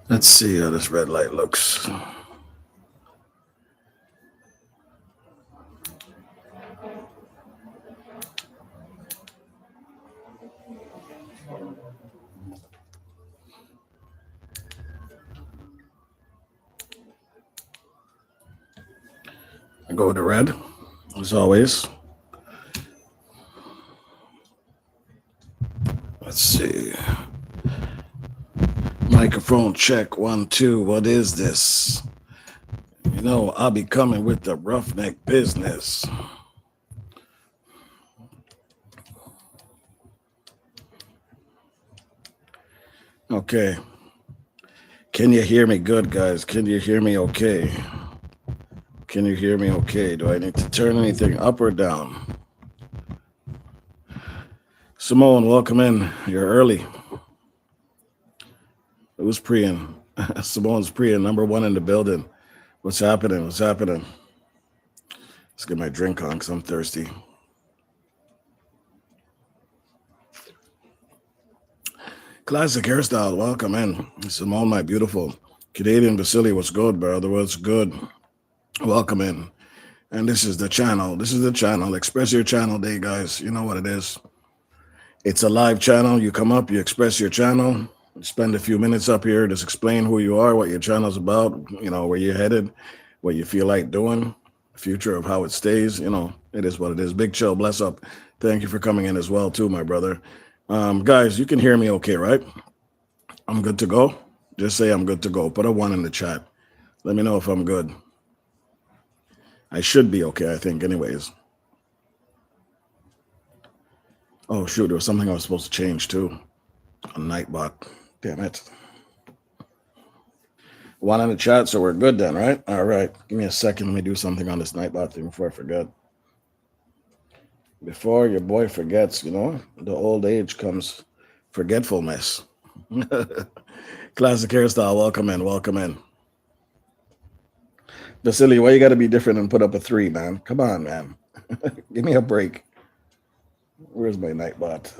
Let's see how this red light looks. I go with the red, as always. Let's see. Microphone check 1 2. What is this? You know, I'll be coming with the roughneck business. Okay. Can you hear me good, guys? Can you hear me okay? Can you hear me okay? Do I need to turn anything up or down? Simone, welcome in. You're early. Who's preying? Simone's preying, number one in the building. What's happening? What's happening? Let's get my drink on because I'm thirsty. Classic hairstyle, welcome in. Simone, my beautiful. Canadian Vasily, what's good, brother? What's good? Welcome in. And this is the channel. This is the channel. Express your channel day, guys. You know what it is. It's a live channel. You come up, you express your channel, spend a few minutes up here, just explain who you are, what your channel's about, you know, where you're headed, what you feel like doing, the future of how it stays. You know, it is what it is. Big Chill, bless up. Thank you for coming in as well, too, my brother. Guys, you can hear me okay, right? I'm good to go. Just say I'm good to go. Put a 1 in the chat. Let me know if I'm good. I should be okay, I think, anyways. Oh, shoot, there was something I was supposed to change, too. A Nightbot. Damn it. 1 in the chat, so we're good then, right? All right. Give me a second. Let me do something on this Nightbot thing before I forget. Before your boy forgets, you know, the old age comes forgetfulness. Classic hairstyle, welcome in, welcome in. Vasily, why you got to be different and put up a 3, man? Come on, man. Give me a break. Where's my Nightbot?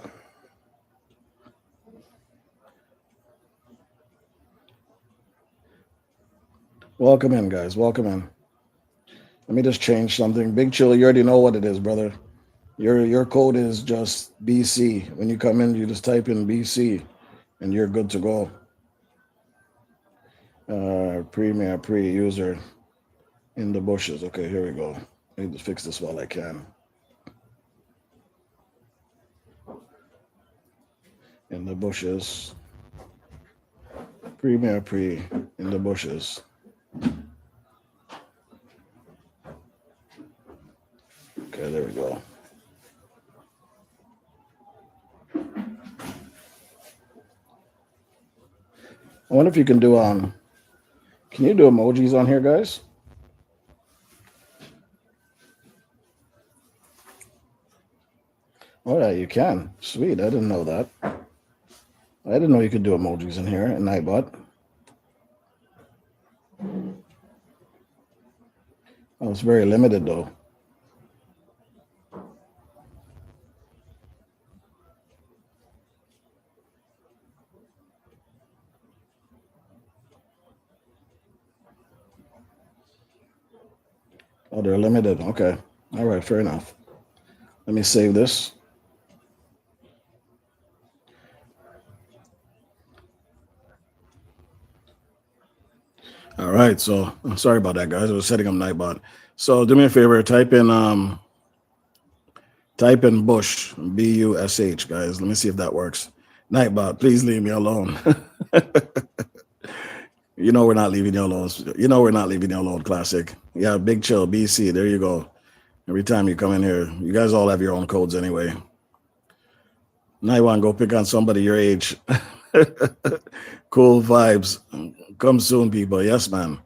Welcome in, guys. Welcome in. Let me just change something. Big Chill, you already know what it is, brother. Your code is just BC. When you come in, you just type in BC, and you're good to go. Premier pre-user in the bushes. Okay, here we go. I need to fix this while I can. In the bushes. Premier pre in the bushes. Okay, there we go. I wonder if you can do can you do emojis on here, guys? Oh yeah, you can. Sweet, I didn't know that. I didn't know you could do emojis in here in Nightbot. Oh, it's very limited though. Oh, they're limited. Okay. All right, fair enough. Let me save this. All right, so I'm sorry about that, guys. I was setting up Nightbot. So do me a favor, type in Bush, BUSH, guys. Let me see if that works. Nightbot, please leave me alone. You know we're not leaving you alone. You know we're not leaving you alone, Classic. Yeah, Big Chill, BC. There you go. Every time you come in here, you guys all have your own codes anyway. Now you want to go pick on somebody your age. Cool vibes. Come soon, people. Yes, man.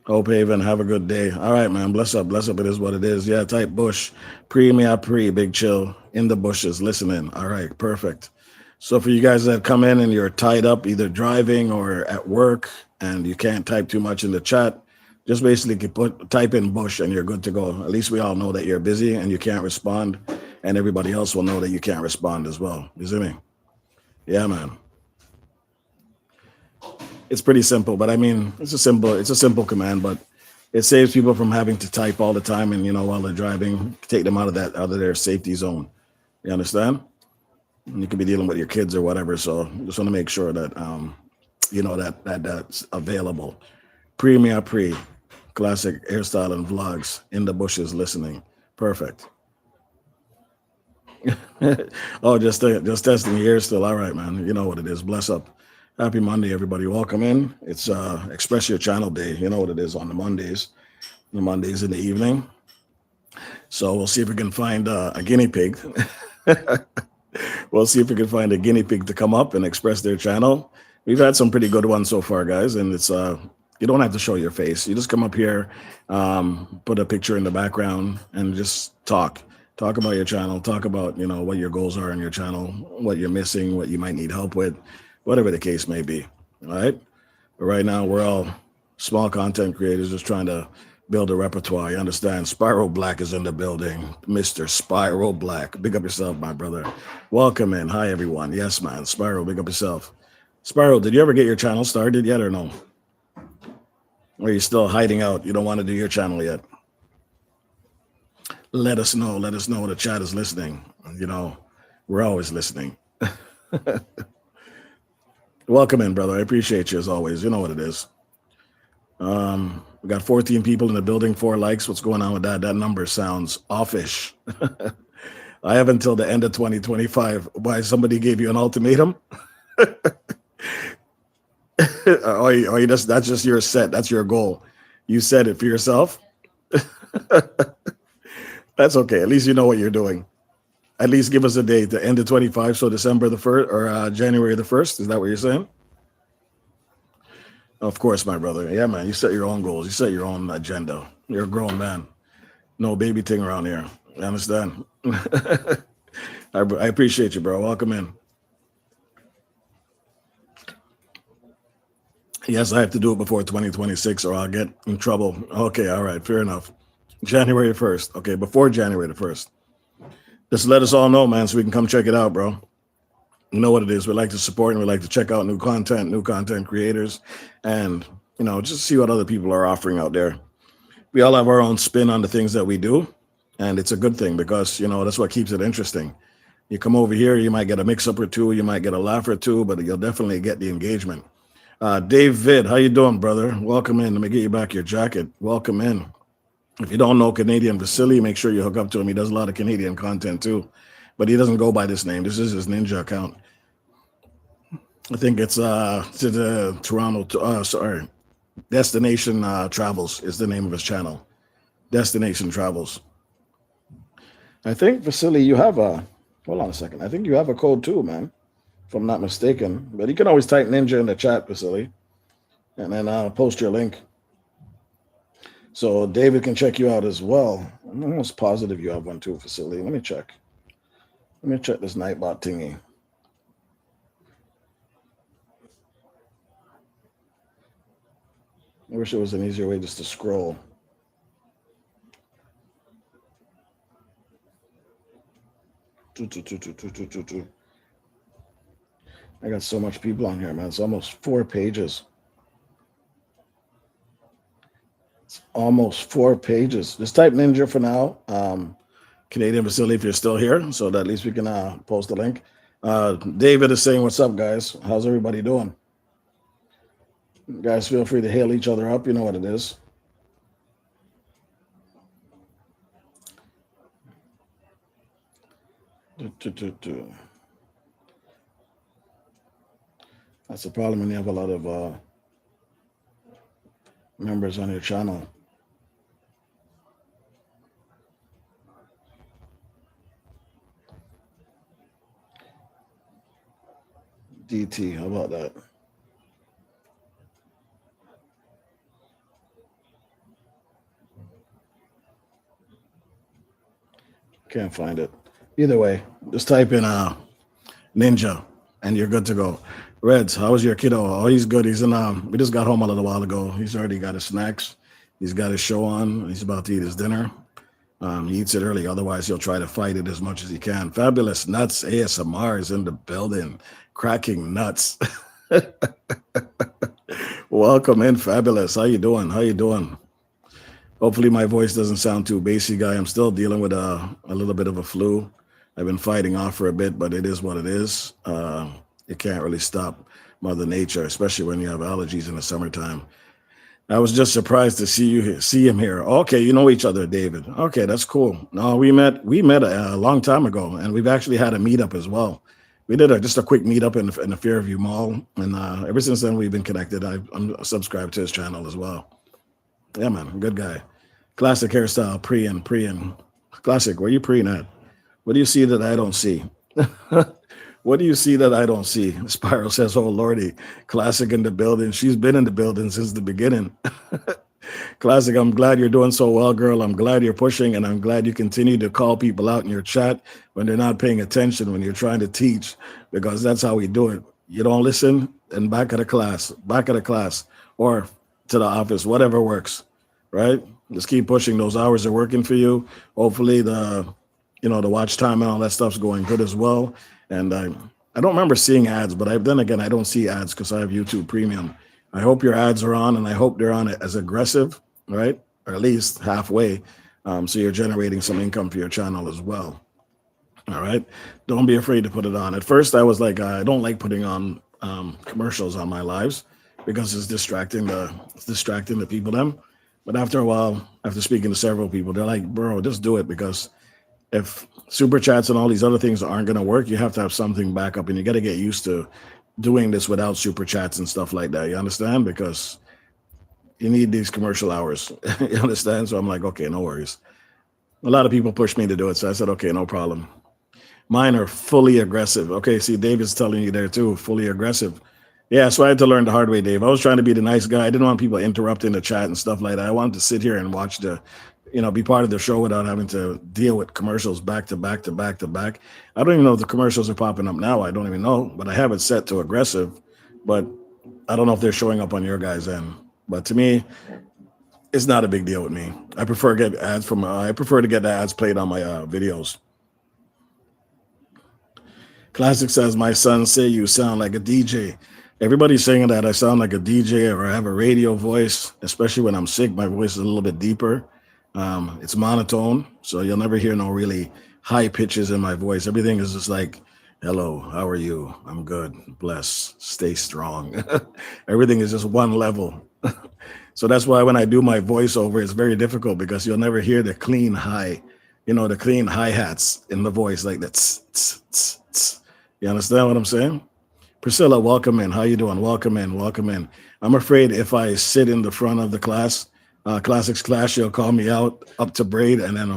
Hope Haven, have a good day. All right, man. Bless up. Bless up. It is what it is. Yeah, type Bush. Big Chill. In the bushes. Listening. All right, perfect. So for you guys that come in and you're tied up, either driving or at work, and you can't type too much in the chat, Just basically type in Bush and you're good to go. At least we all know that you're busy and you can't respond, and everybody else will know that you can't respond as well. You see me? Yeah, man. It's pretty simple, but I mean, it's a simple command, but it saves people from having to type all the time and while they're driving, take them out of their safety zone. You understand? And you could be dealing with your kids or whatever, so just want to make sure that that's available. Premier Pre, classic hairstyle and vlogs in the bushes listening. Perfect. Oh, just testing the air still. All right, man. You know what it is. Bless up. Happy Monday, everybody. Welcome in. It's Express Your Channel Day. You know what it is on the Mondays. The Mondays in the evening. So we'll see if we can find a guinea pig. We'll see if we can find a guinea pig to come up and express their channel. We've had some pretty good ones so far, guys, and it's you don't have to show your face. You just come up here, put a picture in the background, and just talk about your channel. Talk about what your goals are in your channel, what you're missing, what you might need help with, whatever the case may be. All right. But right now, we're all small content creators just trying to build a repertoire. You understand? Spyro Black is in the building. Mr. Spyro Black. Big up yourself, my brother. Welcome in. Hi, everyone. Yes, man. Spyro, big up yourself. Spyro, did you ever get your channel started yet or no? Or are you still hiding out? You don't want to do your channel yet? Let us know. Let us know the chat is listening. We're always listening. Welcome in, brother. I appreciate you as always. You know what it is. We got 14 people in the building, 4 likes. What's going on with that? That number sounds offish. I have until the end of 2025. Why, somebody gave you an ultimatum? That's just your set. That's your goal. You set it for yourself. That's okay. At least you know what you're doing. At least give us a date, the end of 25, so December the 1st or January the 1st. Is that what you're saying? Of course, my brother. Yeah, man. You set your own goals. You set your own agenda. You're a grown man. No baby thing around here. You understand? I appreciate you, bro. Welcome in. Yes, I have to do it before 2026 or I'll get in trouble. Okay, all right. Fair enough. January 1st. Okay, before January the 1st. Just let us all know, man, so we can come check it out, bro. You know what it is. We like to support and we like to check out new content creators, and just see what other people are offering out there. We all have our own spin on the things that we do, and it's a good thing because that's what keeps it interesting. You come over here, you might get a mix-up or two, you might get a laugh or two, but you'll definitely get the engagement. David, how you doing, brother? Welcome in. Let me get you back your jacket. Welcome in. If you don't know Canadian Vasily, make sure you hook up to him. He does a lot of Canadian content too, but he doesn't go by this name. This is his ninja account. I think it's to the Toronto. Destination Travels is the name of his channel. Destination Travels. I think Vasily, you have a. Hold on a second. I think you have a code too, man. If I'm not mistaken, but you can always type ninja in the chat, Vasily, and then post your link. So David can check you out as well. I'm almost positive you have one too, Vasily. Let me check. Let me check this Nightbot thingy. I wish there was an easier way just to scroll. I got so much people on here, man. It's almost 4 pages. It's almost 4 pages. Just type ninja for now. Canadian Vasily, if you're still here, so that at least we can post the link. David is saying, what's up, guys? How's everybody doing? Guys, feel free to hail each other up. You know what it is. That's the problem when you have a lot of members on your channel. DT, how about that? Can't find it. Either way, just type in ninja and you're good to go. Reds, how was your kiddo? Oh, he's good. He's in we just got home a little while ago. He's already got his snacks. He's got his show on. He's about to eat his dinner. He eats it early, otherwise he'll try to fight it as much as he can. Fabulous Nuts ASMR is in the building, cracking nuts. Welcome in, Fabulous. How you doing? How you doing? Hopefully my voice doesn't sound too bassy, guy. I'm still dealing with a little bit of a flu. I've been fighting off for a bit, but it is what it is. You can't really stop Mother Nature, especially when you have allergies in the summertime. I was just surprised to see him here. Okay, you know each other, David. Okay, that's cool. No, we met a long time ago, and we've actually had a meetup as well. We did just a quick meetup in the Fairview Mall, and ever since then we've been connected. I'm subscribed to his channel as well. Yeah, man, good guy. Classic hairstyle, pre-and. Classic, where you preen at? What do you see that I don't see? What do you see that I don't see? Spiral says, oh, Lordy. Classic in the building. She's been in the building since the beginning. Classic, I'm glad you're doing so well, girl. I'm glad you're pushing, and I'm glad you continue to call people out in your chat when they're not paying attention, when you're trying to teach, because that's how we do it. You don't listen, and back at the class, or to the office, whatever works, right? Just keep pushing. Those hours are working for you. Hopefully the watch time and all that stuff's going good as well. And I don't remember seeing ads, but then again, I don't see ads because I have YouTube Premium. I hope your ads are on, and I hope they're on as aggressive, right? Or at least halfway. So you're generating some income for your channel as well. All right. Don't be afraid to put it on. At first, I was like, I don't like putting on commercials on my lives because it's distracting the people them. But after a while, after speaking to several people, they're like, bro, just do it, because if super chats and all these other things aren't going to work, you have to have something back up, and you got to get used to doing this without super chats and stuff like that. You understand? Because you need these commercial hours. You understand? So I'm like, okay, no worries. A lot of people push me to do it. So I said, okay, no problem. Mine are fully aggressive. Okay, see, David's telling you there too, fully aggressive. Yeah, so I had to learn the hard way, Dave. I was trying to be the nice guy. I didn't want people interrupting the chat and stuff like that. I wanted to sit here and watch be part of the show without having to deal with commercials back to back to back to back. I don't even know if the commercials are popping up now. I don't even know, but I have it set to aggressive. But I don't know if they're showing up on your guys' end. But to me, it's not a big deal with me. I prefer to get the ads played on my videos. Classic says, my son say you sound like a DJ. Everybody's saying that I sound like a DJ or I have a radio voice, especially when I'm sick. My voice is a little bit deeper. It's monotone, so you'll never hear no really high pitches in my voice. Everything is just like, hello, how are you? I'm good, bless, stay strong. Everything is just one level. So that's why when I do my voiceover, it's very difficult, because you'll never hear the clean high, the clean hi-hats in the voice, like that. You understand what I'm saying? Priscilla, welcome in. How you doing? Welcome in. Welcome in. I'm afraid if I sit in the front of the class, classics class, she'll call me out up to braid, and then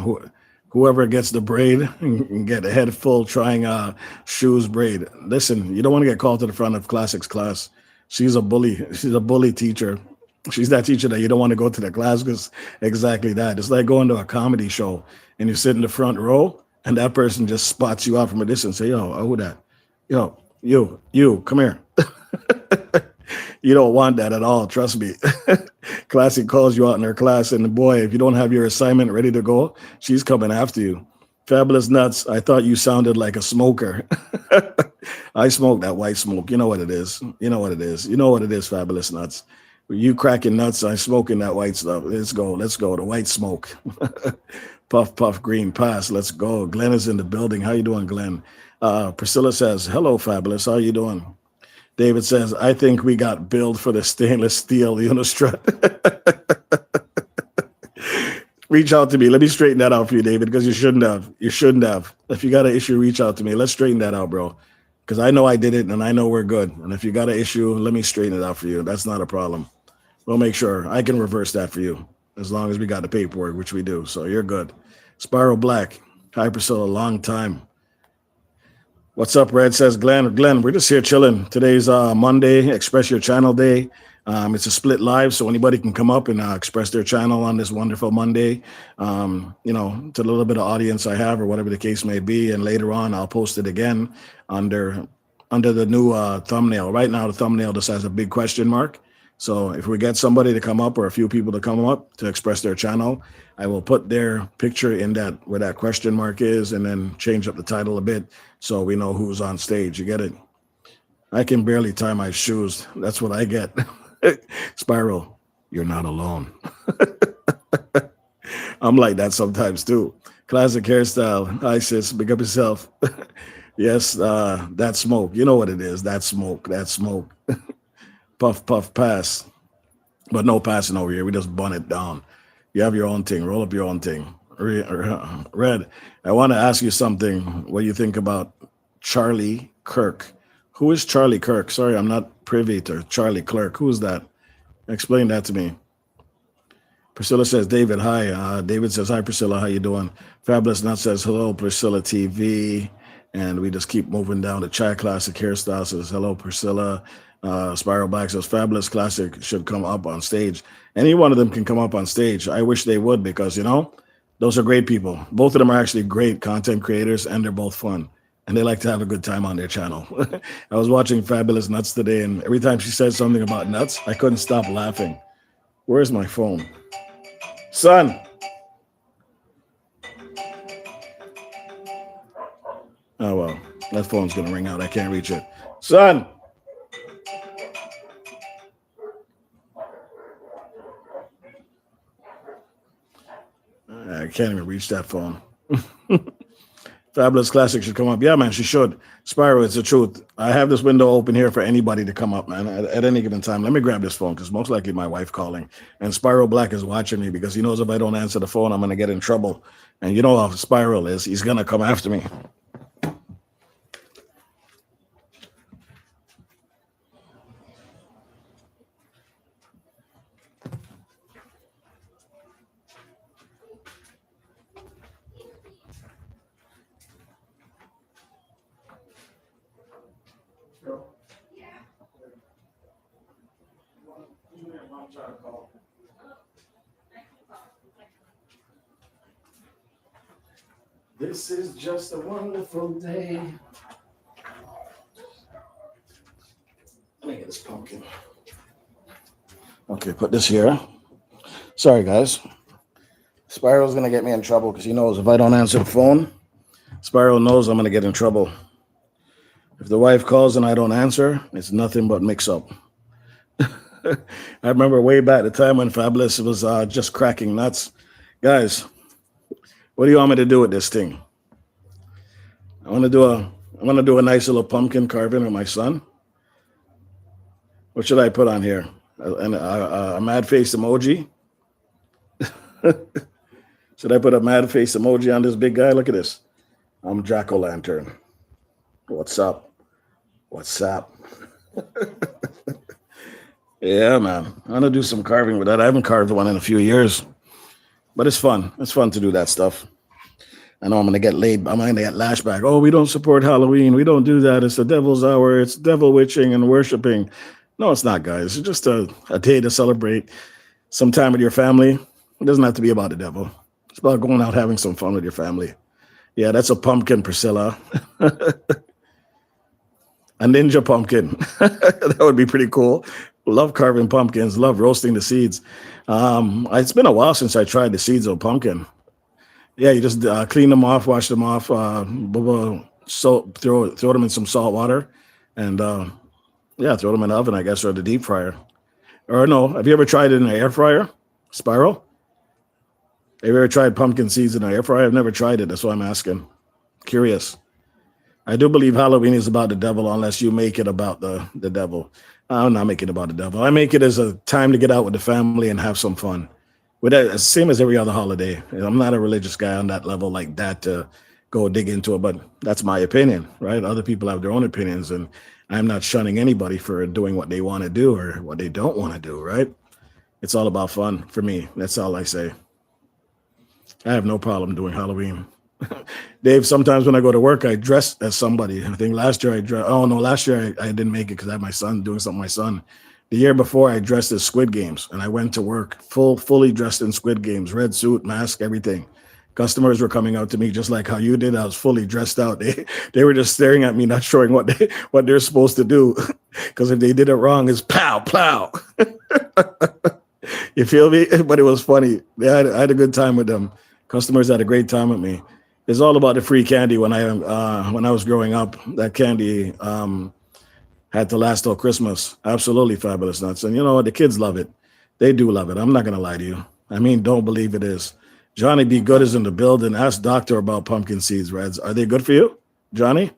whoever gets the braid and get a head full trying shoes braid. Listen, you don't want to get called to the front of classics class. She's a bully. She's a bully teacher. She's that teacher that you don't want to go to the class, because exactly that. It's like going to a comedy show and you sit in the front row and that person just spots you out from a distance and say, yo, who that? Yo, you, come here. You don't want that at all, trust me. Classic calls you out in her class, and boy, if you don't have your assignment ready to go, she's coming after you. Fabulous Nuts, I thought you sounded like a smoker. I smoke that white smoke. You know what it is. You know what it is, Fabulous Nuts. You cracking nuts, I'm smoking that white stuff. Let's go, the white smoke. Puff, green pass, let's go. Glenn is in the building. How you doing, Glenn? Priscilla says, hello, Fabulous, how you doing? David says, I think we got billed for the stainless steel Unistrut. Reach out to me. Let me straighten that out for you, David, because you shouldn't have. If you got an issue, reach out to me. Let's straighten that out, bro. Because I know I did it, and I know we're good. And if you got an issue, let me straighten it out for you. That's not a problem. We'll make sure I can reverse that for you, as long as we got the paperwork, which we do. So you're good. Spiral Black, hi Priscilla, long time. What's up, Red? Says Glenn, we're just here chilling. Today's Monday, Express Your Channel Day. It's a split live, so anybody can come up and express their channel on this wonderful Monday, to the little bit of audience I have, or whatever the case may be. And later on, I'll post it again under the new thumbnail. Right now, the thumbnail just has a big question mark. So if we get somebody to come up or a few people to come up to express their channel, I will put their picture in that where that question mark is and then change up the title a bit so we know who's on stage. You get it? I can barely tie my shoes. That's what I get. Spiral, you're not alone. I'm like that sometimes too. Classic hairstyle. Hi sis, big up yourself. Yes, that smoke. You know what it is. That smoke. That smoke. Puff, puff, pass. But no passing over here. We just bun it down. You have your own thing. Roll up your own thing. Red, I want to ask you something. What do you think about Charlie Kirk? Who is Charlie Kirk? Sorry, I'm not privy to Charlie Clerk. Who is that? Explain that to me. Priscilla says, David, hi. David says, hi, Priscilla. How you doing? Fabulous Nut says, hello, Priscilla TV. And we just keep moving down to Chai Classic Hairstyle says, hello, Priscilla. Spiral Black says, Fabulous Classic should come up on stage. Any one of them can come up on stage. I wish they would because, those are great people. Both of them are actually great content creators and they're both fun. And they like to have a good time on their channel. I was watching Fabulous Nuts today, and every time she said something about nuts, I couldn't stop laughing. Where's my phone? Son. Oh, well, that phone's going to ring out. I can't reach it. Son. I can't even reach that phone. Fabulous Classic should come up. Yeah, man, she should. Spyro, it's the truth. I have this window open here for anybody to come up, man, at any given time. Let me grab this phone because most likely my wife calling. And Spyro Black is watching me because he knows if I don't answer the phone, I'm going to get in trouble. And you know how Spyro is. He's going to come after me. This is just a wonderful day. Let me get this pumpkin. Okay, put this here. Sorry, guys. Spyro's going to get me in trouble because he knows if I don't answer the phone, Spyro knows I'm going to get in trouble. If the wife calls and I don't answer, it's nothing but mix-up. I remember way back the time when Fabulous was just cracking nuts. Guys, what do you want me to do with this thing? I want to do a nice little pumpkin carving with my son. What should I put on here? A mad face emoji? Should I put a mad face emoji on this big guy? Look at this. I'm Jack-o'-lantern. What's up? What's up? Yeah, man. I'm going to do some carving with that. I haven't carved one in a few years. But it's fun. It's fun to do that stuff. I know I'm going to get laid. I'm going to get lashed back. Oh, we don't support Halloween. We don't do that. It's the devil's hour. It's devil witching and worshiping. No, it's not, guys. It's just a day to celebrate some time with your family. It doesn't have to be about the devil. It's about going out having some fun with your family. Yeah, that's a pumpkin, Priscilla. A ninja pumpkin. That would be pretty cool. Love carving pumpkins. Love roasting the seeds. It's been a while since I tried the seeds of pumpkin. Yeah, you just clean them off, wash them off, throw them in some salt water, and throw them in the oven, I guess, or the deep fryer. Or no, have you ever tried it in an air fryer? Spiral? Have you ever tried pumpkin seeds in an air fryer? I've never tried it. That's why I'm asking. Curious. I do believe Halloween is about the devil unless you make it about the devil. I'm not making it about the devil. I make it as a time to get out with the family and have some fun. With that, same as every other holiday. I'm not a religious guy on that level like that to go dig into it, but that's my opinion, right? Other people have their own opinions, and I'm not shunning anybody for doing what they want to do or what they don't want to do, right? It's all about fun for me. That's all I say. I have no problem doing Halloween. Dave, sometimes when I go to work, I dress as somebody. I think last year I didn't make it because I had my son doing something with my son. The year before, I dressed as Squid Games, and I went to work fully dressed in Squid Games, red suit, mask, everything. Customers were coming out to me just like how you did. I was fully dressed out. They were just staring at me, not showing what they're supposed to do. Because if they did it wrong, it's pow, plow. You feel me? But it was funny. I had a good time with them. Customers had a great time with me. It's all about the free candy when I was growing up. That candy had to last till Christmas. Absolutely fabulous nuts. And you know what? The kids love it. They do love it. I'm not gonna lie to you. I mean, don't believe it is. Johnny B. Good is in the building. Ask Doctor about pumpkin seeds, Reds. Are they good for you, Johnny?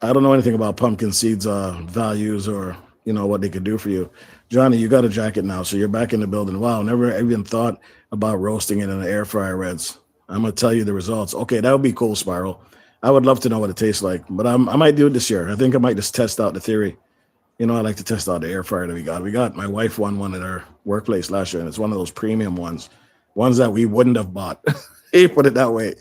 I don't know anything about pumpkin seeds values or what they could do for you. Johnny, you got a jacket now, so you're back in the building. Wow, never even thought about roasting it in an air fryer, Reds. I'm gonna tell you the results. Okay, that would be cool, Spiral. I would love to know what it tastes like, but I might do it this year. I think I might just test out the theory. I like to test out the air fryer that we got. We got my wife won one at our workplace last year, and it's one of those premium ones that we wouldn't have bought. He put it that way.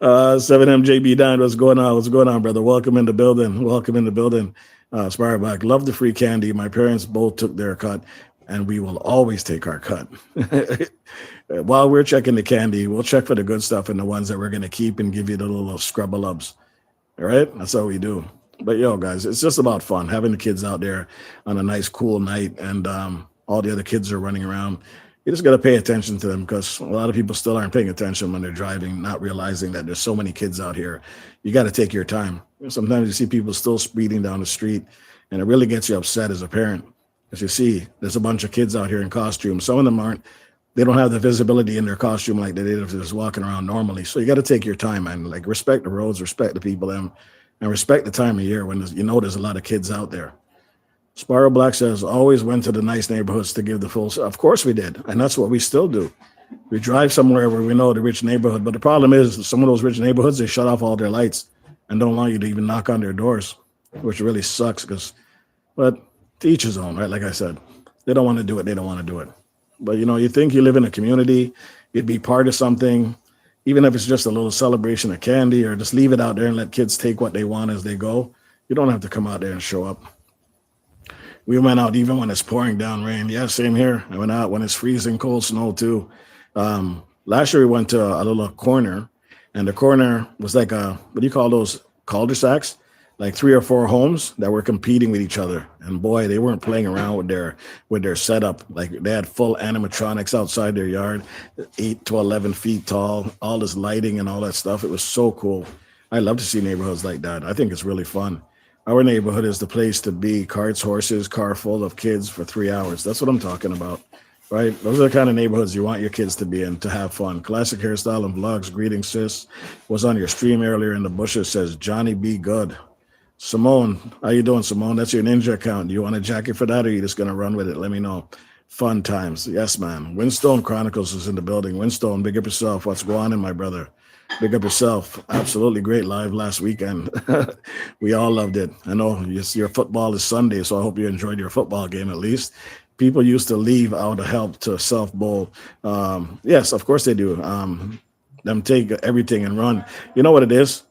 7MJB Don, what's going on? What's going on, brother? Welcome in the building. Welcome in the building. Sparrow love the free candy. My parents both took their cut, and we will always take our cut. While we're checking the candy, we'll check for the good stuff and the ones that we're going to keep and give you the little scrub-a-lubs. All right? That's how we do. But, guys, it's just about fun, having the kids out there on a nice, cool night, and all the other kids are running around. You just got to pay attention to them because a lot of people still aren't paying attention when they're driving, not realizing that there's so many kids out here. You got to take your time. Sometimes you see people still speeding down the street, and it really gets you upset as a parent. As you see, there's a bunch of kids out here in costume. Some of them they don't have the visibility in their costume like they did if they're just walking around normally. So you got to take your time, man. Like, respect the roads, respect the people, and respect the time of year when there's a lot of kids out there. Sparrow Black says, always went to the nice neighborhoods to give the full. Of course we did. And that's what we still do. We drive somewhere where we know the rich neighborhood. But the problem is some of those rich neighborhoods, they shut off all their lights and don't allow you to even knock on their doors, which really sucks but to each his own, right? Like I said, they don't want to do it. They don't want to do it. But, you think you live in a community, you'd be part of something, even if it's just a little celebration of candy, or just leave it out there and let kids take what they want as they go. You don't have to come out there and show up. We went out even when it's pouring down rain. Yeah, same here. I went out when it's freezing cold snow too. Last year we went to a little corner, and the corner was like what do you call those cul-de-sacs? Like 3 or 4 homes that were competing with each other. And boy, they weren't playing around with their setup. Like, they had full animatronics outside their yard, 8 to 11 feet tall, all this lighting and all that stuff. It was so cool. I love to see neighborhoods like that. I think it's really fun. Our neighborhood is the place to be. Carts, horses, car full of kids for 3 hours. That's what I'm talking about, right? Those are the kind of neighborhoods you want your kids to be in, to have fun. Classic Hairstyle and Vlogs. Greetings, sis. Was on your stream earlier in the bushes, says Johnny B. Good. Simone, how you doing, Simone? That's your ninja account. Do you want a jacket for that, or are you just going to run with it? Let me know. Fun times. Yes, man. Windstone Chronicles is in the building. Windstone, big up yourself. What's going on, my brother? Big up yourself. Absolutely great live last weekend. We all loved it. I know your football is Sunday, so I hope you enjoyed your football game at least. People used to leave out to help to self-bowl. Yes, of course they do. Them take everything and run. You know what it is?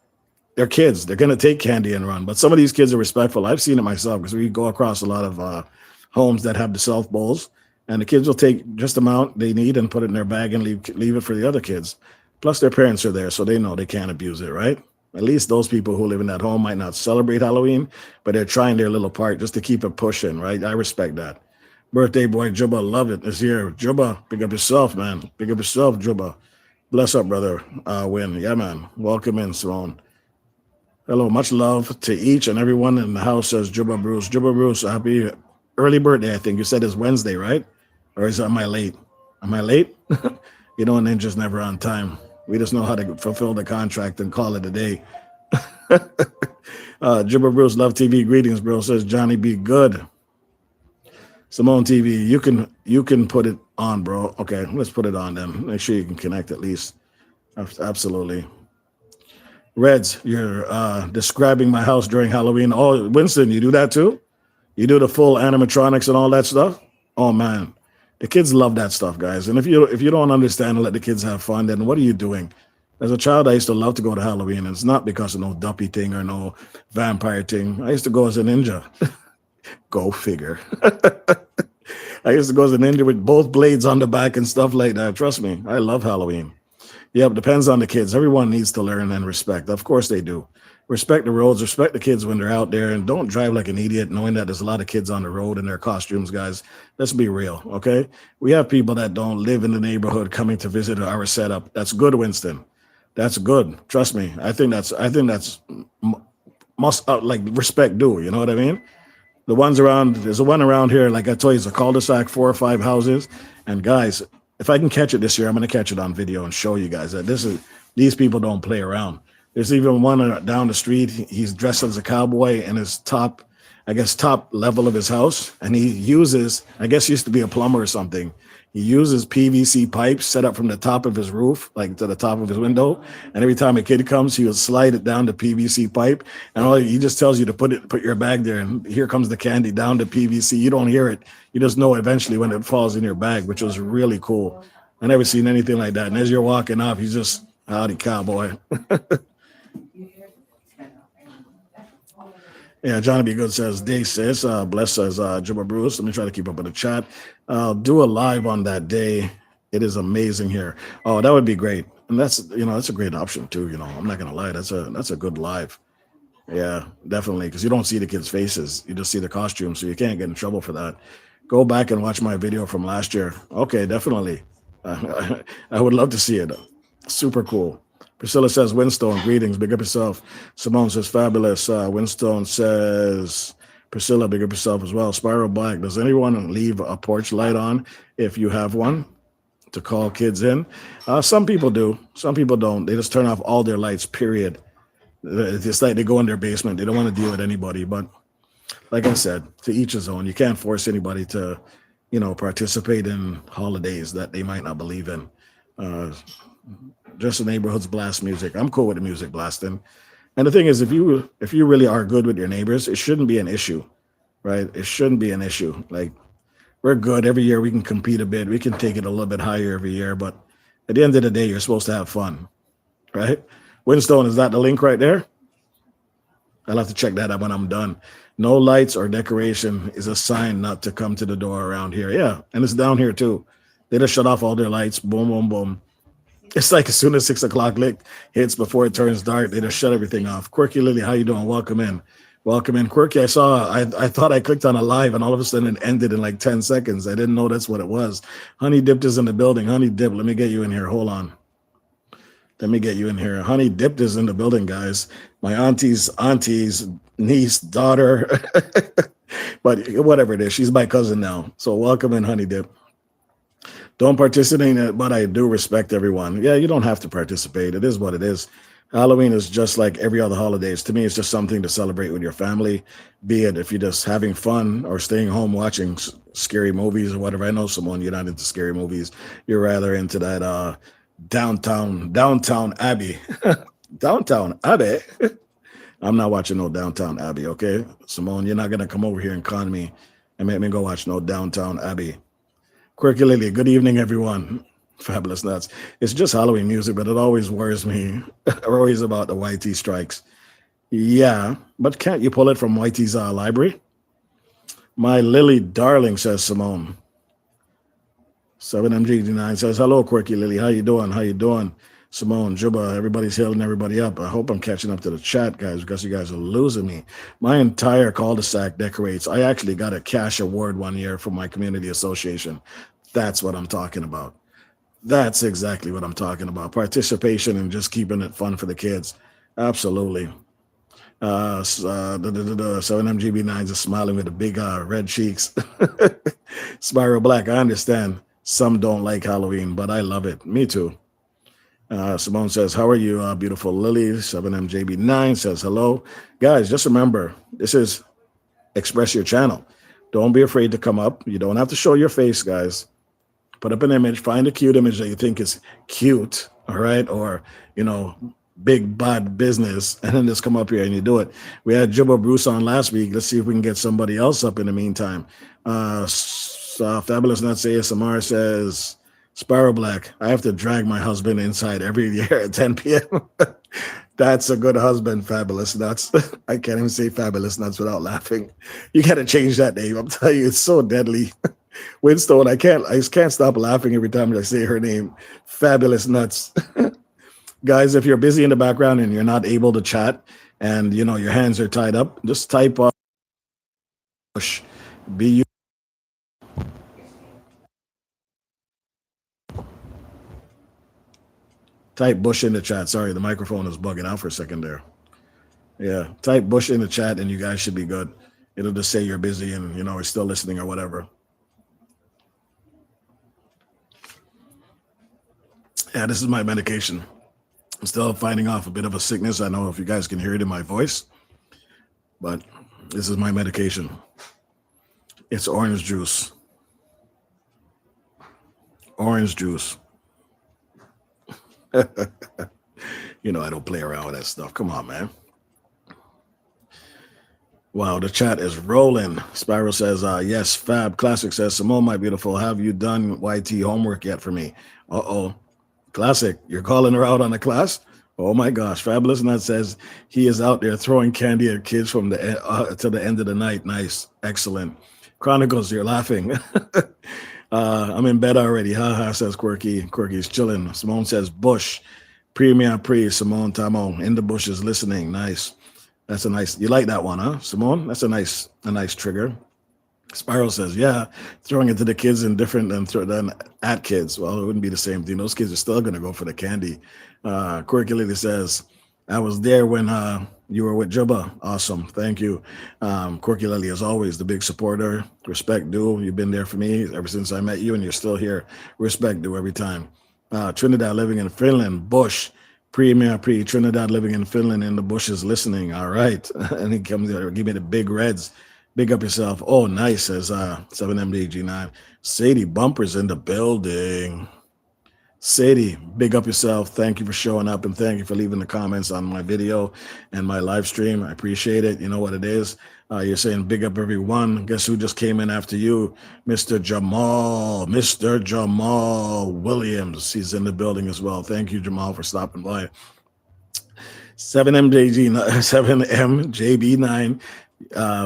They're kids. They're going to take candy and run. But some of these kids are respectful. I've seen it myself because we go across a lot of homes that have the self-bowls, and the kids will take just the amount they need and put it in their bag and leave it for the other kids. Plus, their parents are there, so they know they can't abuse it, right? At least those people who live in that home might not celebrate Halloween, but they're trying their little part just to keep it pushing, right? I respect that. Birthday boy Juba, love it. This year. Juba, big up yourself, man. Big up yourself, Juba. Bless up, brother. Win. Yeah, man. Welcome in, Simone. Hello, much love to each and everyone in the house, says Juba Bruce. Juba Bruce, happy early birthday, I think. You said it's Wednesday, right? Or am I late? Am I late? Ninja's never on time. We just know how to fulfill the contract and call it a day. Juba Bruce, love TV. Greetings, bro, says Johnny B. Good. Simone TV, you can put it on, bro. Okay, let's put it on then. Make sure you can connect at least. Absolutely. Reds, you're describing my house during Halloween. Oh, Winston, you do that too? You do the full animatronics and all that stuff? Oh, man. The kids love that stuff, guys. And if you don't understand and let the kids have fun, then what are you doing? As a child, I used to love to go to Halloween, and it's not because of no duppy thing or no vampire thing. I used to go as a ninja. Go figure. I used to go as a ninja with both blades on the back and stuff like that. Trust me, I love Halloween. Yep, depends on the kids. Everyone needs to learn and respect. Of course they do. Respect the roads, respect the kids when they're out there, and don't drive like an idiot knowing that there's a lot of kids on the road in their costumes, guys. Let's be real, okay? We have people that don't live in the neighborhood coming to visit our setup. That's good, Winston. That's good. Trust me. I think that's must like respect due. You know what I mean? The ones around, there's a one around here, like I told you, it's a cul-de-sac, 4 or 5 houses. And guys, if I can catch it this year, I'm gonna catch it on video and show you guys that these people don't play around. There's even one down the street. He's dressed as a cowboy in his top, I guess, top level of his house. And he uses, I guess he used to be a plumber or something. He uses PVC pipes set up from the top of his roof, like to the top of his window. And every time a kid comes, he will slide it down the PVC pipe. And he just tells you to put your bag there. And here comes the candy down the PVC. You don't hear it. You just know eventually when it falls in your bag, which was really cool. I never seen anything like that. And as you're walking off, he's just, howdy, cowboy. Yeah, Johnny B. Good says, day says, bless says, Jibba Bruce. Let me try to keep up with the chat. Do a live on that day. It is amazing here. Oh, that would be great. And that's a great option too. I'm not gonna lie. That's a good live. Yeah, definitely. Because you don't see the kids' faces. You just see the costumes. So you can't get in trouble for that. Go back and watch my video from last year. Okay, definitely. I would love to see it. Super cool. Priscilla says, Winstone, greetings, big up yourself. Simone says, fabulous. Winstone says, Priscilla, big up yourself as well. Spiral Black, does anyone leave a porch light on if you have one to call kids in? Some people do. Some people don't. They just turn off all their lights, period. It's like they go in their basement. They don't want to deal with anybody. But like I said, to each his own. You can't force anybody to, participate in holidays that they might not believe in. Just the neighborhoods blast music. I'm cool with the music blasting. And the thing is, if you really are good with your neighbors, it shouldn't be an issue, right? It shouldn't be an issue. Like, we're good. Every year we can compete a bit. We can take it a little bit higher every year. But at the end of the day, you're supposed to have fun, right? Winstone, is that the link right there? I'll have to check that out when I'm done. No lights or decoration is a sign not to come to the door around here. Yeah, and it's down here too. They just shut off all their lights. Boom, boom, boom. It's like as soon as 6 o'clock hits before it turns dark, they just shut everything off. Quirky Lily, how you doing? Welcome in. Welcome in. Quirky, I thought I clicked on a live and all of a sudden it ended in like 10 seconds. I didn't know that's what it was. Honey Dipped is in the building. Honey Dip, let me get you in here. Hold on. Let me get you in here. Honey Dipped is in the building, guys. My auntie's niece, daughter. But whatever it is, she's my cousin now. So welcome in, Honey Dip. Don't participate in it, but I do respect everyone. Yeah, you don't have to participate. It is what it is. Halloween is just like every other holidays. To me, it's just something to celebrate with your family, be it if you're just having fun or staying home watching scary movies or whatever. I know someone, you're not into scary movies. You're rather into that Downtown Abbey. Downtown Abbey? I'm not watching no Downtown Abbey, okay? Simone, you're not going to come over here and con me and make me go watch no Downtown Abbey. Quirky Lily, good evening, everyone. Fabulous Nuts. It's just Halloween music, but it always worries me. Always about the YT strikes. Yeah, but can't you pull it from YT's library? My Lily darling, says Simone. 7MG9 says, hello, Quirky Lily. How you doing? How you doing? Simone, Juba, everybody's healing everybody up. I hope I'm catching up to the chat, guys, because you guys are losing me. My entire cul-de-sac decorates. I actually got a cash award one year from my community association. That's what I'm talking about. That's exactly what I'm talking about. Participation and just keeping it fun for the kids. Absolutely. 7MGB9 is smiling with the big red cheeks. Spiral Black, I understand. Some don't like Halloween, but I love it. Me too. Simone says, how are you, beautiful Lily? 7MJB9 says, hello. Guys, just remember, this is Express Your Channel. Don't be afraid to come up. You don't have to show your face, guys. Put up an image. Find a cute image that you think is cute, all right? Or, big bad business, and then just come up here and you do it. We had Jibba Bruce on last week. Let's see if we can get somebody else up in the meantime. Fabulous Nuts ASMR says, Spiral Black, I have to drag my husband inside every year at 10 p.m. That's a good husband, Fabulous Nuts. I can't even say Fabulous Nuts without laughing. You got to change that name. I'm telling you, it's so deadly. Winstone, I just can't stop laughing every time I say her name. Fabulous nuts. Guys, if you're busy in the background and you're not able to chat and you know your hands are tied up, just type Bush. B U type Bush in the chat. Sorry, the microphone is bugging out for a second there. Yeah. Type Bush in the chat and you guys should be good. It'll just say you're busy and you know we're still listening or whatever. Yeah, this is my medication. I'm still fighting off a bit of a sickness. I know if you guys can hear it in my voice, but this is my medication. It's orange juice. Orange juice. You know, I don't play around with that stuff. Come on, man. Wow, the chat is rolling. Spiral says, yes, Fab Classic says, Simone, my beautiful, have you done YT homework yet for me? Uh-oh. Classic, you're calling her out on the class? Oh my gosh. Fabulous Nut says he is out there throwing candy at kids from the to the end of the night. Nice. Excellent. Chronicles, you're laughing. I'm in bed already. Haha, says Quirky. Quirky's chilling. Simone says Bush. Premier Pre. Simone Tamo. In the bushes listening. Nice. That's a nice. You like that one, huh, Simone? That's a nice trigger. Spiral says, yeah, throwing it to the kids in different than at kids. Well, it wouldn't be the same thing. Those kids are still going to go for the candy. Quirky Lily says, I was there when you were with Jubba. Awesome. Thank you. Quirky Lily, as always, the big supporter. Respect due. You've been there for me ever since I met you, and you're still here. Respect due every time. Trinidad living in Finland. Bush. Premier Pre. Trinidad living in Finland in the bushes listening. All right. And he comes there. Give me the big reds. Big up yourself. Oh, nice, says 7MDG9. Sadie Bumpers in the building. Sadie, big up yourself. Thank you for showing up and thank you for leaving the comments on my video and my live stream. I appreciate it. You know what it is. You're saying big up everyone. Guess who just came in after you? Mr. Jamal. Mr. Jamal Williams. He's in the building as well. Thank you, Jamal, for stopping by. 7MJB9.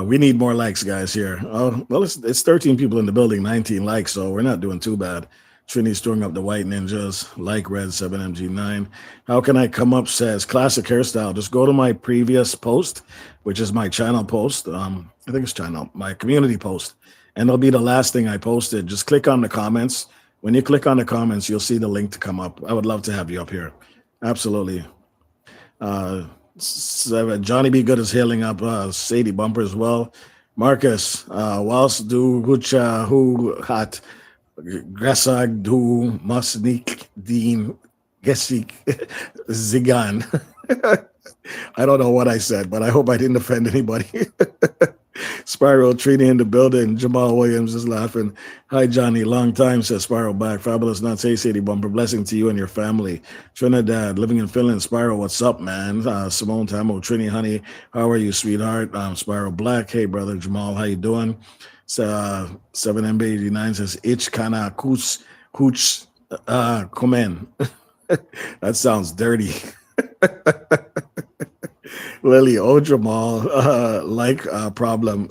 We need more likes, guys, here. Oh, well, it's 13 people in the building, 19 likes, so we're not doing too bad. Trinity's throwing up the white ninjas, like red 7MG9. How can I come up, says classic hairstyle. Just go to my previous post, which is my channel post. I think it's channel, my community post. And it'll be the last thing I posted. Just click on the comments. When you click on the comments, you'll see the link to come up. I would love to have you up here. Absolutely. Johnny B. Good is hailing up Sadie Bumper as well. Marcus, whilst do hucha who hat Grasag do Masnik Dean Gesik Zigan. I don't know what I said, but I hope I didn't offend anybody. Spiral Trini in the building. Jamal Williams is laughing. Hi, Johnny. Long time, says Spiral back. Fabulous Nuts. Hey, Sadie Bumper. Blessing to you and your family. Trinidad, living in Finland. Spiral, what's up, man? Simone Tamo, Trini, honey. How are you, sweetheart? Spiral Black. Hey, brother Jamal. How you doing? 7MB89 says, Ich kana kuch komen. That sounds dirty. Lily, oh Jamal, problem.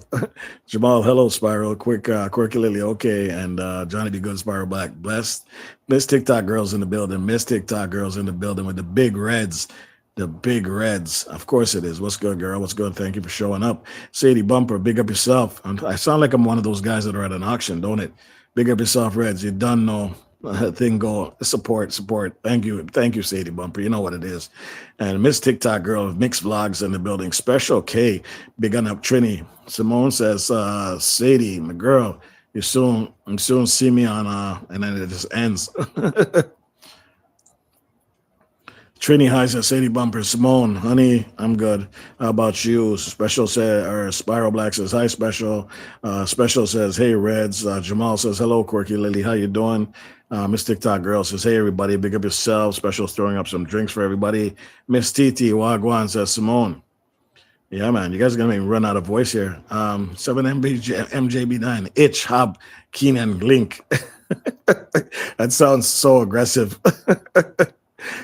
Jamal, hello Spiral, quirky Lily, okay, and Johnny B. Good, Spiral Black, blessed. Miss TikTok girls in the building, Miss TikTok girls in the building with the big reds. The big reds. Of course it is. What's good, girl? What's good? Thank you for showing up. Sadie Bumper, big up yourself. I sound like I'm one of those guys that are at an auction, don't it? Big up yourself, Reds. You done know thing go. Support. Thank you, Sadie Bumper. You know what it is. And Miss TikTok girl, mixed vlogs in the building. Special K, big on up Trini. Simone says, Sadie, my girl, you soon see me on and then it just ends. Trini High says, Sadie Bumper, Simone, honey, I'm good. How about you? Special says, or Spiral Black says, hi, Special. Special says, hey, Reds. Jamal says, hello, Quirky Lily, how you doing? Miss TikTok Girl says, hey, everybody, big up yourself. Special's throwing up some drinks for everybody. Miss TT Wagwan says, Simone. Yeah, man, you guys are going to make me run out of voice here. 7MJB9, Itch, Hob, Keenan, Link. That sounds so aggressive.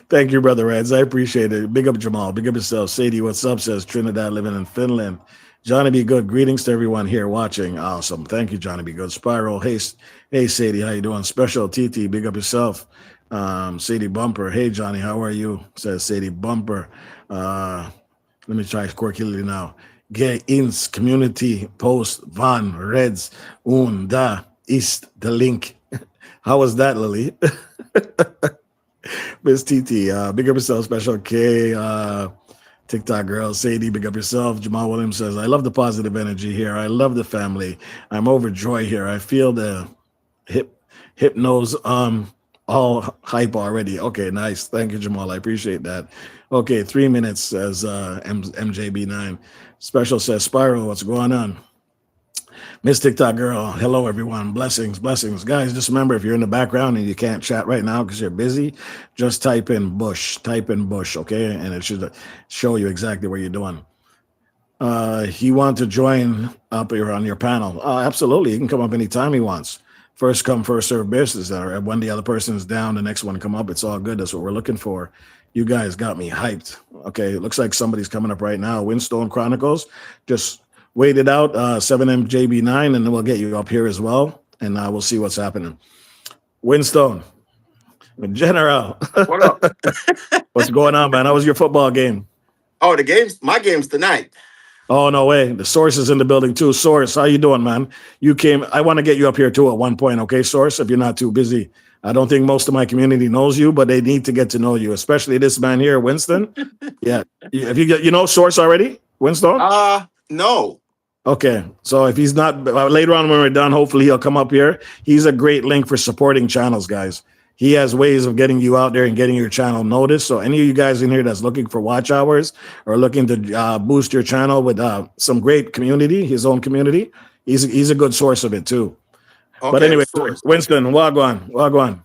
Thank you, Brother Reds. I appreciate it. Big up Jamal. Big up yourself. Sadie, what's up? Says Trinidad living in Finland. Johnny Be Good. Greetings to everyone here watching. Awesome. Thank you, Johnny Be Good. Spiral. Hey, Sadie. How you doing? Special TT. Big up yourself. Sadie Bumper. Hey, Johnny. How are you? Says Sadie Bumper. Let me try Quirkily now. Gay ins community post van reds un da ist the link. How was that, Lily? Miss TT. Big up yourself. Special K. TikTok girl, Sadie, big up yourself. Jamal Williams says, I love the positive energy here. I love the family. I'm overjoyed here. I feel the hypnos all hype already. Okay, nice. Thank you, Jamal. I appreciate that. Okay, 3 minutes, says MJB9. Special says, Spiral, what's going on? Miss TikTok girl, hello everyone. Blessings, blessings. Guys, just remember, if you're in the background and you can't chat right now because you're busy, just type in Bush, okay? And it should show you exactly what you're doing. He wants to join up here on your panel. Absolutely, he can come up anytime he wants. First come, first serve basis. When the other person is down, the next one come up. It's all good. That's what we're looking for. You guys got me hyped. Okay, it looks like somebody's coming up right now. Windstone Chronicles, just wait it out, 7MJB9, and then we'll get you up here as well, and we'll see what's happening. Windstone, General. What up? What's going on, man? How was your football game? Oh, my game's tonight. Oh, no way. The Source is in the building too. Source, how you doing, man? You came. I want to get you up here too at one point, okay, Source, if you're not too busy. I don't think most of my community knows you, but they need to get to know you, especially this man here, Winston. Yeah. Have you know Source already, Winston? No. Okay, so if he's not, later on when we're done, hopefully he'll come up here. He's a great link for supporting channels, guys. He has ways of getting you out there and getting your channel noticed. So any of you guys in here that's looking for watch hours or looking to boost your channel with some great community, his own community, he's a good source of it too. Okay, but anyway, Winston, wagwan.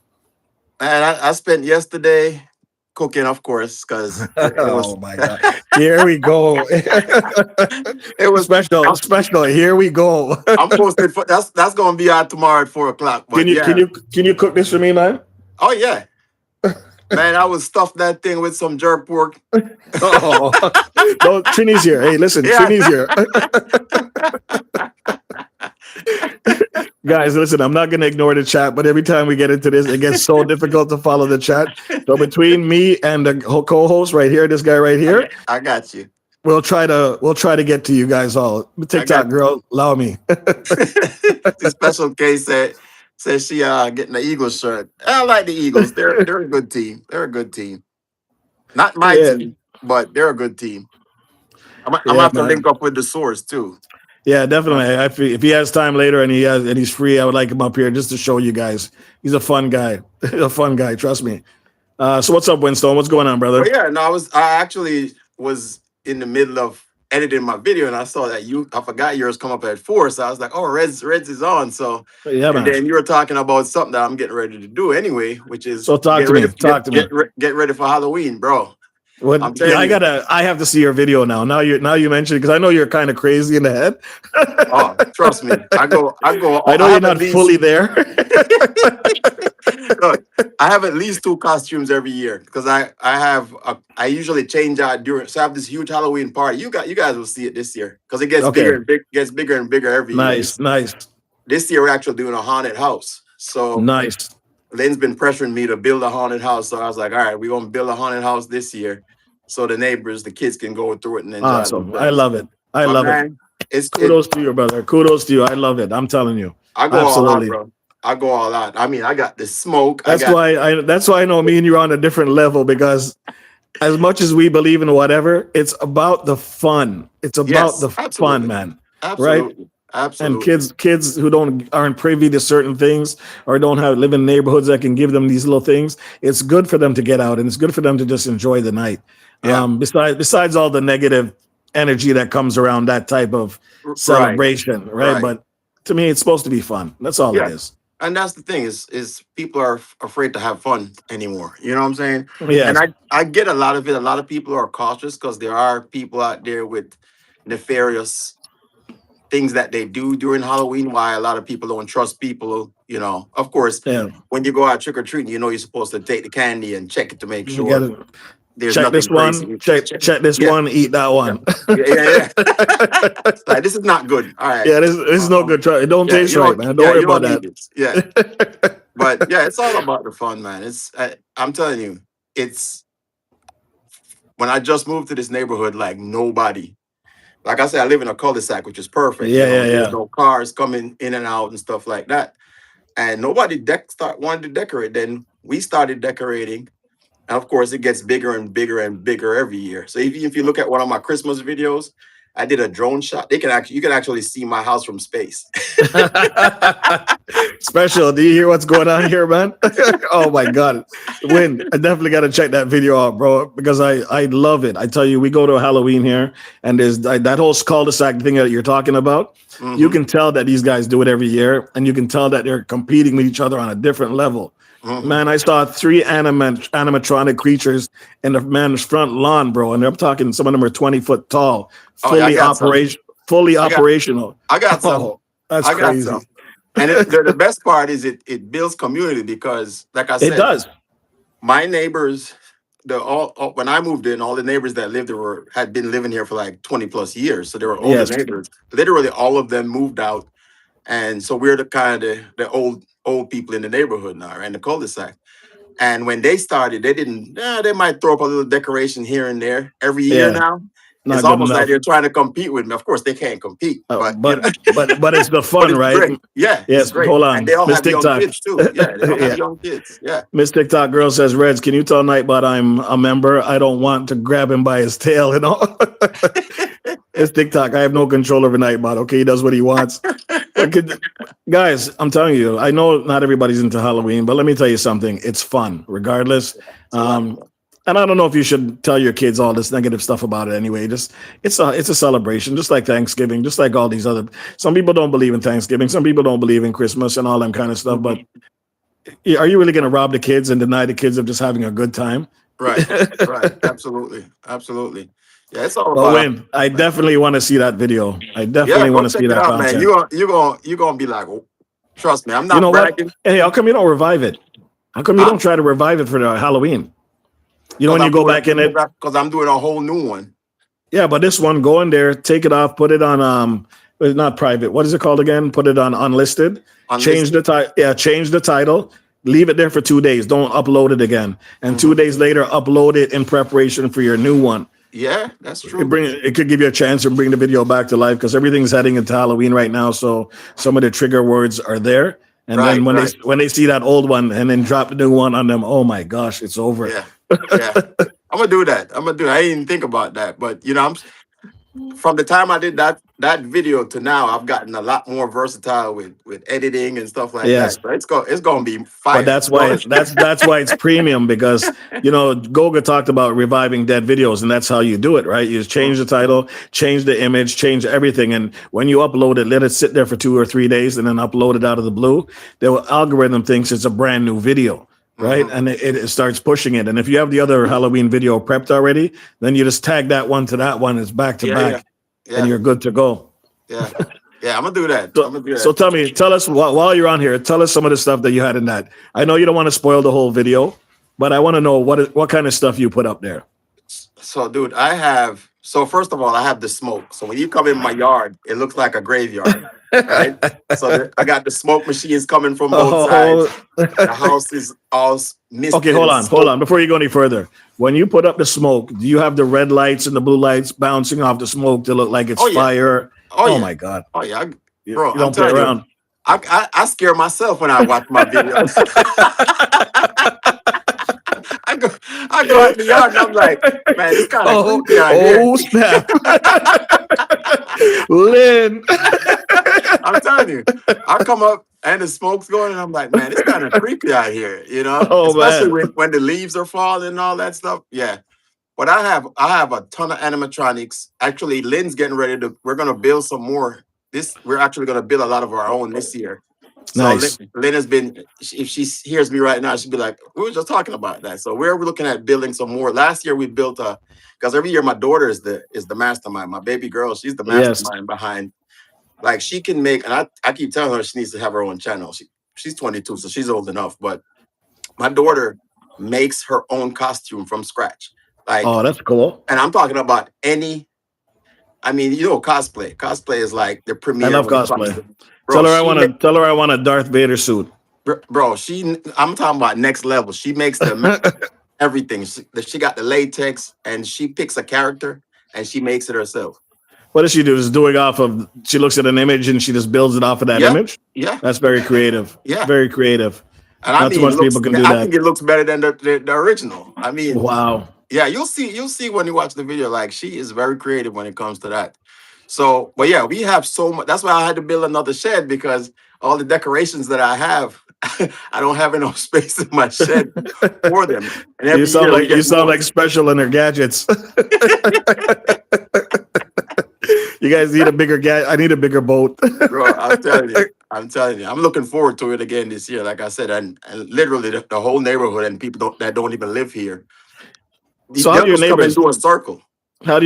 Man, I spent yesterday cooking, of course, because oh my god! Here we go. It was special. Here we go. I'm posted for that's gonna be out tomorrow at 4:00. Can you cook this for me, man? Oh yeah, man. I was stuffed that thing with some jerk pork. Oh, no, Trini's here. Hey, listen, yeah. Trini's here. Guys, listen, I'm not going to ignore the chat, but every time we get into this, it gets so difficult to follow the chat. So between me and the co-host right here, this guy right here, I got you. We'll try to get to you guys all. TikTok girl, allow me. The Special case says she getting the Eagles shirt. I like the Eagles. They're a good team. They're a good team. Not my team, but they're a good team. I'm gonna have to link up with the Source too. Yeah, definitely. If he has time later and he's free, I would like him up here just to show you guys. He's a fun guy. A fun guy, trust me. So what's up, Winston? What's going on, brother? Well, yeah, no, I actually was in the middle of editing my video and I saw that I forgot yours come up at 4, so I was like, oh, Reds is on. So yeah, and then you were talking about something that I'm getting ready to do anyway, which is talk to me. Get ready for Halloween, bro. I have to see your video now. Now you mentioned it because I know you're kind of crazy in the head. Oh, trust me. I go. I know you're not fully there. Look, I have at least 2 costumes every year because I usually change out during. So I have this huge Halloween party. You guys will see it this year because it gets bigger and bigger every year. Nice. This year we're actually doing a haunted house. So nice. Lynn's been pressuring me to build a haunted house, so I was like, all right, we're gonna build a haunted house this year. So the kids can go through it and enjoy. Awesome. I love it. I love it. Kudos to you, brother. Kudos to you. I love it. I'm telling you. I go all out, bro. I go all out. I mean, I got the smoke. That's why I know me and you're on a different level because as much as we believe in whatever, it's about the fun. It's about fun, man. Absolutely. Right? Absolutely. And kids who aren't privy to certain things or don't live in neighborhoods that can give them these little things, it's good for them to get out and it's good for them to just enjoy the night. Yeah. Besides all the negative energy that comes around that type of celebration, right? But to me, it's supposed to be fun. That's all it is. And that's the thing is people are afraid to have fun anymore. You know what I'm saying? Yeah. And I get a lot of it. A lot of people are cautious because there are people out there with nefarious things that they do during Halloween, why a lot of people don't trust people, of course, when you go out trick-or-treating, you're supposed to take the candy and check it to make sure. there's Check this nothing crazy. one. Check this Yeah, one. Eat that yeah, one. yeah. It's like this is not good. All right. Yeah, this is no good. It don't Yeah, taste you right, don't. man. Don't Yeah, worry you about don't need that. this. Yeah, but yeah, it's all about the fun, man. I'm telling you, it's when I just moved to this neighborhood, like nobody. Like I said, I live in a cul-de-sac, which is perfect. Yeah, yeah, There's yeah. no cars coming in and out and stuff like that. And nobody wanted to decorate. Then we started decorating. And of course, it gets bigger and bigger and bigger every year. So if you look at one of my Christmas videos, I did a drone shot. You can actually see my house from space. Special. Do you hear what's going on here, man? Oh my God. Win. I definitely got to check that video out, bro, because I love it. I tell you, we go to Halloween here, and there's that whole cul-de-sac thing that you're talking about. You Hmm. can tell that these guys do it every year, and you can tell that they're competing with each other on a different level. Hmm. Man, I saw three animatronic creatures in the man's front lawn, bro, and I'm talking some of them are 20 foot tall, Oh yeah, I got some. fully I got operational. I got some. Oh, that's I got crazy. some. And the best part is it builds community because, like I It said, does. my neighbors, when I moved in, all the neighbors that lived there had been living here for like 20 plus years. So they were older Yes. neighbors. Literally all of them moved out. And so we're the kind of the old people in the neighborhood now and the cul-de-sac. And when they started, they didn't, they might throw up a little decoration here and there every year Yeah. now. It's Not good almost like enough. they're trying to compete with me. Of course, they can't compete, but you know, But it's the but fun, it's right? great. Yeah, it's Yes. great. Hold And on, they all Miss have young TikTok. kids too. Yeah, they all have Yeah. young kids. Yeah. Miss TikTok girl says, Reds, can you tell Nightbot I'm a member? I don't want to grab him by his tail, you know? It's TikTok. I have no control over Nightbot. Okay, he does what he wants. Guys, I'm telling you, I know not everybody's into Halloween, but let me tell you something. It's fun, regardless. It's a lot of Um, fun. and I don't know if you should tell your kids all this negative stuff about it anyway. Just it's a celebration, just like Thanksgiving, just like all these other. Some people don't believe in Thanksgiving. Some people don't believe in Christmas and all that kind of stuff. But Mhm. are you really going to rob the kids and deny the kids of just having a good time? Right, right. Absolutely. Absolutely. Yeah, it's all But about when I man. definitely want to see that video. I Yeah, definitely go want to see check it that out, man. content. You gonna be like, "Oh, trust me, I'm You not know what? bragging. Hey, how come you don't revive it? How come you Huh? don't try to revive it for the Halloween? You know Because when you I'm go doing back in it. because I'm doing a whole new one. Yeah, but this one, go in there, take it off, put it on it's not private. What is it called again? Put it on unlisted. Change the Unlisted. title. Yeah, change the title. Leave it there for 2 days. Don't upload it again. And Hmm. 2 days later, upload it in preparation for your new one. Yeah, that's true. It could give you a chance to bring the video back to life because everything's heading into Halloween right now. So some of the trigger words are there. And then Right, right. when they see that old one and then drop the new one on them, oh my gosh, it's over. Yeah, yeah. I'm gonna do that. I'm gonna do. I didn't even think about that, but from the time I did that video to now, I've gotten a lot more versatile with editing and stuff like Yes. that. So it's gonna be But fire. that's why that's why it's premium because Goga talked about reviving dead videos, and that's how you do it, right? You just change the title, change the image, change everything, and when you upload it, let it sit there for 2 or 3 days, and then upload it out of the blue. The algorithm thinks it's a brand new video, right? Mhm. And it starts pushing it. And if you have the other Halloween video prepped already, then you just tag that one to that one. It's back to Yeah, yeah, back, and yeah, you're good to go. yeah, yeah. I'm gonna do that. I'm So, gonna do so that. tell us while you're on here, tell us some of the stuff that you had in that. I know you don't want to spoil the whole video, but I want to know what kind of stuff you put up there. So, dude, so first of all, I have the smoke. So when you come in my yard, it looks like a graveyard, right? So I got the smoke machines coming from both sides. Oh, The house is all okay. misted Hold and on, hold smoke. on. Before you go any further, when you put up the smoke, do you have the red lights and the blue lights bouncing off the smoke to look like it's Oh yeah, fire? oh Oh yeah, my God, oh yeah, you bro. I'm don't play telling you, around. I scare myself when I watch my videos. I go I go out in the yard and I'm like, man, it's kind of Oh, creepy out here. oh snap, Lynn. I'm telling you, I come up and the smoke's going, and I'm like, man, it's kind of creepy out here, Oh especially man, when the leaves are falling and all that stuff. Yeah. But I have a ton of animatronics. Actually, Lynn's getting ready to. We're gonna build some more. We're actually gonna build a lot of our own this year. So nice. Lynn has been. If she hears me right now, she'd be like, "We were just talking about that." So we're looking at building some more. Last year we built because every year my daughter is the mastermind. My baby girl, she's the Yes, mastermind behind. Like she can make, and I keep telling her she needs to have her own channel. She's 22, so she's old enough. But my daughter makes her own costume from scratch. Like, Oh, that's cool. and I'm talking about any. I mean, cosplay. Cosplay is like the I premiere love when it comes cosplay. to, bro. Tell her I want a Darth Vader suit. Bro. I'm talking about next level. She makes everything. She got the latex, and she picks a character and she makes it herself. What does she do? Just doing off of, she looks at an image and she just builds it off of that Yeah, image. yeah, That's very creative. yeah. Very creative. And I Not too mean, much people can do I that. think it looks better than the original. I mean, Wow. yeah, you'll see when you watch the video. Like, she is very creative when it comes to that. So, but yeah, we have so much. That's why I had to build another shed, because all the decorations that I have, I don't have enough space in my shed for them. And You every year we get sound more. like Special in her gadgets. You guys need a bigger I need a bigger boat. Bro, I'm telling you, I'm looking forward to it again this year. Like I said, and literally the whole neighborhood and people that don't even live here, So how they'll do your just come and neighbors? do a circle. How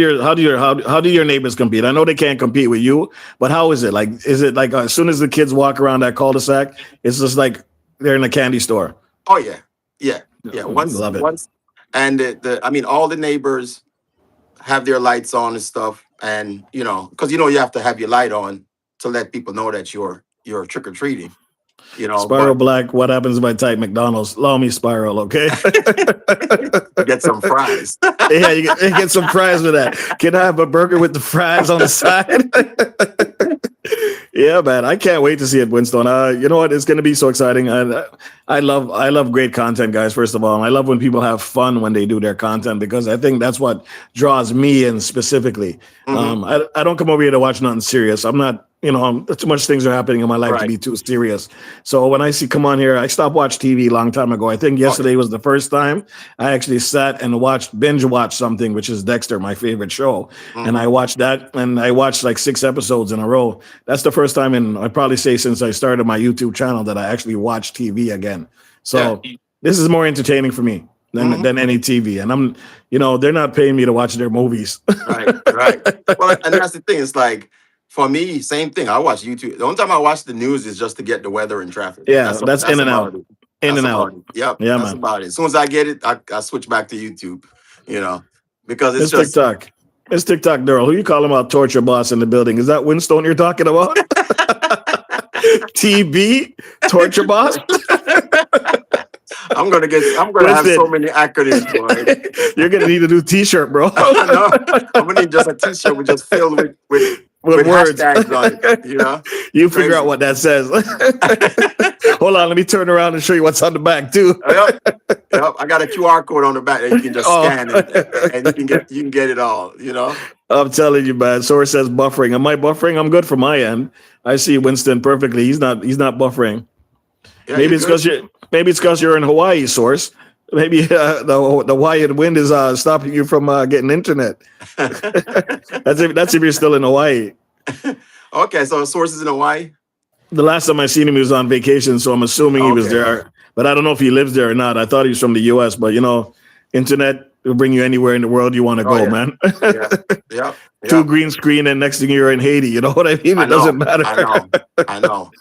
do your neighbors compete? I know they can't compete with you, but how is it? Like, is it like as soon as the kids walk around that cul-de-sac, it's just like they're in a candy store? Oh yeah, yeah, yeah. Love it. And I mean, all the neighbors have their lights on and stuff, and because you have to have your light on to let people know that you're trick or treating. Spiral But Black, what happens if I type McDonald's? Allow me Spiral, okay? get some fries. Yeah, you get some fries with that. Can I have a burger with the fries on the side? Yeah, man, I can't wait to see it, Winston. You know what? It's going to be so exciting. I love great content, guys. First of all, and I love when people have fun when they do their content, because I think that's what draws me in specifically. I don't come over here to watch nothing serious. I'm not. Too much things are happening in my life to be too serious. So when I come on here, I stopped watching TV a long time ago. I think yesterday was the first time I actually sat and binge watched something, which is Dexter, my favorite show. And I watched that, and I watched like 6 episodes in a row. That's the first time I'd probably say since I started my YouTube channel that I actually watched TV again. So this is more entertaining for me than any TV. And they're not paying me to watch their movies. Right. Well, and that's the thing. It's like, for me, same thing. I watch YouTube. The only time I watch the news is just to get the weather and traffic. Yeah, that's in and out. In and out. Yep. Yeah, that's man. about it. As soon as I get it, I switch back to YouTube. Because it's just TikTok. It's TikTok, Daryl. Who you calling about torture boss in the building? Is that Winston you're talking about? TB torture boss. I'm gonna have so many acronyms, boy. You're gonna need a new T-shirt, bro. No, I'm gonna need just a T-shirt with just filled with words hashtags on it. You figure out what that says. Hold on, let me turn around and show you what's on the back too. Yep. I got a QR code on the back that you can just scan it, and you can get it all. I'm telling you, man. Source says buffering. Am I buffering? I'm good from my end. I see Winston perfectly. He's not buffering. Yeah, maybe it's because you're in Hawaii, Source. Maybe the Hawaiian wind is stopping you from getting internet. That's if you're still in Hawaii. Okay, so Source is in Hawaii. The last time I seen him, he was on vacation, so I'm assuming he was there. But I don't know if he lives there or not. I thought he was from the U.S., but internet will bring you anywhere in the world you want to go, man. Yeah. Two green screen, and next thing you're in Haiti. You know what I mean? It doesn't matter. I know.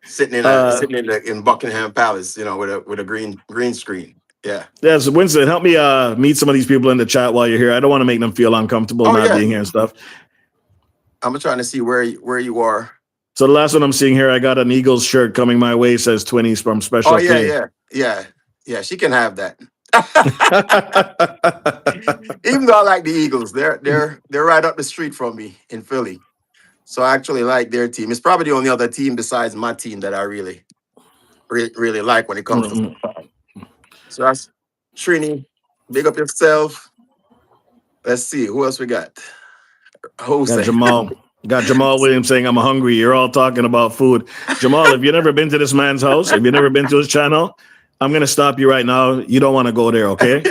Sitting in Buckingham Palace, with a green screen. Yeah. Yeah. So Winston, help me meet some of these people in the chat while you're here. I don't want to make them feel uncomfortable being here and stuff. I'm trying to see where you are. So the last one I'm seeing here, I got an Eagles shirt coming my way. Says 20s from Special K. Yeah. She can have that. Even though I like the Eagles, they're right up the street from me in Philly. So I actually like their team. It's probably the only other team besides my team that I really like when it comes to football. So that's Trini. Big up yourself. Let's see. Who else we got? Got Jamal Williams saying, I'm hungry. You're all talking about food. Jamal, if you've never been to this man's house, if you've never been to his channel, I'm going to stop you right now. You don't want to go there, okay?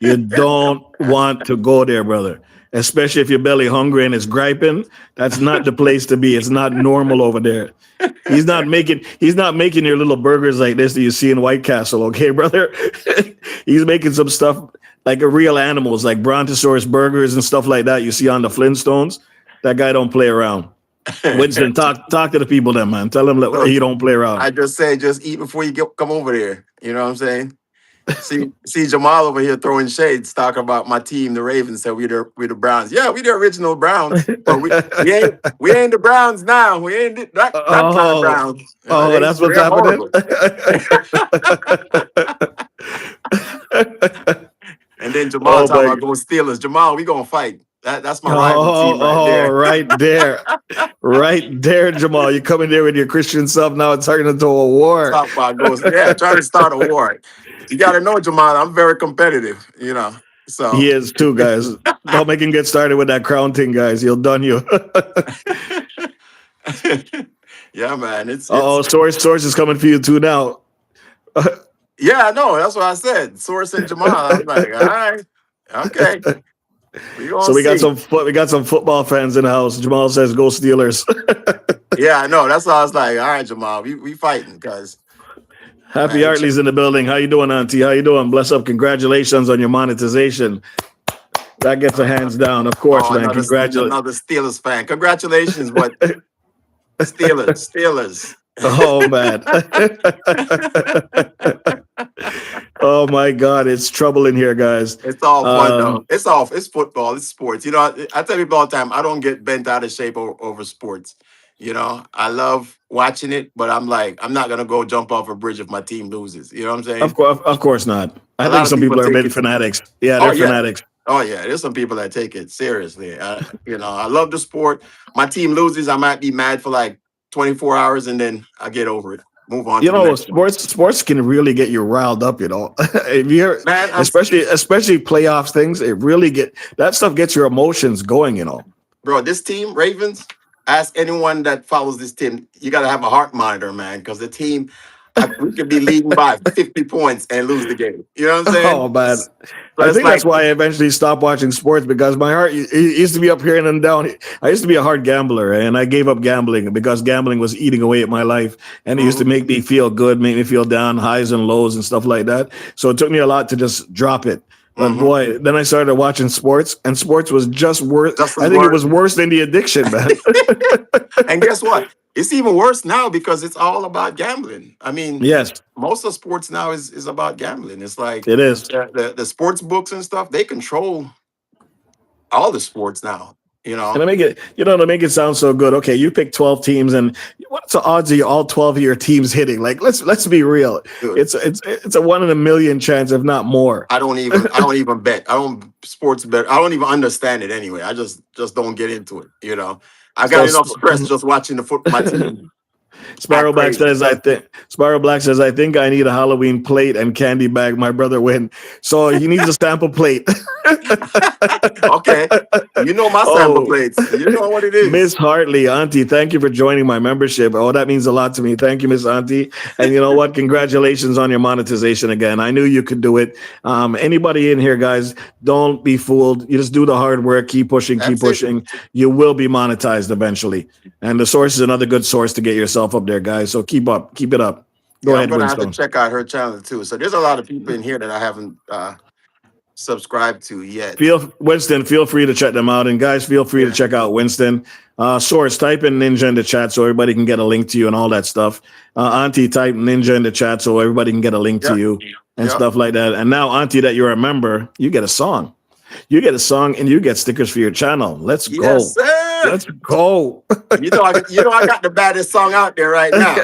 You don't want to go there, brother. Especially if your belly hungry and it's griping. That's not the place to be. It's not normal over there. He's not making your little burgers like this that you see in White Castle, okay, brother? He's making some stuff like real animals, like Brontosaurus burgers and stuff like that you see on the Flintstones. That guy don't play around. Winston, talk to the people then, man. Tell them he don't play around. I just say, just eat before you come over there. You know what I'm saying? See Jamal over here throwing shades, talking about my team, the Ravens. Said we the Browns. Yeah, we the original Browns, but we ain't the Browns now. We ain't that kind of Oh, Browns. You know, oh, that's what's they're happening. horrible. And then Jamal Oh talking my. about go Steelers. Jamal, we gonna fight. That's my rival team right Oh, there. right there. Right there, Jamal. You come in there with your Christian self. Now it's turning into a war. Talk about goes. Yeah, trying to start a war. You got to know, Jamal. I'm very competitive. So. He is too, guys. Don't make him get started with that crown thing, guys. He'll done you. Yeah, man. It's Oh, source is coming for you too now. yeah, I know. That's what I said. Source and Jamal. I'm like, all right, okay. We gonna So see. we got some football fans in the house. Jamal says, "Go Steelers." Yeah, I know. That's why I was like, all right, Jamal, we fighting because Happy man, Hartley's in the building. How you doing, Auntie? How you doing? Bless up. Congratulations on your monetization. That gets a hands down, of course, oh, man. Congratulations. another Steelers fan. Congratulations, but Steelers. Oh man. Oh my God, it's trouble in here, guys. It's all fun Um, though. It's football. It's sports. I tell people all the time, I don't get bent out of shape over sports. I love watching it, but I'm like, I'm not gonna go jump off a bridge if my team loses. You know what I'm saying? of course not. I A think lot of some people people are a take bit it. fanatics. Yeah, Oh they're yeah. fanatics. Oh yeah. There's some people that take it seriously. I love the sport. My team loses, I might be mad for like 24 hours, and then I get over it. Move on You to the know, next one. sports can really get you riled up. If you're Man, especially playoffs things, it really that stuff gets your emotions going. bro, this team, Ravens, ask anyone that follows this team, you got to have a heart monitor, man, because the team, we could be leading by 50 points and lose the game. You know what I'm saying? Oh man, So I it's think that's like, why I eventually stopped watching sports because my heart it used to be up here and then down. I used to be a hard gambler and I gave up gambling because gambling was eating away at my life and it used to mhm, make me feel good, make me feel down, highs and lows and stuff like that. So it took me a lot to just drop it. But mhm. boy, then I started watching sports and sports was just worse. Just I as think it worse. was worse than the addiction, man. And guess what? It's even worse now because it's all about gambling. I mean, Yes, most of sports now is about gambling. It's like it is. the sports books and stuff, they control all the sports now, And to make it sound so good. Okay, you pick 12 teams, and what's the odds of all 12 of your teams hitting? Like, let's be real. Dude. It's a 1 in a million chance, if not more. I don't even bet. I don't sports bet. I don't even understand it anyway. I just don't get into it. I got So enough stress just watching my team act Sparrow Black crazy. says, I think I need a Halloween plate and candy bag. My brother win. So he needs a sample plate. Okay. You know my sample Oh, plates. You know what it is. Miss Hartley, Auntie, thank you for joining my membership. Oh, that means a lot to me. Thank you, Miss Auntie. And you know what? Congratulations on your monetization again. I knew you could do it. Anybody in here, guys, don't be fooled. You just do the hard work. Keep pushing. Keep That's it. pushing. You will be monetized eventually. And the source is another good source to get yourself up there, guys. So keep up. Keep it up. Go Yeah, I'm ahead, gonna have to Winston. check out her channel too. So there's a lot of people in here that I haven't subscribed to yet. Winston, feel free to check them out. And guys, feel free to Yeah. check out Winston. Source, type in Ninja in the chat so everybody can get a link to you and all that stuff. Auntie, type Ninja in the chat so everybody can get a link to Yep. you and Yep. stuff like that. And now, Auntie, that you're a member, you get a song. You get a song and you get stickers for your channel. Let's Yes, go. sir. Let's go. I got the baddest song out there right now.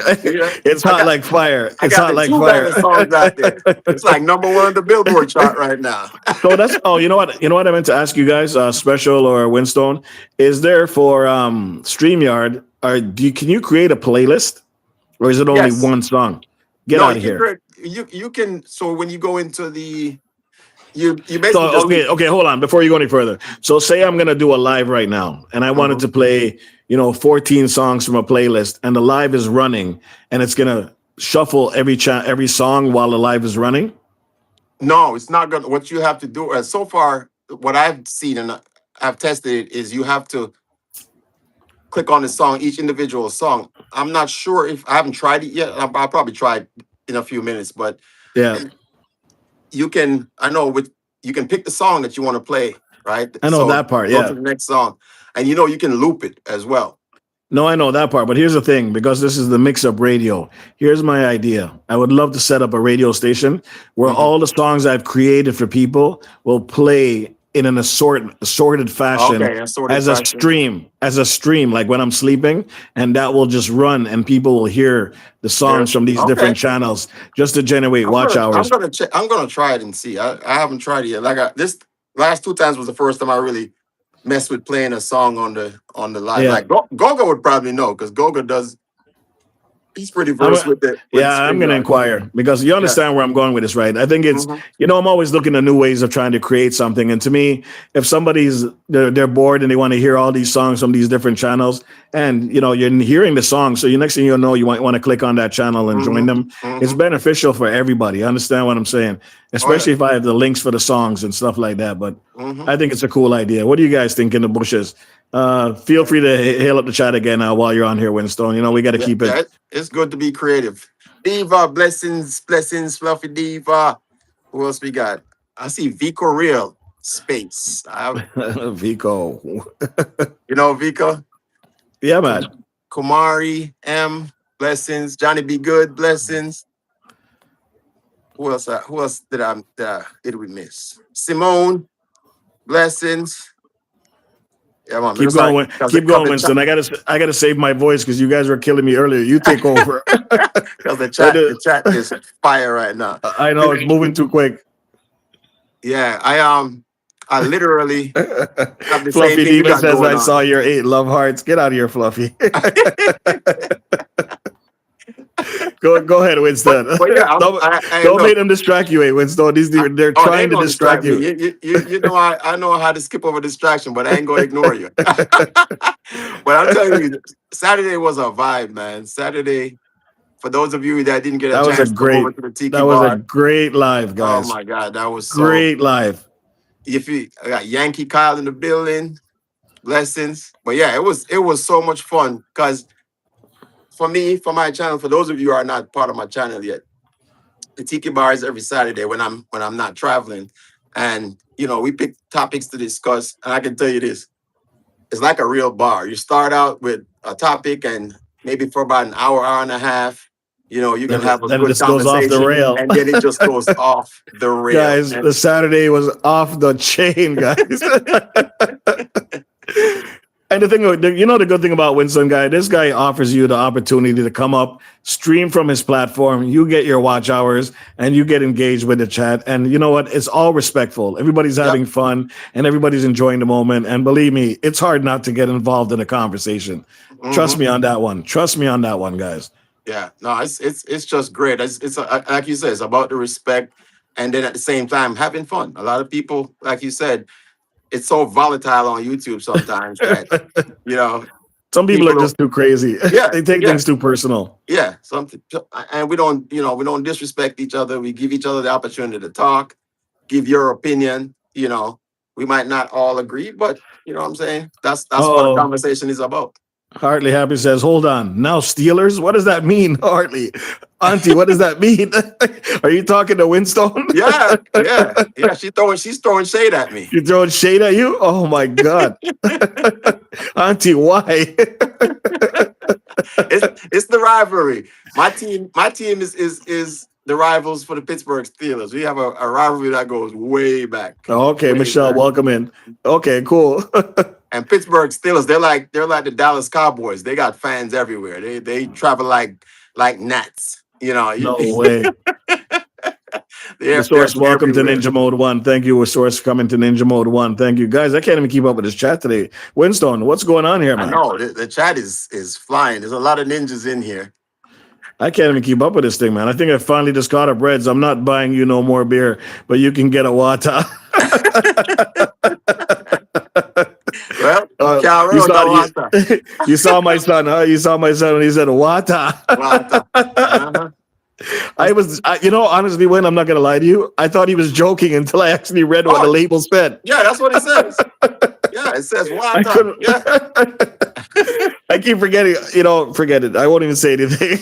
It's I hot got like fire. I It's got hot the like two fire. baddest songs out there. It's like number one on the Billboard chart right now. So that's you know what I meant to ask you guys, special or Winstone, is there for StreamYard or can you create a playlist or is it only Yes. one song? Get No, out you of can here. create, you can. So when you go into you basically So just need. okay, hold on before you go any further. So say I'm gonna do a live right now and I wanted Mhm. to play 14 songs from a playlist and the live is running and it's gonna shuffle every song while the live is running. No, it's not gonna. What you have to do, so far, what I've seen and I've tested it is you have to click on the song, each individual song. I'm not sure if I haven't tried it yet. I'll probably try it in a few minutes, but Yeah, you can. I know with you can pick the song that you want to play, right? I know So that part. go to Yeah. the next song, and you can loop it as well. No, I know that part, but here's the thing, because this is the mix-up radio. Here's my idea. I would love to set up a radio station where Hmm. all the songs I've created for people will play in an assorted fashion Okay, assorted fashion. as a stream, like when I'm sleeping, and that will just run, and people will hear the songs Yes. from these Okay. different channels just to generate watch I'm hours. gonna check. I'm gonna try it and see. I haven't tried it yet. This last two times was the first time I really messed with playing a song on the live. Yeah. Like Goga would probably know because Goga does. He's pretty I'm versed with it with yeah, I'm going to StreamYard. inquire because you Yeah. understand where I'm going with this, right? I think it's, Hmm. I'm always looking at new ways of trying to create something. And to me, if somebody's they're bored and they want to hear all these songs from these different channels, and you're hearing the song, so you next thing you know, you might want to click on that channel and join Hmm. them. It's Hmm. beneficial for everybody. Understand what I'm saying? Oh yeah. Especially if I have the links for the songs and stuff like that. But Hmm. I think it's a cool idea. What do you guys think in the bushes? Feel free to hail up the chat again while you're on here, Winstone. We got to Yeah. keep it. Yeah. It's good to be creative. Diva, blessings, Fluffy Diva. Who else we got? I see Vico Real Space. Vico. You know Vico? Yeah, man. Kumari M. Blessings. Johnny Be Good. Blessings. Who else? Who else did we miss? Simone. Blessings. Yeah, man. Keep going, keep going, Winston. I gotta save my voice because you guys were killing me earlier. You take over. Because the chat is fire right now. I know it's moving too quick. Yeah, I literally have the same Fluffy thing you Diva got says, going "I on. saw your 8 love hearts. Get out of here, Fluffy." Go ahead, Winston. But yeah, don't make them distract you, Winston. They're trying to distract you. You know, I know how to skip over distraction, but I ain't gonna ignore you. But I'm telling you, Saturday was a vibe, man. Saturday, for those of you that didn't get a chance to go over to the Tiki That was Bar, a great live, guys. oh my god, that was great live. I got Yankee Kyle in the building, blessings. But yeah, it was so much fun because for me, for my channel, for those of you who are not part of my channel yet, the Tiki Bar is every Saturday when I'm not traveling, and we pick topics to discuss. And I can tell you this: it's like a real bar. You start out with a topic, and maybe for about an hour and a half, you can have a good conversation, goes off the rail. and then it just goes off the rail. Guys, the Saturday was off the chain, guys. And the good thing about Winston Guy, this guy offers you the opportunity to come up, stream from his platform. You get your watch hours and you get engaged with the chat. And you know what? It's all respectful. Everybody's having fun and everybody's enjoying the moment. And believe me, it's hard not to get involved in a conversation. Trust me on that one. Trust me on that one, guys. Yeah, no, it's just great. It's like you said, it's about the respect, and then at the same time having fun. A lot of people, like you said, it's so volatile on YouTube sometimes that some people are just too crazy. Yeah, they take things too personal. Yeah, and we don't disrespect each other. We give each other the opportunity to talk, give your opinion. We might not all agree, but you know what I'm saying. That's what the conversation is about. Hartley Happy says, "Hold on, now Steelers? What does that mean, Hartley? Auntie, what does that mean? Are you talking to Winstone?" Yeah. She's throwing shade at me. She's throwing shade at you? Oh my God, Auntie, why? It's the rivalry. My team is the rivals for the Pittsburgh Steelers. We have a rivalry that goes way back. Okay, way Michelle, back. welcome in. Okay, cool. And Pittsburgh Steelers, they're like the Dallas Cowboys. They got fans everywhere. They travel like gnats. No way. Source, welcome to Ninja Mode 1. Thank you, Source, for coming to Ninja Mode 1. Thank you. Guys, I can't even keep up with this chat today. Winstone, what's going on here, man? I know. The chat is flying. There's a lot of ninjas in here. I can't even keep up with this thing, man. I think I finally just caught up, Reds. I'm not buying you no more beer, but you can get a water. Well, you saw my son, huh? You saw my son when he said water. Uh-huh. Honestly, Win, I'm not going to lie to you. I thought he was joking until I actually read what the label said. Yeah, that's what it says. Yeah, it says water. I keep forgetting. Forget it. I won't even say anything.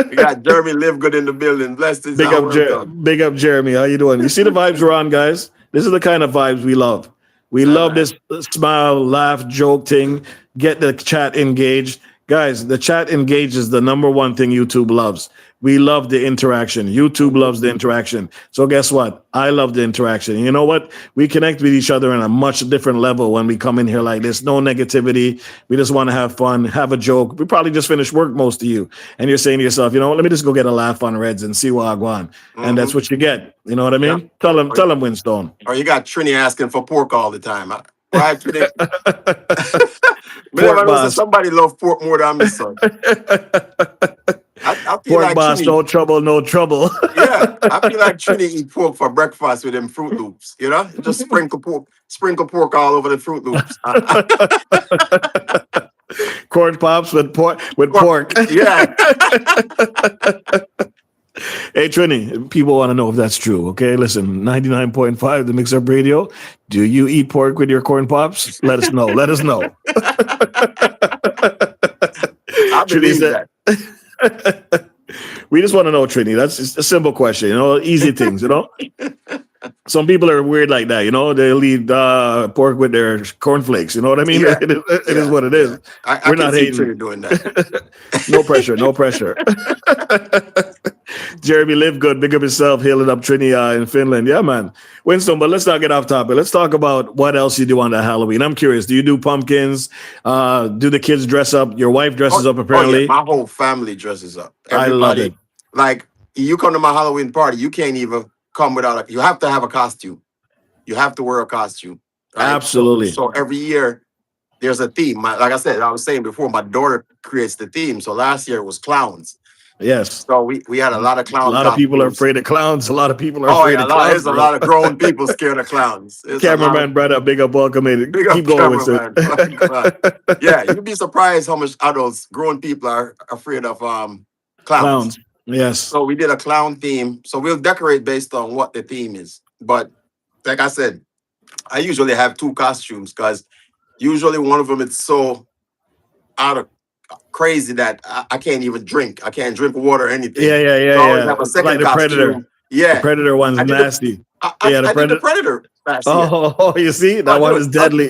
We got Jeremy Live Good in the building. Blessed is big up Jeremy. How you doing? You see the vibes we're on, guys? This is the kind of vibes we love. We Yeah, love man. this smile, laugh, joke thing. Get the chat engaged. Guys, the chat engaged is the number one thing YouTube loves. We love the interaction. YouTube Mhm. loves the interaction. So guess what? I love the interaction. You know what? We connect with each other on a much different level when we come in here like this. No negativity. We just want to have fun, have a joke. We probably just finished work, most of you. And you're saying to yourself, you know what? Let me just go get a laugh on Reds and see what I go on. And that's Mhm. what you get. You know what I Yeah. mean? Tell them, Winstone. Or you got Trini asking for pork all the time. Right, Trini? Me Pork never know that boss. somebody love pork more than me, son. I feel Pork like boss, Trini. no trouble, no trouble. Yeah, I feel like Trini eat pork for breakfast with them Fruit Loops. You know, just sprinkle pork all over the Fruit Loops. Corn pops with pork Pork- yeah, Hey Trini, people want to know if that's true. Okay, listen, 99.5 the Mix Up Radio. Do you eat pork with your corn pops? Let us know. Let us know. I Trini believe said that. we just want to know, Trini. That's just a simple question, easy things, Some people are weird like that, they'll eat pork with their cornflakes, you know what I mean? Yeah, It is yeah, what it yeah. is. I We're can not see hating. Trini doing that. No pressure, no pressure. Jeremy, live good, big up yourself, healing up Trini in Finland. Yeah, man. Winston, but let's not get off topic. Let's talk about what else you do on the Halloween. I'm curious. Do you do pumpkins? Do the kids dress up? Your wife Oh, dresses up, oh yeah, apparently. my whole family dresses up. I love it. Everybody, like you come to my Halloween party, you can't even come without you have to have a costume. You have to wear a costume, right? Absolutely. So every year there's a theme. Like I said, I was saying before, my daughter creates the theme. So last year it was clowns. Yes. So we had a lot of A clown lot of people are costumes. afraid of clowns. A lot of people are Oh afraid yeah, of clowns, there's a bro. lot of grown people scared of clowns. There's a lot of Cameraman, brother, big up, welcome in. big up Keep going with it. cameraman. My God. Yeah, you'd be surprised how much adults, grown people are afraid of clowns. Clowns. Yes. So we did a clown theme. So we'll decorate based on what the theme is. But like I said, I usually have two costumes because usually one of them is so out of crazy that I can't even drink. I can't drink water or anything. So I always Yeah. have a Like second the Predator. costume. The Yeah, Predator one's I did the nasty. I, Yeah, the I did the Predator. Predator last year. Oh, you see? That Oh, one dude, is deadly.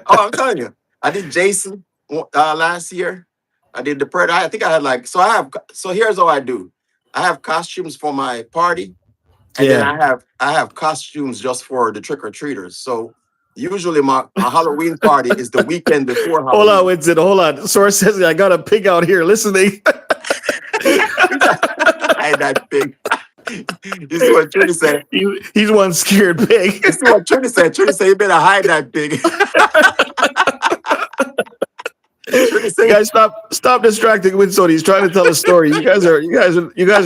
oh, I'm telling you, I did Jason last year. I did the Predator. I think I had like so. Here's all I do. I have costumes for my party, and then Yeah. I have costumes just for the trick or treaters. So usually my Halloween party is the weekend before Hold on, Halloween. Winston. Hold on. Source says I got a pig out here listening. I had that pig. You see what Trinity said? He's one scared pig. You see what Trinity said? Trinity said you better hide that pig. Trinity said, Guys, stop distracting Winston. He's trying to tell a story. You guys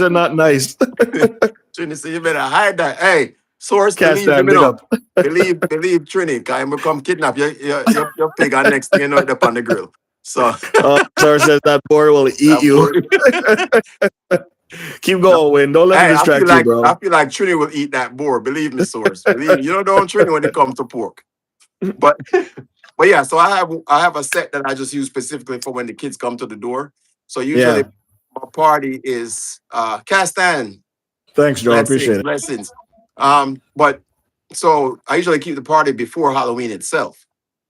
are not nice. Trinity said you better hide that. Hey, source, Cast believe stand, me big no. up. Believe Trini, cause I'm gonna come kidnap your pig and next thing you know, it up on the grill. So Source says that boar will eat that you. boy- Keep going, Win. Don't let him hey, distract you, bro. I feel like Trini will eat that boar. Believe me, source. Believe me. You don't know Trini when it comes to pork. But yeah, so I have a set that I just use specifically for when the kids come to the door. So usually Yeah. my party is Castan. Thanks, Joe. I appreciate Blessings, it. blessings. But so I usually keep the party before Halloween itself.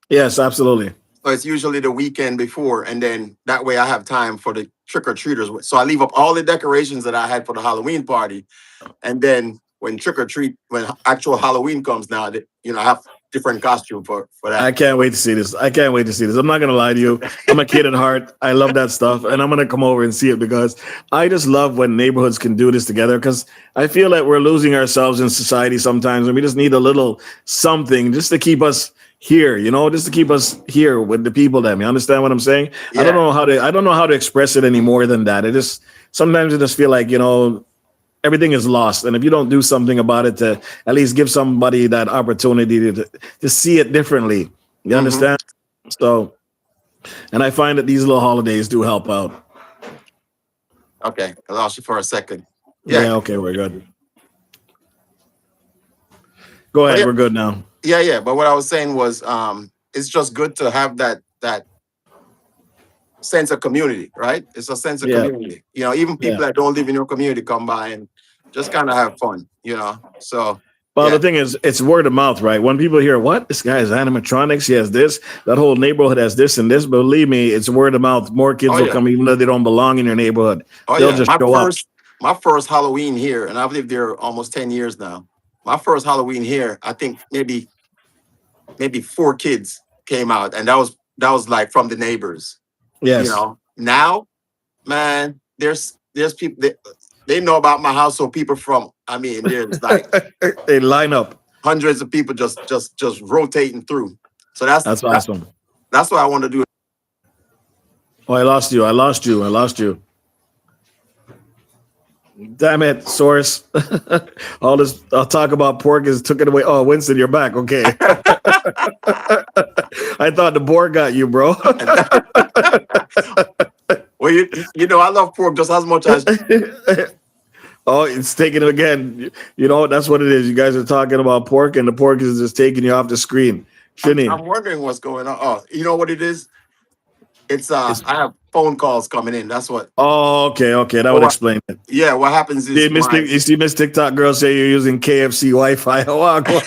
Yes, absolutely. So it's usually the weekend before, and then that way I have time for the trick or treaters. So I leave up all the decorations that I had for the Halloween party, and then when trick or treat, when actual Halloween comes now, that I have different costume for I that. can't wait to see this. I can't wait to see this. I'm not gonna lie to you. I'm a kid at heart. I love that stuff, and I'm gonna come over and see it because I just love when neighborhoods can do this together. Because I feel like we're losing ourselves in society sometimes, and we just need a little something just to keep us here. Just to keep us here with the people. That you understand what I'm saying? I don't Yeah. know how to express it any more than that. It just sometimes I just feel like everything is lost. And if you don't do something about it to at least give somebody that opportunity to see it differently, you Mm-hmm. understand? So, and I find that these little holidays do help out. Okay, I lost you for a second. Yeah, Yeah, okay, we're good. Go but ahead, yeah, we're good now. yeah. But what I was saying was, it's just good to have that sense of community, right? It's a sense of Yeah, community. Even yeah. people that don't live in your community come by and just kind of have fun. So Well, the Yeah. thing is, it's word of mouth, right? When people hear, what? This guy has animatronics, he has this, that whole neighborhood has this and this. Believe me, it's word of mouth. More kids Oh will yeah. come, even though they don't belong in your neighborhood. Oh They'll yeah. just show up. My first Halloween here, and I've lived there almost 10 years now. My first Halloween here, I think maybe four kids came out, and that was like from the neighbors. You Yes. know. Now, man, there's people they know about my house, so people from I mean, there's like They line up. hundreds of people just rotating through. So That's awesome. that's what I want to do. Oh, I lost you. I lost you. I lost you. Damn it, source. All this I'll talk about pork is took it away. Oh, Winston, you're back. Okay. I thought the boar got you, bro. Well, you know I love pork just as much as Oh, it's taking it again. You know, that's what it is. You guys are talking about pork, and the pork is just taking you off the screen. Shouldn't I'm he? wondering what's going on. Oh, you know what it is? It's It's, I have phone calls coming in. That's what. oh, okay, okay. That Well, would explain it. yeah, what happens is You see Miss TikTok girl say you're using KFC Wi-Fi. Oh, wow, go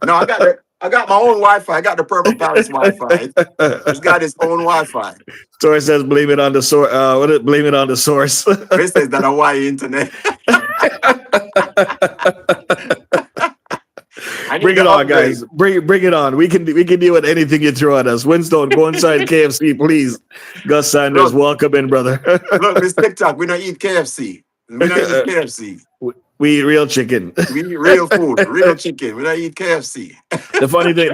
no, I got my own Wi-Fi. I got the Purple Palace Wi-Fi. It's got its own Wi-Fi. Source says blame it on the source. Blame it on the source. This is that Hawaii internet. I need Bring to it on, upgrade. guys. Bring it on. We can deal with anything you throw at us. Winstone, go inside KFC, please. Gus Sanders, Look, welcome in, brother. look, Miss TikTok, we don't eat KFC. We don't eat KFC. We eat real chicken. We eat real food, real chicken. We don't eat KFC. The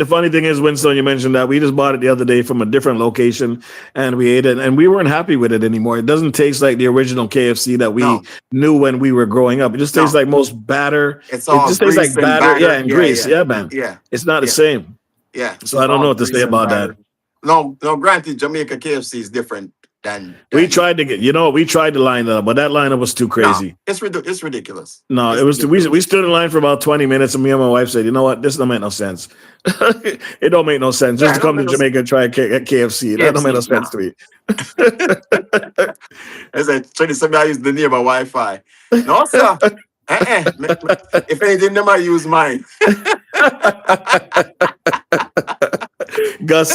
funny thing is, Winston, you mentioned that we just bought it the other day from a different location, and we ate it, and we weren't happy with it anymore. It doesn't taste like the original KFC that we No. knew when we were growing up. It just tastes No. like most batter. It's It all just tastes like grease and batter, yeah, batter. and Yeah, grease, yeah. yeah, man. Yeah, It's not the yeah, same. yeah. So I don't know what to say about that. No, granted, Jamaica KFC is different than We tried to we tried to line it up, but that lineup was too crazy. No, it's ridiculous. No, It's it was ridiculous. we stood in line for about 20 minutes, and me and my wife said, you know what, this don't make no sense. It don't make no sense. Just Yeah, to come to Jamaica and try KFC. That don't make no KFC, sense to me. I said, Trini, somebody use the neighbor Wi-Fi. No, sir. If anything, they might use mine. Gus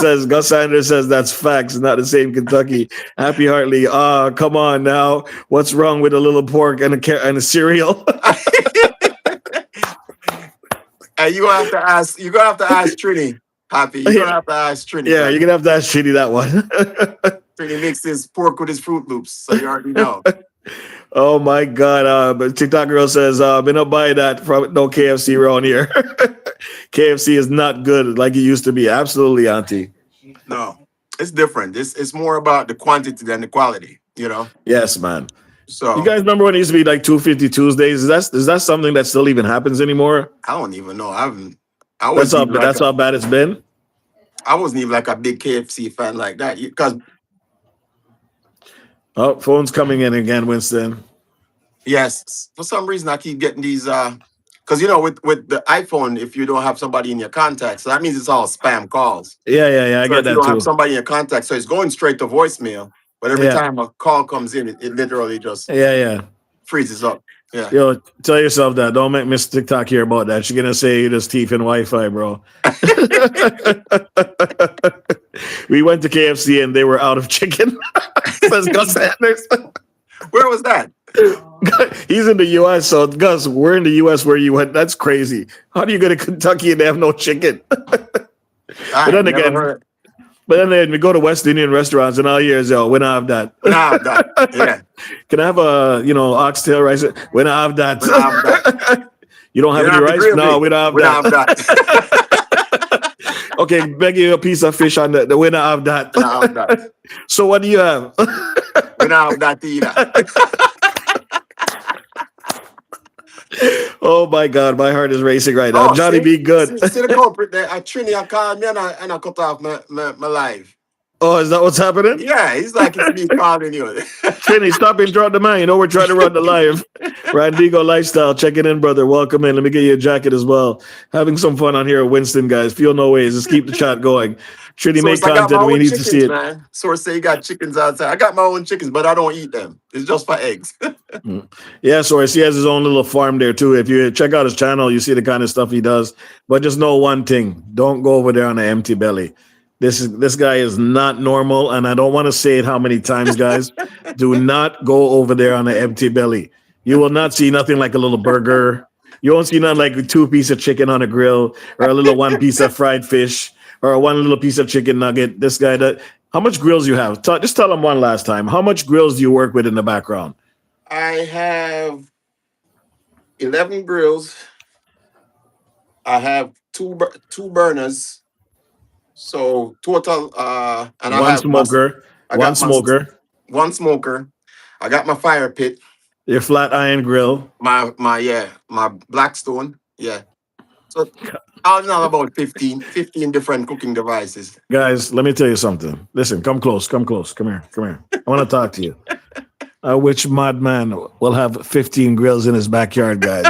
Sanders says that's facts, not the same Kentucky. Happy Hartley. Come on now. What's wrong with a little pork and a cereal? And you're gonna have to ask Trini, Happy. You're gonna have to ask Trini. Yeah, you're gonna have to ask Shitty that one. Trini mixes pork with his Fruit Loops, so you already know. Oh my God. But TikTok girl says, been up by that from no KFC around here. KFC is not good like it used to be. Absolutely, Auntie. No, it's different. It's more about the quantity than the quality, you know? Yes, man. So You guys remember when it used to be like 250 Tuesdays? Is that something that still even happens anymore? I don't even know. That's how bad it's been. I wasn't even like a big KFC fan like that. Because Oh, phone's coming in again, Winston. yes, for some reason I keep getting these because you know with the iPhone, if you don't have somebody in your contacts, so that means it's all spam calls. Yeah. I So get if you that don't have too. somebody in your contact, so it's going straight to voicemail. But every Yeah. time a call comes in, it literally just Yeah. freezes up. Yeah. Yo, tell yourself that. Don't make Miss TikTok hear about that. She's gonna say you just teeth and Wi-Fi, bro. We went to KFC and they were out of chicken. Says Gus Sanders. Where was that? He's in the US, so Gus, we're in the US where you went. That's crazy. How do you go to Kentucky and they have no chicken? I then never again- heard. But then we go to West Indian restaurants and all years, yo, when I have that. Nah, that. Yeah. Can I have a oxtail rice? When I have that. When I have that. You don't have You any don't have the rice? grill No, meat. we don't have We that. don't have that. Okay, beg you a piece of fish on the winner of that. We don't have that. So what do you have? We don't have that either. Oh my God, my heart is racing right now. Oh, Johnny, see? be good. See the culprit there. Trini, I called me and I cut off my live. Oh, is that what's happening? Yeah, he's like, it's me calling you. Trini, stop interrupting the man. You know we're trying to run the live. Randigo Lifestyle, checking in, brother. Welcome in. Let me get you a jacket as well. Having some fun on here at Winston, guys. Feel no ways. Just keep the chat going. Trini, make Source, I got my content. We own need to see chickens, it. man. Source say you got chickens outside. I got my own chickens, but I don't eat them. It's just for eggs. Yeah, so he has his own little farm there too. If you check out his channel, you see the kind of stuff he does. But just know one thing: don't go over there on an empty belly. This guy is not normal, and I don't want to say it how many times, guys. Do not go over there on an empty belly. You will not see nothing like a little burger. You won't see nothing like a 2-piece of chicken on a grill or a little 1 piece of fried fish or one little piece of chicken nugget. This guy that. How much grills you have? Just tell him one last time. How much grills do you work with in the background? I have 11 grills. I have two burners. So total, and One smoker. I One got my smoker. one smoker. I got my fire pit. Your flat iron grill. My Blackstone. Yeah. So all in all about 15 different cooking devices. Guys, let me tell you something. Listen, come close. Come here. I want to talk to you. Which madman will have 15 grills in his backyard, guys?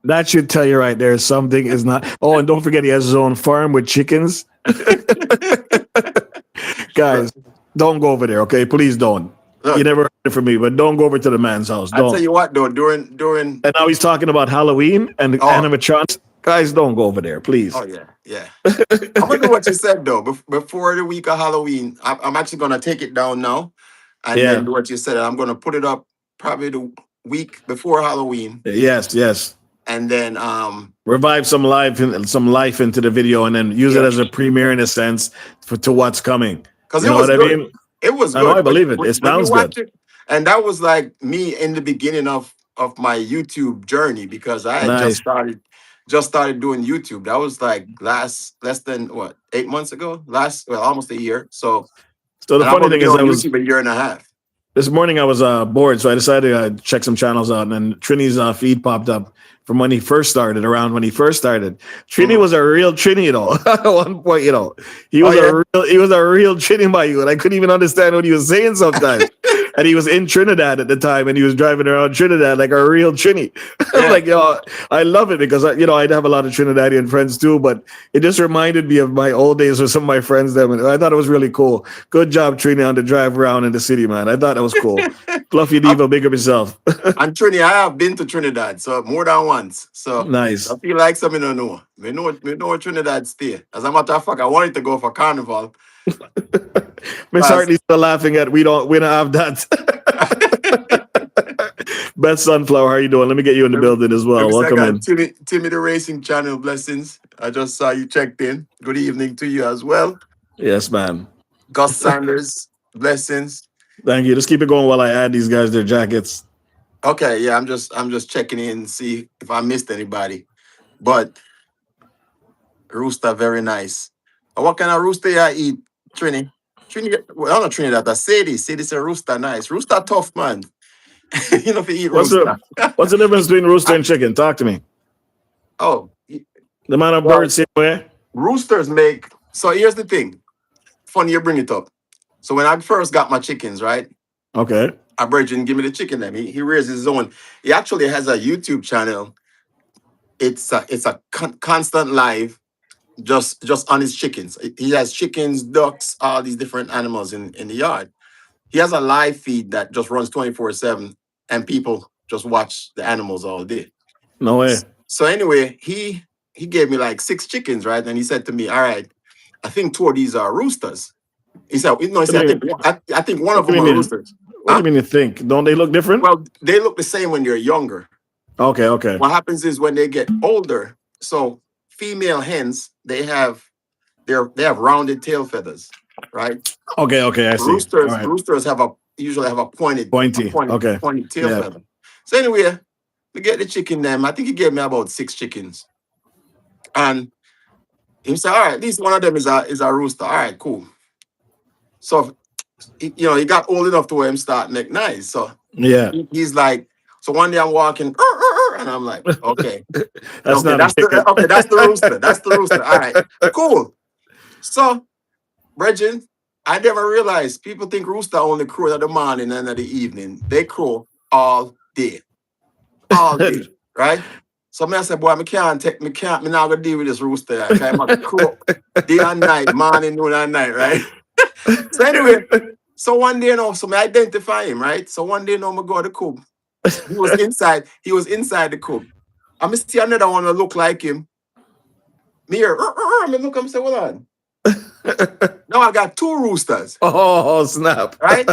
That should tell you right there something is not. Oh, and don't forget he has his own farm with chickens. Guys, don't go over there, okay? Please don't. Look, You never heard it from me, but don't go over to the man's house. I tell Don't. you what though, during And now he's talking about Halloween and Oh. animatronics. Guys, don't go over there, please. oh yeah. I'm gonna do what you said though. Before the week of Halloween, I'm actually gonna take it down now, and Yeah. then do what you said. I'm gonna put it up probably the week before Halloween, Yes. and then Revive some life into the video, and then use it Yeah. as a premiere in a sense to what's coming. because You it know was what I good. mean? It was I good. know, I believe it. When- It when you sounds watch good. it, and that was like me in the beginning of my YouTube journey because I had Nice. just started doing YouTube. That was like less than what 8 months ago. Almost a year. So So the and I've funny only thing been is, on YouTube a year and a half. this morning I was bored, so I decided to check some channels out, and then Trini's feed popped up from when he first started. Trini Mhm. was a real Trini, though. At one point, he was Oh, he was a real Trini by you, and I couldn't even understand what he was saying sometimes. And he was in Trinidad at the time, and he was driving around Trinidad like a real Trini. I'm Yeah. like, I love it because I'd have a lot of Trinidadian friends too, but it just reminded me of my old days with some of my friends. Them, and I thought it was really cool. Good job, Trini, on the drive around in the city, man. I thought that was cool. Fluffy Diva, big up yourself. And Trinidad, I have been to Trinidad, so more than once. So Nice. I feel like something I don't know. We know Trinidad stay. As a matter of fact, I wanted to go for carnival. Miss Fast. Hartley's still laughing at we don't have that. Beth Sunflower, how you doing? Let me get you in the building as well. Let me say I Welcome got in. Timmy the Racing Channel, blessings. I just saw you checked in. Good evening to you as well. Yes, man. Gus Sanders, blessings. Thank you. Just keep it going while I add these guys their jackets. Okay, yeah, I'm just checking in and see if I missed anybody. But rooster, very nice. What kind of rooster you eat, Trini? Well, not Trinidad, that's Sadie. Sadie's a rooster, nice. Rooster tough, man. You know if you eat What's rooster. What's the difference between rooster and chicken? Talk to me. Oh, The amount of Well- birds same way? roosters make. So here's the thing. Funny you bring it up. So when I first got my chickens, right? Okay. Our virgin give me the chicken. Then he rears his own. He actually has a YouTube channel. It's a constant live, just on his chickens. He has chickens, ducks, all these different animals in the yard. He has a live feed that just runs 24/7, and people just watch the animals all day. No way. So anyway, he gave me like 6 chickens, right? And he said to me, "All right, I think 2 of these are roosters." He said, "No, he said, I think one of What do them you are mean? roosters." What do you mean you think? Don't they look different? Well, they look the same when you're younger. Okay. What happens is when they get older, so female hens, they have rounded tail feathers, right? Okay, I see. Roosters, All right. roosters usually have a pointed, Pointy, okay. pointed tail Yeah. feather. So anyway, we get the chicken them. I think he gave me about 6 chickens. And he said, all right, at least one of them is a rooster. All right, cool. So he got old enough to where him start make nice. So Yeah. he's like, so one day I'm walking, and I'm like, okay. That's Okay, not that's a chicken. that's the rooster. That's the rooster. All right, cool. So, Bridget, I never realized people think rooster only crow in the morning and in the evening. They crow all day, right? So me I said, boy, me not gonna deal with this rooster. I am a crow day and night, morning, noon and night, right? So anyway, so one day, so me identify him, right? So one day, me go to the coop. He was inside the coop. I me see another one that look like him. Me here, me look and say, hold on. Now I got 2 roosters. Oh, snap. Right?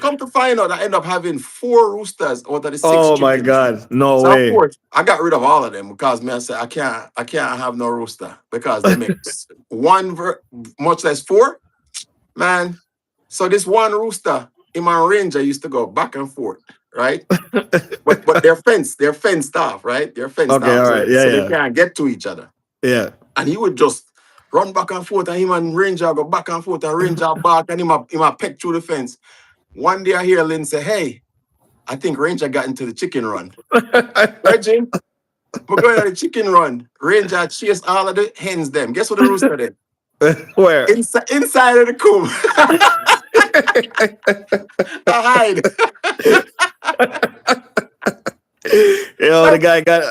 Come to find out, I end up having 4 roosters out of the 6 Oh my chickens. God. No So way. of course, I got rid of all of them because me I said I can't have no rooster because they make much less 4. Man. So this one rooster in my range, I used to go back and forth, right? but they're fenced off, right? They're fenced Okay, off. all right. Yeah, so yeah. they can't get to each other. Yeah. And he would just run back and forth, and him and Ranger go back and forth, and Ranger back, and him peck through the fence. One day I hear Lynn say, hey, I think Ranger got into the chicken run. Right, Jim? We're going to the chicken run. Ranger chased all of the hens them. Guess what the rooster did? Where? Inside of the coop. I hide. Yo, the guy got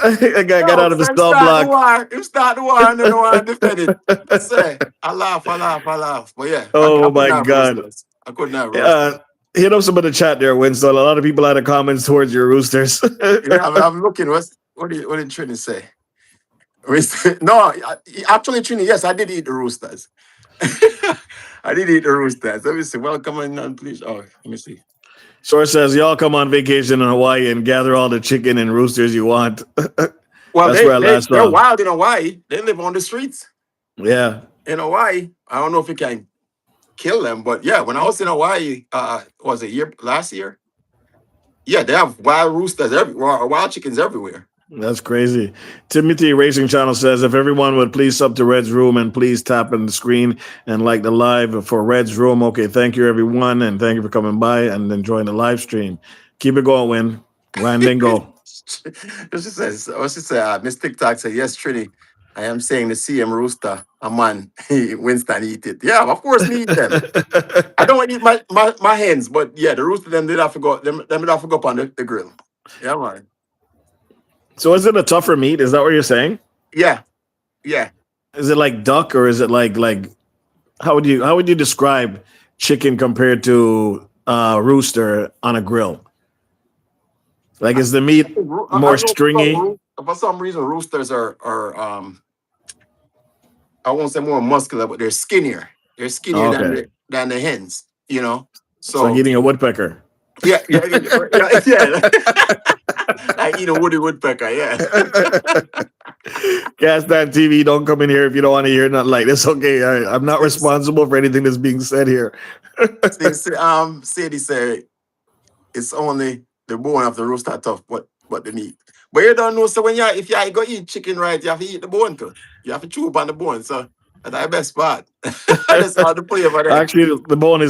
out of his cell block. Him start the war and then the war defend it. Say, I laugh. But yeah. Oh my God. I couldn't have roosters. Hit up some of the chat there, Winston. A lot of people had the comments towards your roosters. I'm looking. What did Trini say? No, actually, Trini, yes, I did eat the roosters. I did eat the roosters. Let me see. Welcome on, please. Oh, let me see. Source says, y'all come on vacation in Hawaii and gather all the chicken and roosters you want. Well, they're wild in Hawaii. They live on the streets. Yeah. In Hawaii. I don't know if you can kill them, but yeah, when I was in Hawaii, was it last year? Yeah, they have wild roosters everywhere, wild chickens everywhere. That's crazy. Timothy Racing Channel says, if everyone would please sub to Red's Room and please tap on the screen and like the live for Red's Room. Okay, thank you, everyone, and thank you for coming by and enjoying the live stream. Keep it going, Win. Landingo. She said, Miss TikTok said, yes, Trini, I am saying the CM rooster, a man, Winston eat it. Yeah, of course, me eat them. I don't eat my hens, but yeah, the rooster, them did have to go up on the grill. Yeah, man. So is it a tougher meat? Is that what you're saying? Yeah. Is it like duck or is it like how would you describe chicken compared to rooster on a grill? Like, is the meat more stringy? For some reason, roosters are I won't say more muscular, but they're skinnier. They're skinnier than the hens. You know, so like eating a woodpecker. Yeah. I eat a woody woodpecker, yeah. Gastan TV, don't come in here if you don't want to hear nothing like this. Okay, I'm not responsible for anything that's being said here. Sadie said it's only the bone of the rooster tough, but the meat. But you don't know, so if you go eat chicken right, you have to eat the bone too. You have to chew up on the bone, so that's the best part. That's how to play over there. Actually, the bone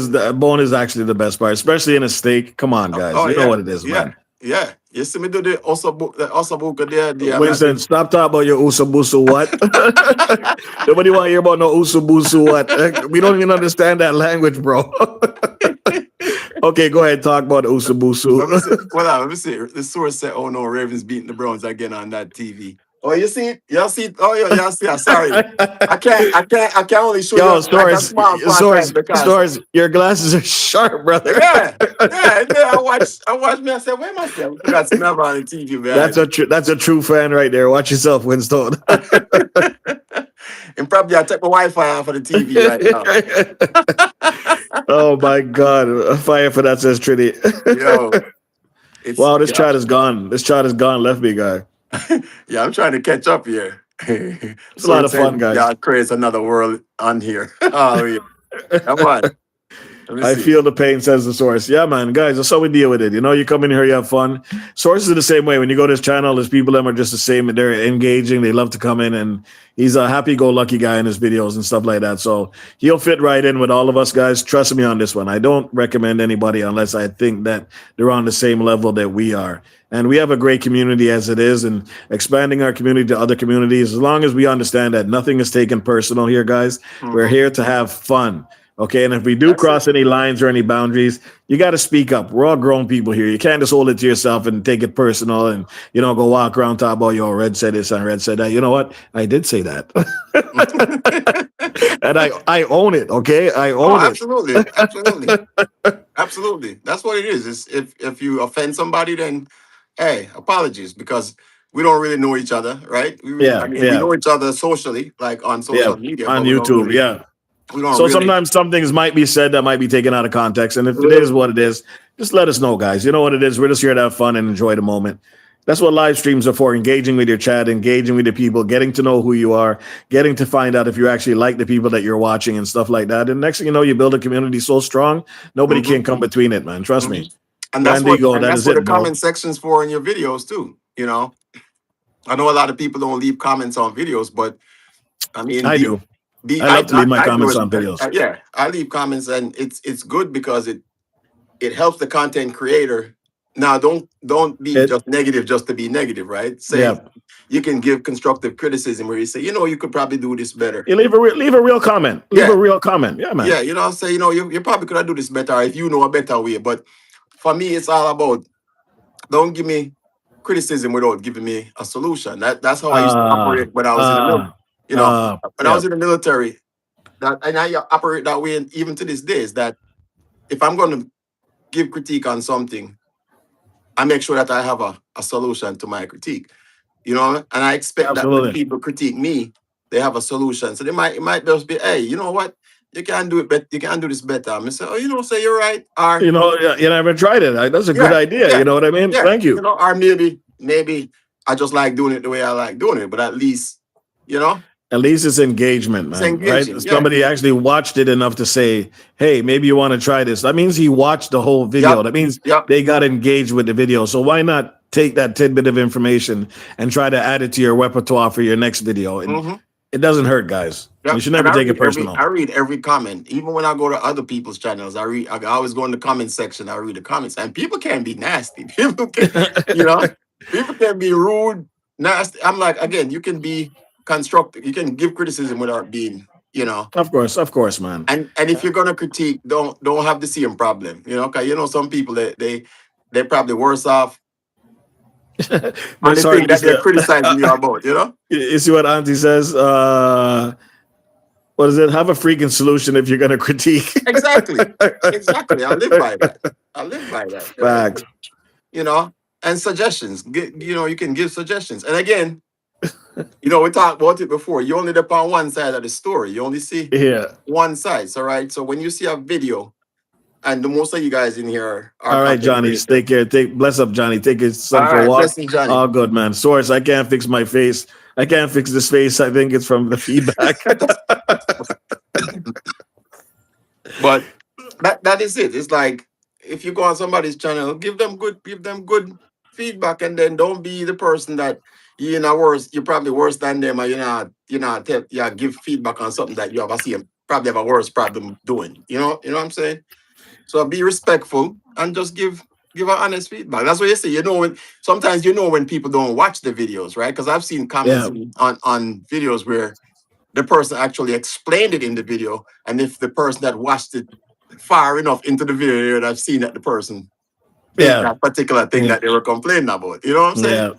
is actually the best part, especially in a steak. Come on, guys. You know what it is, man. Yeah. You see me do the osabuca there. Winston, stop talking about your usabusu what? Nobody want to hear about no usabusu what. We don't even understand that language, bro. Okay, go ahead, talk about usabusu. Let me see. The source said, oh no, Ravens beating the Browns again on that TV. Oh, you see it? Y'all see it? Oh, yeah, y'all see it. Sorry. I can't only show you. Stores, your glasses are sharp, brother. Yeah. I watched me. I said, where am I? I got snap on the TV, man. That's a true fan right there. Watch yourself, Winston. And probably I take my Wi-Fi off of the TV right now. Oh my God. Fire for that, says Trinity. Yo. Wow, this chat is gone. This chat is gone. Left me, guy. Yeah, I'm trying to catch up here. It's a lot of fun, guys. God creates another world on here. Oh, yeah. Come on. I feel the pain, says the source. Yeah, man, guys, that's how we deal with it. You know, you come in here, you have fun. Sources are the same way. When you go to his channel, there's people that are just the same. They're engaging. They love to come in, and he's a happy-go-lucky guy in his videos and stuff like that. So he'll fit right in with all of us, guys. Trust me on this one. I don't recommend anybody unless I think that they're on the same level that we are. And we have a great community as it is, and expanding our community to other communities, as long as we understand that nothing is taken personal here, guys. Mm-hmm. We're here to have fun. Okay, and if we do That's it. cross any lines or any boundaries, you got to speak up. We're all grown people here. You can't just hold it to yourself and take it personal, and go walk around talk about your Red said this and Red said that. You know what? I did say that, and I own it. Okay, I Oh, own it. absolutely, absolutely, absolutely. That's what it is. Is if you offend somebody, then hey, apologies because we don't really know each other, right? I Yeah, mean, we yeah, know each other socially, like on yeah. social media, On but YouTube, yeah. we don't So really. sometimes some things might be said that might be taken out of context. And if it is what it is, just let us know, guys. You know what it is. We're just here to have fun and enjoy the moment. That's what live streams are for, engaging with your chat, engaging with the people, getting to know who you are, getting to find out if you actually like the people that you're watching and stuff like that. And next thing you know, you build a community so strong, nobody Mhm, can come between it, man. Trust mhm. me. Randigo, that That's is what the it, comment bro. section's for in your videos too. I know a lot of people don't leave comments on videos, but I mean, I do. be I love to leave my I do comments it. on videos. Yeah, I leave comments, and it's good because it helps the content creator. Now, don't be It, just negative just to be negative, right? Say yeah. you can give constructive criticism where you say, you could probably do this better. You leave a real comment. Leave a Yeah, real comment. Yeah, man. yeah, say, you probably could have do this better if you know a better way. But for me, it's all about don't give me criticism without giving me a solution. That's how I used to Uh, operate when I was in the military. uh, When I yeah. was in the military, and I operate that way, and even to this day, is that if I'm going to give critique on something, I make sure that I have a solution to my critique. And I expect that when Absolutely. people critique me, they have a solution. So it might just be, hey, you know what? You can do it better. You can do this better. I say, oh, say you're right. Or Yeah, you never tried it. That's a good yeah, idea. yeah, You know what I mean? yeah. Thank you. Or maybe I just like doing it the way I like doing it. But at least, you know, At least it's engagement, it's man, right? engaging. Yeah. Somebody actually watched it enough to say, hey, maybe you want to try this. That means he watched the whole video. Yep. That means Yep. they got engaged with the video. So why not take that tidbit of information and try to add it to your repertoire for your next video? And Mm-hmm. it doesn't hurt, guys. You Yep. should And never take it personal. I read every comment. Even when I go to other people's channels, I always go in the comment section, I read the comments. And people can be nasty. You know, people can be rude, nasty. I'm like, again, you can be constructive, you can give criticism without being, Of course, man. and if you're gonna critique, don't have the same problem. Because some people they're probably worse off on But the sorry, thing that they're criticizing you about, you see what Auntie says? What is it? Have a freaking solution if you're going to critique. Exactly. Exactly. I live by that. Right? Facts. And suggestions. You can give suggestions. And again, we talked about it before. You only depend on one side of the story. You only see Yeah. one side. So right. So when you see a video, and the most of you guys in here are All right, content Johnny. creators. Take care. Bless up, Johnny. Take his son All for a right, walk. blessing, Johnny. All good, man. Source, I can't fix my face. I can't fix this face. I think it's from the feedback. But that is it. It's like if you go on somebody's channel, give them good feedback, and then don't be the person that you're probably worse than them, or give feedback on something that you probably have a worse problem doing. You know what I'm saying? So be respectful and just give an honest feedback. That's what you say. Sometimes when people don't watch the videos, right? Because I've seen comments on videos where the person actually explained it in the video, and if the person that watched it far enough into the video, I've seen that the person made that particular thing that they were complaining about. You know what I'm saying?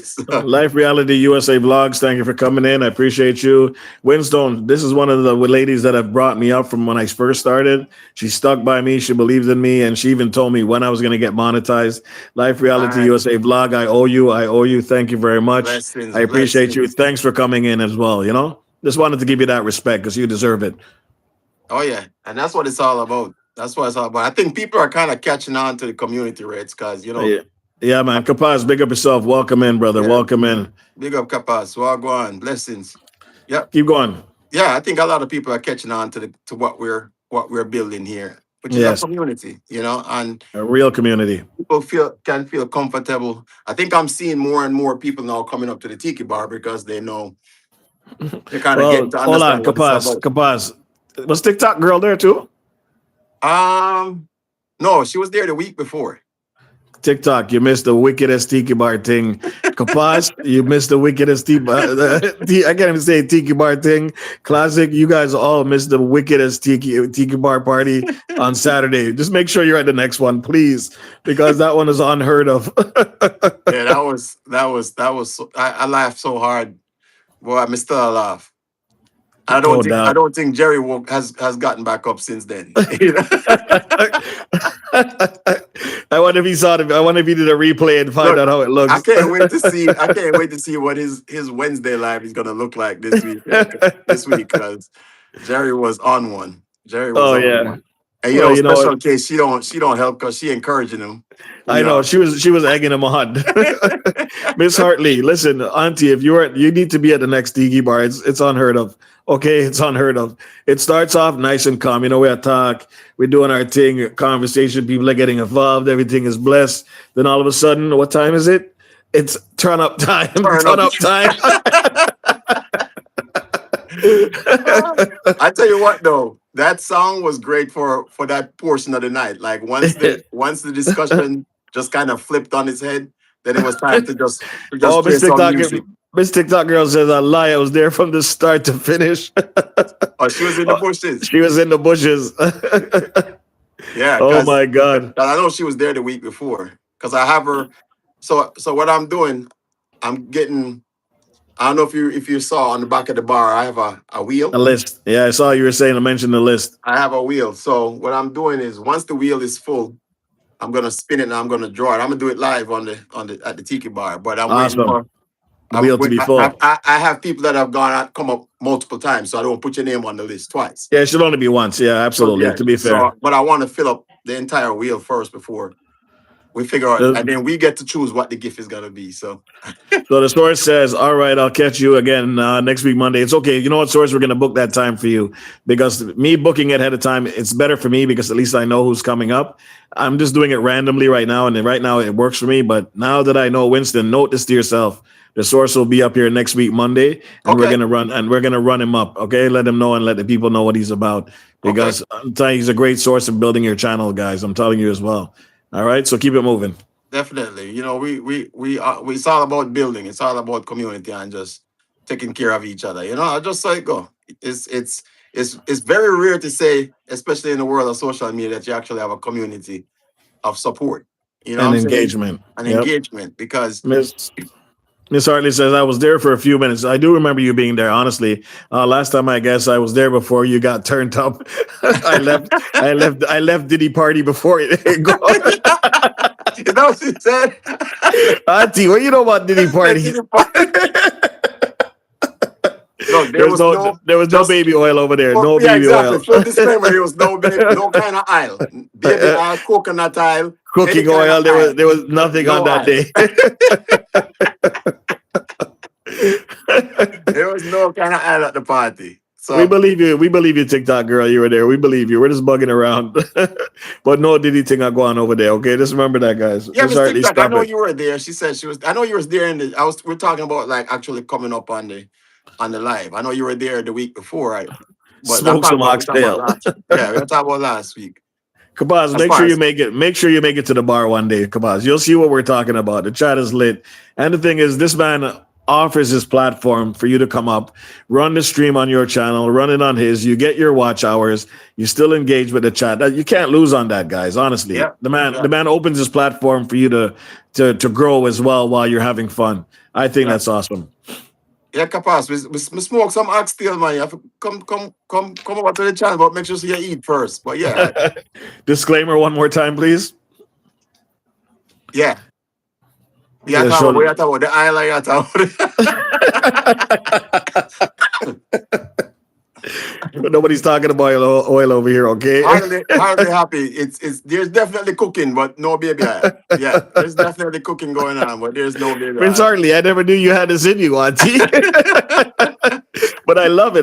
So. Life Reality USA Vlogs, thank you for coming in. I appreciate you. Winstone, this is one of the ladies that have brought me up from when I first started. She stuck by me. She believed in me, and she even told me when I was going to get monetized. Life Reality USA Vlog, I owe you. Thank you very much. I appreciate you. Thanks for coming in as well. Just wanted to give you that respect because you deserve it. Oh, yeah. And that's what it's all about. That's what it's all about. I think people are kind of catching on to the community rates because, Yeah, man. Kapaz, big up yourself. Welcome in, brother. Yeah. Welcome in. Big up, Kapaz. Well, go on. Blessings. Yep. Keep going. Yeah, I think a lot of people are catching on to what we're building here, which is a community, and a real community. People can feel comfortable. I think I'm seeing more and more people now coming up to the Tiki Bar because they know they kind of get to understand. Hold on, Kapaz. Was TikTok girl there too? No, she was there the week before. TikTok, you missed the wickedest tiki bar thing. Kapaz, you missed the wickedest tiki bar. I can't even say tiki bar thing. Classic, you guys all missed the wickedest tiki bar party on Saturday. Just make sure you're at the next one, please, because that one is unheard of. Yeah, that was. I laughed so hard. Boy, I'm still laugh. No doubt. I don't think Jerry has gotten back up since then. I wonder if he saw it. I wonder if he did a replay and find Look, out how it I looks. can't wait to see. I can't wait to see what his Wednesday live is gonna look like this week. This week, because Jerry was on one. Jerry was Oh on yeah. one. And Well, you know special what? case, she don't help because she encouraging him. I know she was egging him on. Miss Hartley, listen, Auntie, if you need to be at the next tiki bar. It's unheard of. Okay, it's unheard of. It starts off nice and calm. You know, we talk, we're doing our thing, conversation. People are getting involved. Everything is blessed. Then all of a sudden, what time is it? It's turn up time. Turn up time. I tell you what, though, that song was great for that portion of the night. Like once the discussion just kind of flipped on its head, then it was time to just Oh, play some music. Miss TikTok girl says I lie. I was there from the start to finish. Oh, she was in the bushes. She was in the bushes. Yeah. Oh my God. I know she was there the week before because I have her. So what I'm doing, I'm getting. I don't know if you saw on the back of the bar, I have a wheel. A list. Yeah, I saw you were saying I mentioned the list. I have a wheel. So what I'm doing is once the wheel is full, I'm gonna spin it and I'm gonna draw it. I'm gonna do it live on the at the tiki bar. But I'm waiting for the wheel to be full. I have people that have come up multiple times, so I don't put your name on the list twice. Yeah, it should only be once. Yeah, absolutely. So, yeah, to be fair. But I want to fill up the entire wheel first before we figure out, and then we get to choose what the gift is gonna be. So the source says, all right, I'll catch you again next week, Monday. It's okay. You know what, source? We're going to book that time for you because me booking it ahead of time, it's better for me because at least I know who's coming up. I'm just doing it randomly right now. And right now it works for me. But now that I know Winston, note this to yourself. The source will be up here next week, Monday, and we're gonna run him up. Okay, let him know and let the people know what he's about because I'm telling you, he's a great source of building your channel, guys. I'm telling you as well. All right, so keep it moving. Definitely, it's all about building. It's all about community and just taking care of each other. I just saw it go. It's very rare to say, especially in the world of social media, that you actually have a community of support. And engagement. Engagement because. Miss Hartley says, I was there for a few minutes. I do remember you being there, honestly. Last time I guess I was there before you got turned up. I left Diddy party before it. Is that what she said? Auntie, what you know about Diddy party? No, there was no baby oil over there. No baby oil. Full disclaimer, there was no kind of aisle. Baby oil, coconut oil. Cooking oil, there was nothing on that day. There was no kind of aisle at the party. So we believe you, TikTok girl. You were there. We believe you. We're just bugging around. But no Diddy thing I go on over there. Okay, just remember that, guys. Yeah, Miss TikTok, I know you were there. She said she was. I know you were there. We're talking about like actually coming up on the live. I know you were there the week before, right? But smoke some oxtail. Yeah, we were talking about last week. Kabaz, make sure you make it to the bar one day, Kabaz. You'll see what we're talking about. The chat is lit. And the thing is, this man offers his platform for you to come up, run the stream on your channel, run it on his. You get your watch hours. You still engage with the chat. You can't lose on that, guys. Honestly, the man opens his platform for you to grow as well while you're having fun. I think that's awesome. Yeah, Kapas, we smoke some oxtail, man. You have to come over to the channel, but make sure you eat first. But yeah. Disclaimer one more time, please. Yeah. We are talking about the island. Nobody's talking about oil over here, okay? Hardly happy. There's definitely cooking, but no baby oil. Yeah, there's definitely cooking going on, but there's no baby oil. Prince Hartley, I never knew you had this in you, Auntie. But I love it.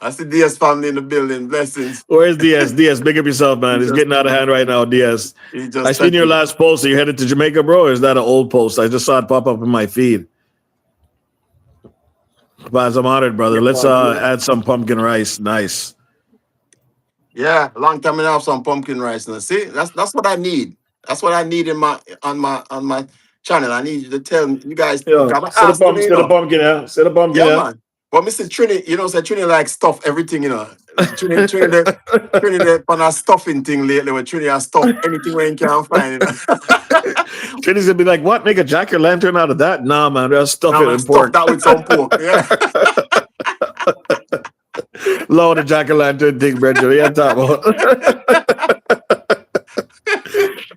That's the DS family in the building. Blessings. Where's DS? DS, big up yourself, man. It's getting out of hand right now, DS. I seen your last post. Are you headed to Jamaica, bro? Or is that an old post? I just saw it pop up in my feed. Baz, I'm honored, brother. Let's add some pumpkin rice. Nice. Yeah, long time I have some pumpkin rice now. See, that's what I need. That's what I need in my on my channel. I need you to tell you guys. Yeah, I'm asking you, you set the know. pumpkin out. Set the pumpkin Yeah, out. man. But Mr. Trini, you know, say Trini like stuff everything, you know. Trini the on a stuffing thing lately where Trini has stuff anything where you can find, you know. Trinity gonna be like, what? Make a jack o' lantern out of that? Nah, man, just stuff Now it man, in stuff pork. that with some pork. Yeah. Load the jack o' lantern thing, Brendan. Yeah, talk about.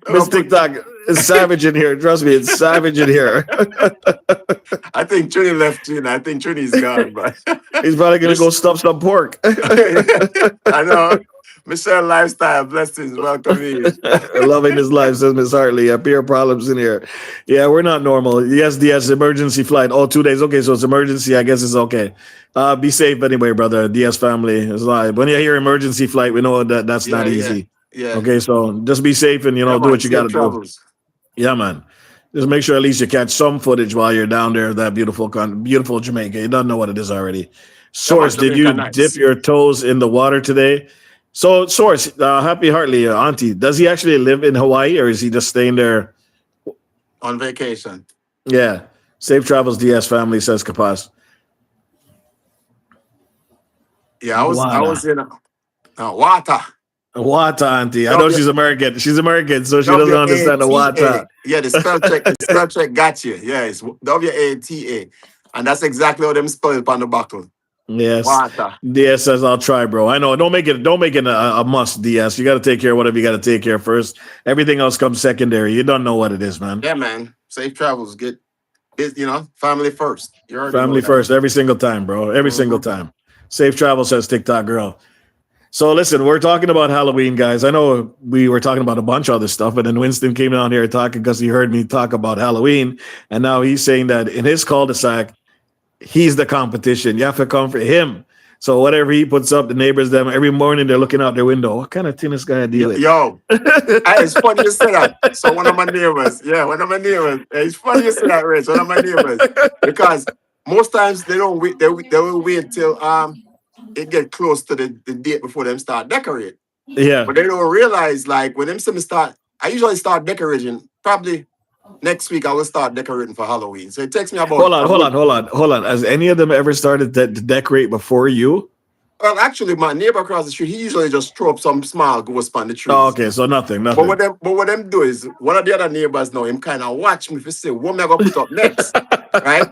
Miss TikTok is savage in here. Trust me, it's savage in here. I think Trini left Trini. I think Trini's gone, but He's probably gonna go stuff some pork. I know. Michelle Lifestyle, blessings, welcome in. Loving his life, says Miss Hartley. Peer problems in here. Yeah, we're not normal. Yes, DS emergency flight. Oh, 2 days. Okay, so it's emergency. I guess it's okay. Be safe anyway, brother. DS family is live. When you hear emergency flight, we know that that's not easy. Yeah. Okay, so just be safe and Yeah, do man, what you got to safe do. travels. Yeah, man. Just make sure at least you catch some footage while you're down there. That beautiful Jamaica. You don't know what it is already. Source, did you Jamaica, dip nice. your toes in the water today? So, Source, Happy Hartley, Auntie, does he actually live in Hawaii or is he just staying there? On vacation. Yeah. Safe travels, DS family, says Kapas. Yeah, I was in water. Wata, Auntie. I know she's American. She's American, so she doesn't understand the Wata. Yeah, the spell check got you. Yeah, it's WATA. And that's exactly how them spell it on the buckle. Yes. Water. DS says I'll try, bro. I know. Don't make it a must, DS. You got to take care of whatever you got to take care of first. Everything else comes secondary. You don't know what it is, man. Yeah, man. Safe travels. Get it, family first. Family first every single time, bro. Every single time. Safe travel, says TikTok girl. So listen, we're talking about Halloween, guys. I know we were talking about a bunch of other stuff, but then Winston came down here talking because he heard me talk about Halloween, and now he's saying that in his cul-de-sac, he's the competition. You have to come for him. So whatever he puts up, the neighbors, them every morning they're looking out their window. What kind of thing this guy dealing? Yo, it's funny you say that. So one of my neighbors, it's funny you say that, Rich. One of my neighbors, because most times they don't wait. They will wait till it get close to the date before them start decorating. Yeah. But they don't realize, like, when them start, I usually start decorating probably next week. I will start decorating for Halloween. So it takes me about hold on. Has any of them ever started to decorate before you? Well, actually, my neighbor across the street, he usually just throw up some small ghost on the trees. Oh, okay, so nothing. But what them do is, one of the other neighbors now, him kind of watch me for say, what am I gonna put up next? Right?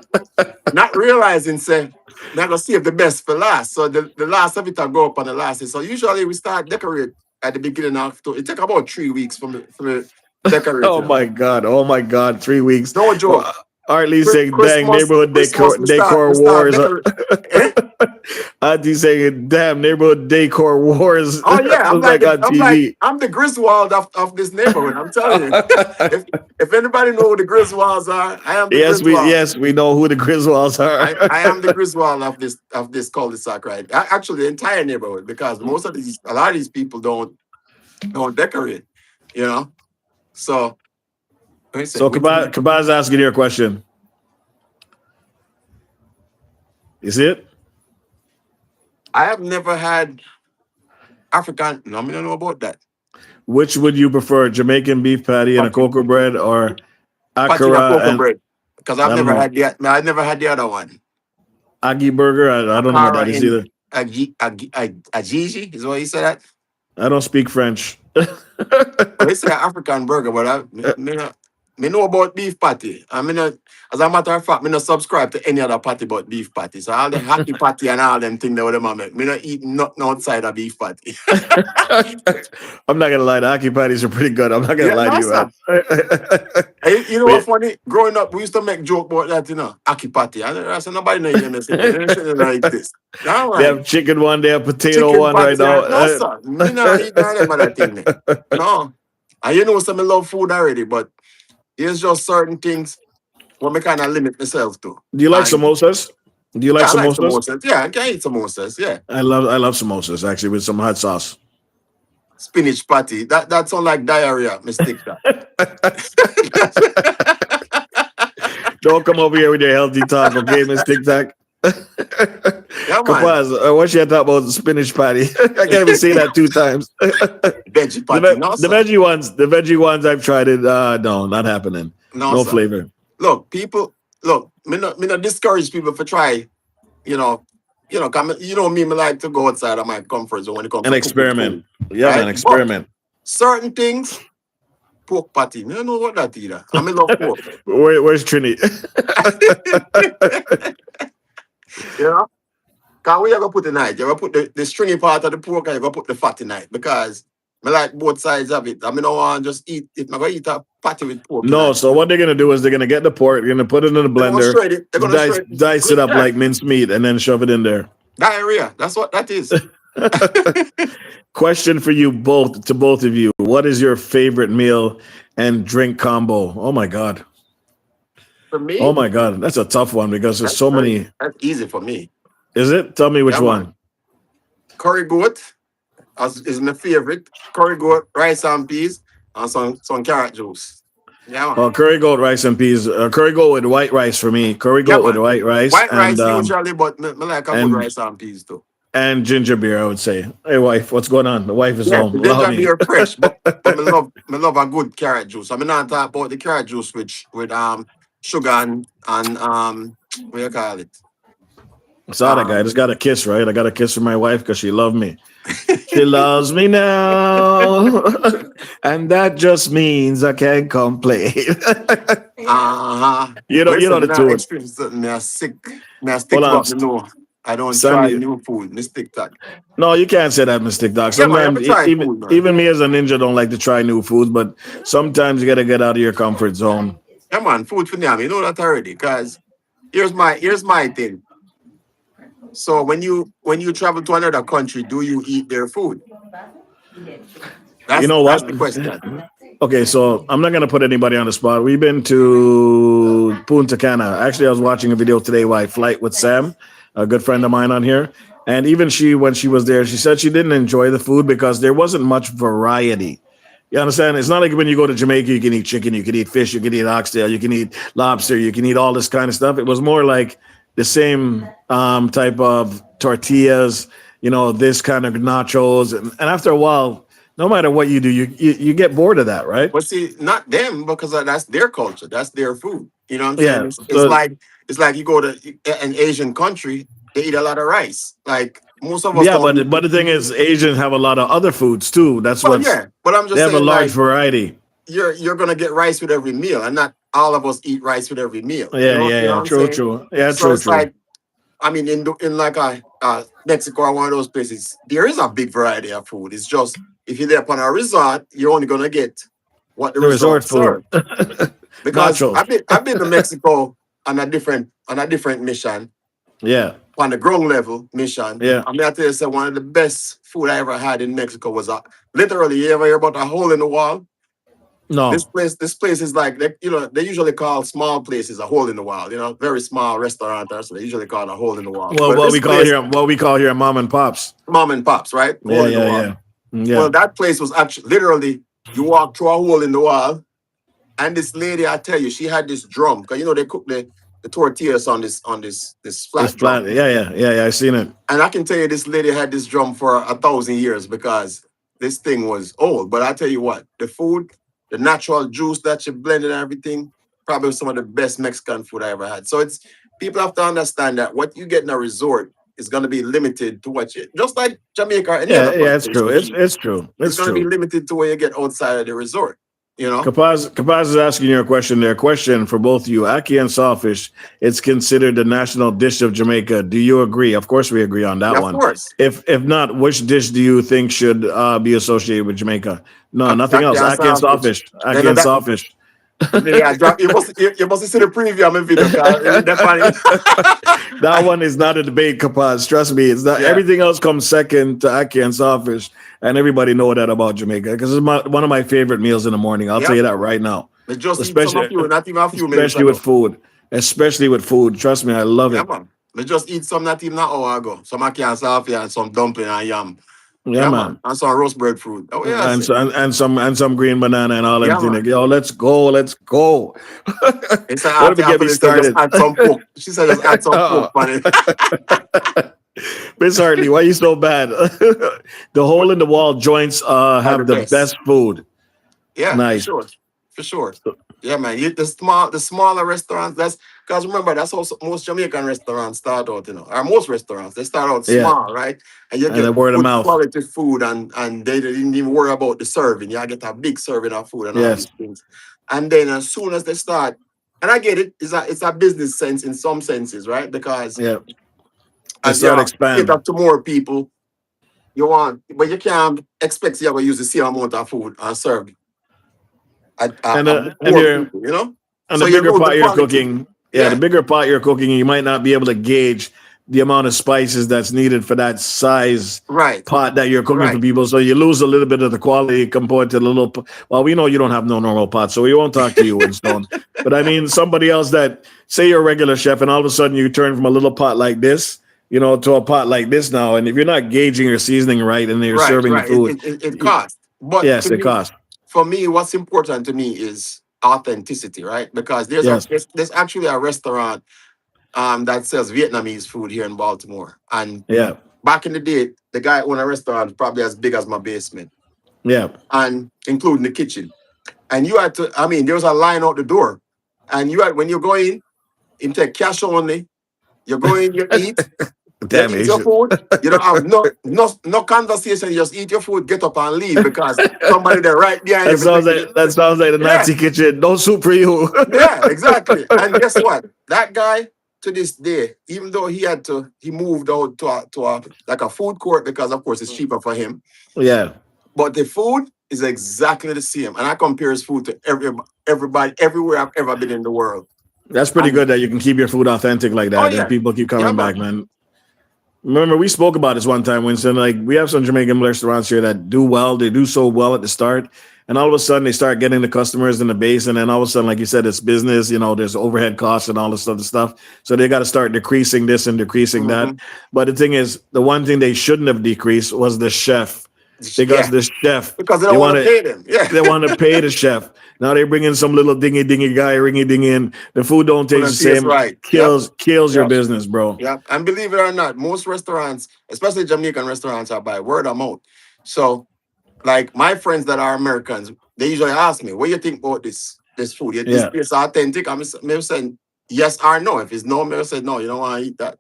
Not realizing, say, I'm gonna save the best for last. So the last of it will go up on the last. So usually we start decorate at the beginning of it take about 3 weeks from the decoration. Oh my god, 3 weeks. No joke. Hartley saying, dang, neighborhood decor wars. Auntie saying, damn, neighborhood decor wars. Oh yeah, on TV. I'm the Griswold of this neighborhood. I'm telling you. if anybody know who the Griswolds are, I am the Griswold. We know who the Griswolds are. I am the Griswold of this cul-de-sac, right? Actually, the entire neighborhood, because a lot of these people don't decorate, So Kabaz asking you a question. Is it? I have never had African. No, I don't know about that. Which would you prefer, Jamaican beef patty and a cocoa bread, or akara and bread? Because I've never had that. I never had the other one. Aggie burger. I don't know what that is either. Agigi is what you said that. I don't speak French. They say African burger, but I know about beef patty. As a matter of fact, I don't subscribe to any other patty but beef patty. So all the happy patty and all them things that them make. I don't eat nothing outside of beef patty. I'm not gonna lie, the hockey patties are pretty good. I'm not gonna lie to you, man. What's funny? Growing up, we used to make joke about that, hockey patty. I said nobody knows anything like this. Right. They have chicken one, they have potato one right now. No, sir. Me not eat none of them other thing. No. And some love food already, but there's just certain things where I kind of limit myself to. Do you like samosas? Do you like samosas? Yeah, I can eat samosas. Yeah, I love samosas actually with some hot sauce. Spinach patty. That sounds like diarrhea. Mistake that. Don't come over here with your healthy talk, okay, Miss Tic Tac? Yeah, man. Kapaz, what you thought about the spinach patty? I can't even say that 2 times. Veggie patty, no, The sir. veggie ones I've tried it. No, not happening. No, No sir. flavor. Look, people, look, me not discourage people for try, you know, come, me like to go outside of my comfort zone when it comes An to cooking experiment. food, Yeah, man, right? But experiment. certain things, pork patty, me don't know what that either. I mean, love pork. Where's Trini? Yeah. Can we ever put the night? You ever put the stringy part of the pork and you ever put the fatty night? Because I like both sides of it. I mean, I don't want to just eat, if I'm going to eat a patty with pork in No, it, so what they're gonna do is they're gonna get the pork, they're gonna put it in the they're going to blender, shred it. They're going to shred it. dice it up Yeah. like minced meat, and then shove it in there. Diarrhea. That's what that is. Question for you both, to both of you: what is your favorite meal and drink combo? Oh my god! For me, Oh my god, that's a tough one because there's so many. That's easy for me. Is it? Tell me which Yeah, one. man. Curry goat is my favorite. Curry goat, rice and peas, and some carrot juice. Yeah, man. Oh, curry goat, rice and peas. Curry goat with white rice for me. Curry Yeah, goat with man. white rice White and rice usually, but me like a good and rice and peas too. and ginger beer. I would say. Hey, wife, what's going on? The wife is Yeah, home. the Allow ginger me. beer fresh, but me love a good carrot juice. I mean, not talk about the carrot juice with sugar and what you call it? Saw that guy. I just got a kiss, right? I got a kiss from my wife because she loved me. She loves me now, and that just means I can't complain. You know Listen, the me not tune. experience something. Me a sick. Me a stick Hold to on, what me know. I don't try Sandy. new food. Me stick that. No, you can't say that, Mr. Doc. Yeah, man, you have Sometimes, to try even food, man. even me as a ninja, don't like to try new foods. But sometimes you gotta get out of your comfort zone. Yeah, man, food for them. You know that already. Cause here's my thing. So when you travel to another country, do you eat their food? You know That's what? the question. Okay, so I'm not gonna put anybody on the spot. We've been to Punta Cana. Actually, I was watching a video today by Flight with Sam, a good friend of mine on here. And even she, when she was there, she said she didn't enjoy the food because there wasn't much variety. You understand? It's not like when you go to Jamaica, you can eat chicken, you can eat fish, you can eat oxtail, you can eat lobster, you can eat all this kind of stuff. It was more like the same type of tortillas, this kind of nachos. And after a while, no matter what you do, you get bored of that, right? But see, not them because that's their culture. That's their food. You know what I'm saying? Yeah. It's So like you go to an Asian country, they eat a lot of rice. Like most of us yeah, don't eat. but the thing is, Asians have a lot of other foods too. That's Well, what's yeah, but I'm they just have a saying, large like variety. you're gonna get rice with every meal, and not all of us eat rice with every meal. Yeah, You know yeah. what I'm True, saying? true. Yeah, So true, it's true. like, I mean, in like Mexico or one of those places, there is a big variety of food. It's just if you're there upon a resort, you're only gonna get what the The resort resort food, serve. Because nachos. I've been to Mexico on a different mission, Yeah, on the ground level mission. yeah. I mean, I tell you, say one of the best food I ever had in Mexico was literally. You ever hear about a hole in the wall? No. This place is like they usually call small places a hole in the wall. Very small restaurant, so they usually call it a hole in the wall. Well, Well, this place, what we call here, mom and pops. mom and pops, right? Hole Yeah, in the yeah, wall. yeah, yeah. Well, that place was actually literally you walk through a hole in the wall, and this lady, I tell you, she had this drum because they cook the tortillas on this It's flat flat. drum. Yeah, yeah, yeah, yeah. I seen it. And I can tell you, this lady had this drum for 1,000 years because this thing was old. But I tell you what, the food, the natural juice that she blended and everything, probably some of the best Mexican food I ever had. So it's people have to understand that what you get in a resort is going to be limited to what you just like Jamaica or any Yeah, other yeah. It's country. true. It's true. It's It's going to be true. limited to what you get outside of the resort. Kapaz is asking you a question there. Question for both of you. Ackee and sawfish, it's considered the national dish of Jamaica. Do you agree? Of course we agree on that Yeah, of one. course. If not, which dish do you think should be associated with Jamaica? No, nothing Ackee else. and Ackee and sawfish. sawfish. You Ackee know and that sawfish. yeah, you must see the preview of my video. That one is not a debate, Kapaz. Trust me, it's not. Yeah. Everything else comes second to ackee and sawfish, and everybody know that about Jamaica because it's one of my favorite meals in the morning. I'll tell you that right now. They just eat some Especially, of you, not even a few minutes especially with ago. food. Especially with food. Trust me, I love Yeah, it. man. They just eat some not even an hour ago. Some ackee and saffy and some dumpling and yam. Yeah, Yeah, man. man. And some roast breadfruit. Oh yeah, And, sir. so, and some green banana and all them Yeah, things. man. Like, yo, let's go, let's go. It's an Don't even get after me this, so just started. add some pork. She said just add some pork on it. Miss Hartley, why you so bad? The hole in the wall joints Are the have the best. best food. Yeah, for Nice. sure. For sure. Yeah, man. The smaller restaurants, that's because remember that's also most Jamaican restaurants start out, or most restaurants, they start out Yeah. small, right? And you And get then word of good mouth. quality food and they didn't even worry about the serving. You get a big serving of food and all Yes. these things. And then as soon as they start, and I get it, it's a business sense in some senses, right? Because Yeah. They as you start cater expand. to more people, but you can't expect you to use the same amount of food and serve And and more you're people, you know? and the So you bigger lose the pot you're quality. cooking, yeah, the Yeah, bigger pot you're cooking, you might not be able to gauge the amount of spices that's needed for that size right, pot that you're cooking for right, people. So you lose a little bit of the quality compared to the little. Well, we know you don't have no normal pot, so we won't talk to you, Winston. But I mean, somebody else that say you're a regular chef, and all of a sudden you turn from a little pot like this, to a pot like this now, and if you're not gauging your seasoning right, and you're right, serving the right. It, food, it, it, it costs. But yes, it costs. for me, what's important to me is authenticity, right? Because Yes, there's actually a restaurant that sells Vietnamese food here in Baltimore. And yeah, back in the day, the guy owned a restaurant probably as big as my basement, yeah. and including the kitchen. And you had to, I mean, there was a line out the door. And when you go in, you take cash only. You go in, you Damn eat your Asian. food. You don't have no conversation. You just eat your food, get up and leave because somebody there right behind you. That sounds like the Yeah, Nazi kitchen. No soup for you. yeah, exactly. And guess what? That guy to this day, even though he moved out to a like a food court because of course it's cheaper for him. Yeah, But the food is exactly the same. And I compare his food to everybody everywhere I've ever been in the world. that's pretty And good that you can keep your food authentic like oh that, and yeah, people keep yeah, coming back, man. man. Remember, we spoke about this one time, Winston. Like, we have some Jamaican restaurants here that do well. They do so well at the start, and all of a sudden they start getting the customers in the base, and then all of a sudden, like you said, it's business. There's overhead costs and all this other stuff. So they got to start decreasing this and decreasing that. Mhm. But the thing is, the one thing they shouldn't have decreased was the chef, because Yeah, the chef because they they don't want want to to pay them. Yeah. they want to pay the chef. Now they bring in some little dingy dingy guy, ringy dingy in. The food don't taste the Couldn't taste same. right. Yep. Kills your Yep. business, bro. Yep. And believe it or not, most restaurants, especially Jamaican restaurants, are by word of mouth. So, like my friends that are Americans, they usually ask me, "What do you think about this food? This Yeah, is authentic?" I'm maybe saying yes or no. If it's no, maybe say no. You don't want to eat that.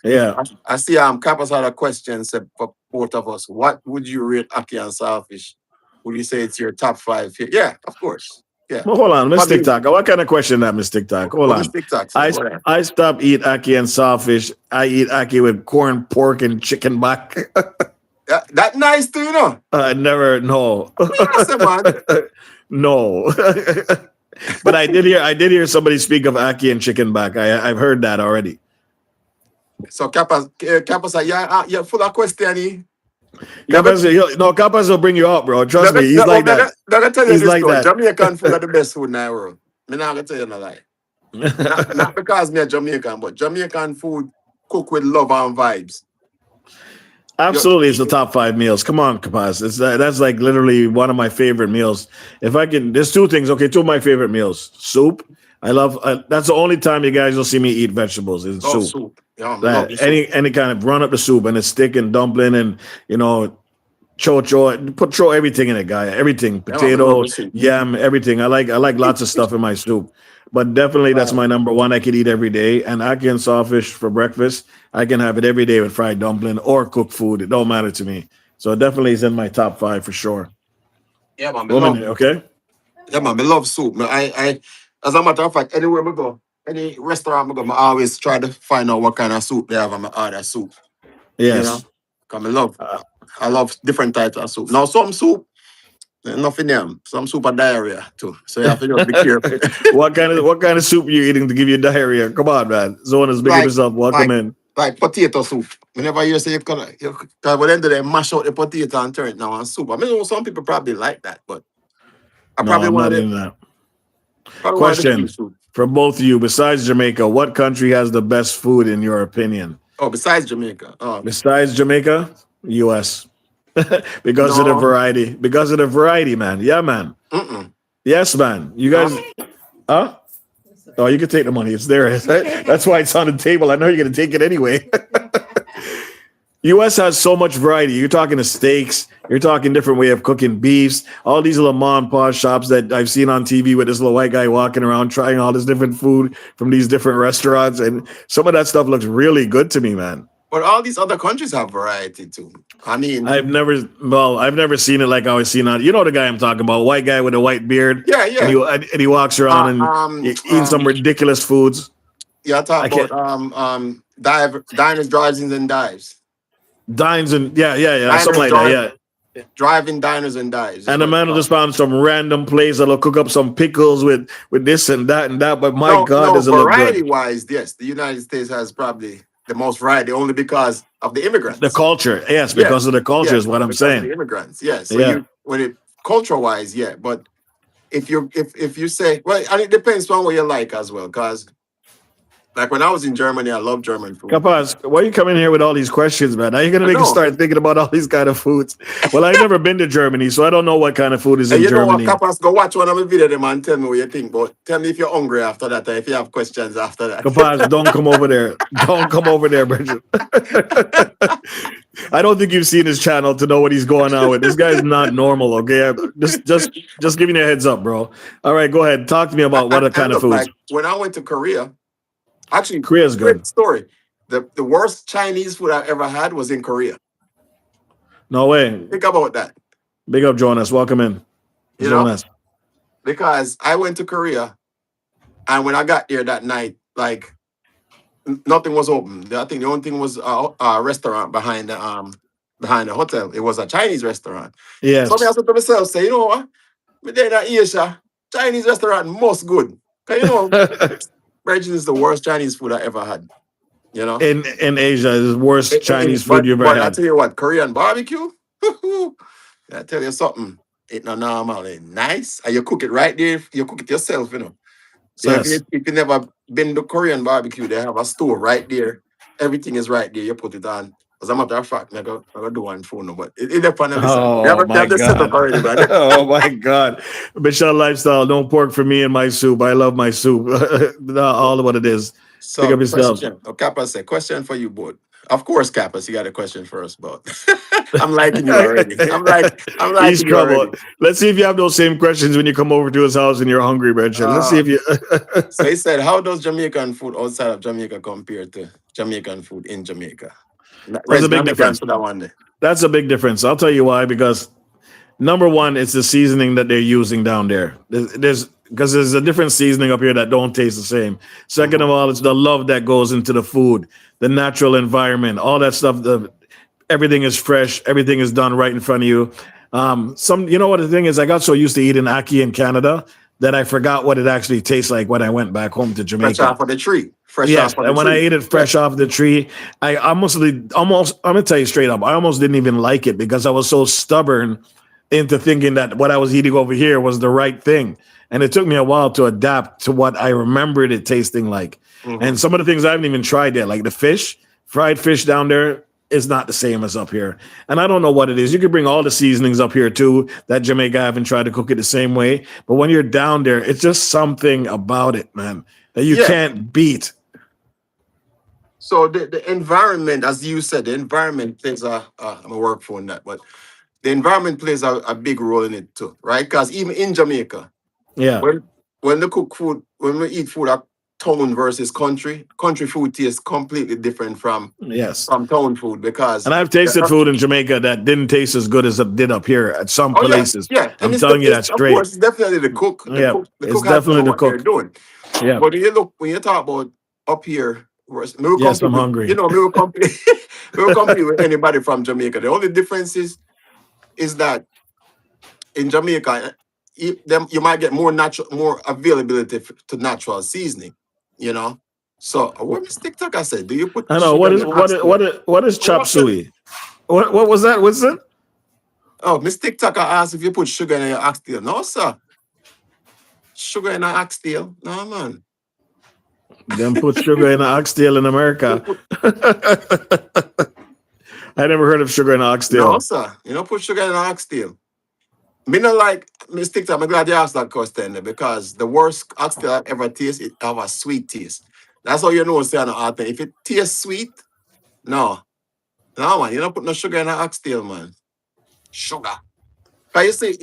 yeah. I see. Kappas had a question said for both of us. What would you rate Aki and Saltfish? Would you say it's your top five? Yeah, of course. Yeah. Well, hold on, Miss What do TikTok. What kind of question that, Miss TikTok? Hold what Miss on. TikTok say? I Go ahead. I stop eat ackee and sawfish. I eat ackee with corn, pork, and chicken back. That nice too, I never no. Yes, man. No. But I did hear somebody speak of ackee and chicken back. I've heard that already. So Kappa said, yeah, you're full of question. You ever, Capas, no, Capas will bring you out, bro. Trust me, he's like that. let me tell you He's this like though. that. Jamaican food are the best food in the world. Me not gonna tell you no lie. Not because me a Jamaican, but Jamaican food cook with love and vibes. You, Absolutely, it's the top 5 meals. Come on, Capas. That's like literally one of my favorite meals. If I can, there's two things. Okay, two of my favorite meals: soup. I love. That's the only time you guys will see me eat vegetables is love soup. soup. Yeah, I love That the soup. any kind of run up the soup and it's stick and dumpling and throw everything in it, guy. Everything, Yeah, I love potato, the soup. yam, everything. I like lots of stuff in my soup. But definitely that's Right. my number one. I could eat every day. And ackee and sawfish for breakfast. I can have it every day with fried dumpling or cooked food. It don't matter to me. So it definitely is in my top 5 for sure. Yeah, man, me Woman, love. okay? Yeah, man, me love soup. As a matter of fact, anywhere we go, any restaurant we go, I always try to find out what kind of soup they have and I order soup. You know, Yes. cause Uh, I love different types of soup. Now some soup, nothing them. Some soup are diarrhea too. So you have to just be careful. what kind of soup you eating to give you diarrhea? Come on, man. Zone is big up like yourself. Welcome like in. like potato soup. Whenever you say cause by the end of the day, mash out the potato and turn it now on soup. I mean, some people probably like that, but I No, probably I'm one of not the in that. probably one of the few Question soup. for both of you. Besides Jamaica, what country has the best food in your opinion? Oh, besides Jamaica. Oh, Besides Jamaica, U.S. because of the No. variety. Because of the variety, man. Yeah, man. Mm-mm. Yes, man. You No. guys, huh? Oh, you can take the money. It's there. That's why it's on the table. I know you're going to take it anyway. U.S. has so much variety. You're talking the steaks. You're talking different way of cooking beefs. All these little mom and pop shops that I've seen on TV with this little white guy walking around trying all this different food from these different restaurants, and some of that stuff looks really good to me, man. But all these other countries have variety too. I mean, I've never seen it like I was seen on. You know the guy I'm talking about, white guy with a white beard, yeah, and yeah. he walks around Uh, and um, eating some um, ridiculous foods. yeah. I talk I can't about diners, drive-ins, and dives. dines and yeah, something Diners, like that. drive, Yeah. driving diners and dives is And the what it's man will called. just find some random place that'll cook up some pickles with this and that and that. But my No, God, no. does it look good? Variety-wise, yes, the United States has probably the most variety, only because of the The immigrants. culture, yes, Yeah, because of the culture yeah, is what I'm because of saying. the immigrants. Yeah. So Yeah. when it culture-wise, yeah. But if you say, well, and it depends on what you like as well. Because like when I was in Germany, I love German food. Kapaz, why you come in here with all these questions, man? Now you're gonna I make us know. start thinking about all these kind of foods. Well, I've never been to Germany, so I don't know what kind of food is And in you know what, Germany. Kapas, go watch one of my video them and tell me what you think. But tell me if you're hungry after that, or if you have questions after Kapaz, that. don't come over there. Don't come over there, Bridget. I don't think you've seen his channel to know what he's going on with. This guy's not normal, okay? Just giving you a heads up, bro. All right, go ahead. Talk to me about what kind And of look, foods. like when I went to Korea, actually, Korea's good. great story. The worst Chinese food I ever had was in Korea. No way. Think about that. Big up, Jonas. Welcome in, You know, Jonas. because I went to Korea, and when I got there that night, like nothing was open. I think the only thing was a restaurant behind the hotel. It was a Chinese restaurant. Yes. So I said to myself, say, you know what? Me there in Asia, Chinese restaurant most good. Cause you know, Virgin is the worst Chinese food I ever had. You know, in Asia is the worst Chinese food but you've ever I had. tell you what, Korean barbecue. I tell you something. It's not normal. It's nice, and you cook it right there. You cook it yourself. You know. So Yes. if you never been to Korean barbecue, they have a stove right there. Everything is right there. You put it on. As a matter of fact, I go do one phone, but it depends on the side. Oh They my have the setup God. already, man. Oh my God. Michelle Lifestyle, no pork for me and my soup. I love my soup. All of what it is. Pick So up yourselves. question. Oh, Kappa said, question for you both. Of course, Kappa, you got a question first, but I'm liking you already. I'm He's liking you trouble. already. Let's see if you have those same questions when you come over to his house and you're hungry, Richard. Let's see Uh, if you so he said, how does Jamaican food outside of Jamaica compare to Jamaican food in Jamaica? That's a Reg, big let me difference. answer that one day. That's a big difference. I'll tell you why. Because number one, it's the seasoning that they're using down there. There's a different seasoning up here that don't taste the same. Second of all, it's the love that goes into the food, the natural environment, all that stuff. Everything is fresh. Everything is done right in front of you. You know what the thing is? I got so used to eating ackee in Canada that I forgot what it actually tastes like when I went back home to Fresh Jamaica. off of the tree. Fresh Yes, off of the and when I tree. ate it fresh off the tree, I almost, I'm gonna tell you straight up, I almost didn't even like it because I was so stubborn into thinking that what I was eating over here was the right thing. And it took me a while to adapt to what I remembered it tasting like. Mhm. And some of the things I haven't even tried yet, like the fish, fried fish down there is not the same as up here. And I don't know what it is. You could bring all the seasonings up here too that Jamaica haven't tried to cook it the same way. But when you're down there, it's just something about it, man, that you Yeah. can't beat. So the environment, as you said, the environment plays I'm a work phone that, but the environment plays a big role in it too, right? Because even in Jamaica, Yeah. when they cook food, when we eat food at town versus country, country food tastes completely different from Yes. town food because And I've tasted food in Jamaica that didn't taste as good as it did up here at some oh yeah, places. yeah. And I'm telling you that of straight. course it's definitely the cook. Yeah, The it's cook has to definitely know the what they're cook. doing. Yeah. But when you talk about up here, Yes, I'm hungry. you know, we will compete, we will compete with anybody from Jamaica. The only difference is that in Jamaica, you might get more availability to natural seasoning. You know. So what Miss TikTok I said? Do you put I know sugar what in is your what is, what oxtail? is, what is chop suey? What was that? What's it? Oh, Miss TikTok I asked if you put sugar in your oxtail. No, sir. Sugar in an oxtail? No, man. Them put sugar in an oxtail in America. I never heard of sugar and No, oxtail. sir. You don't put sugar in an oxtail. Me not like Miss TikTok. I'm glad you asked that question there, because the worst oxtail I ever taste, it have a sweet taste. That's how you know it's an oxtail. If it tastes sweet, no. No, man. You don't put no sugar in an oxtail, man. Sugar. Can you see,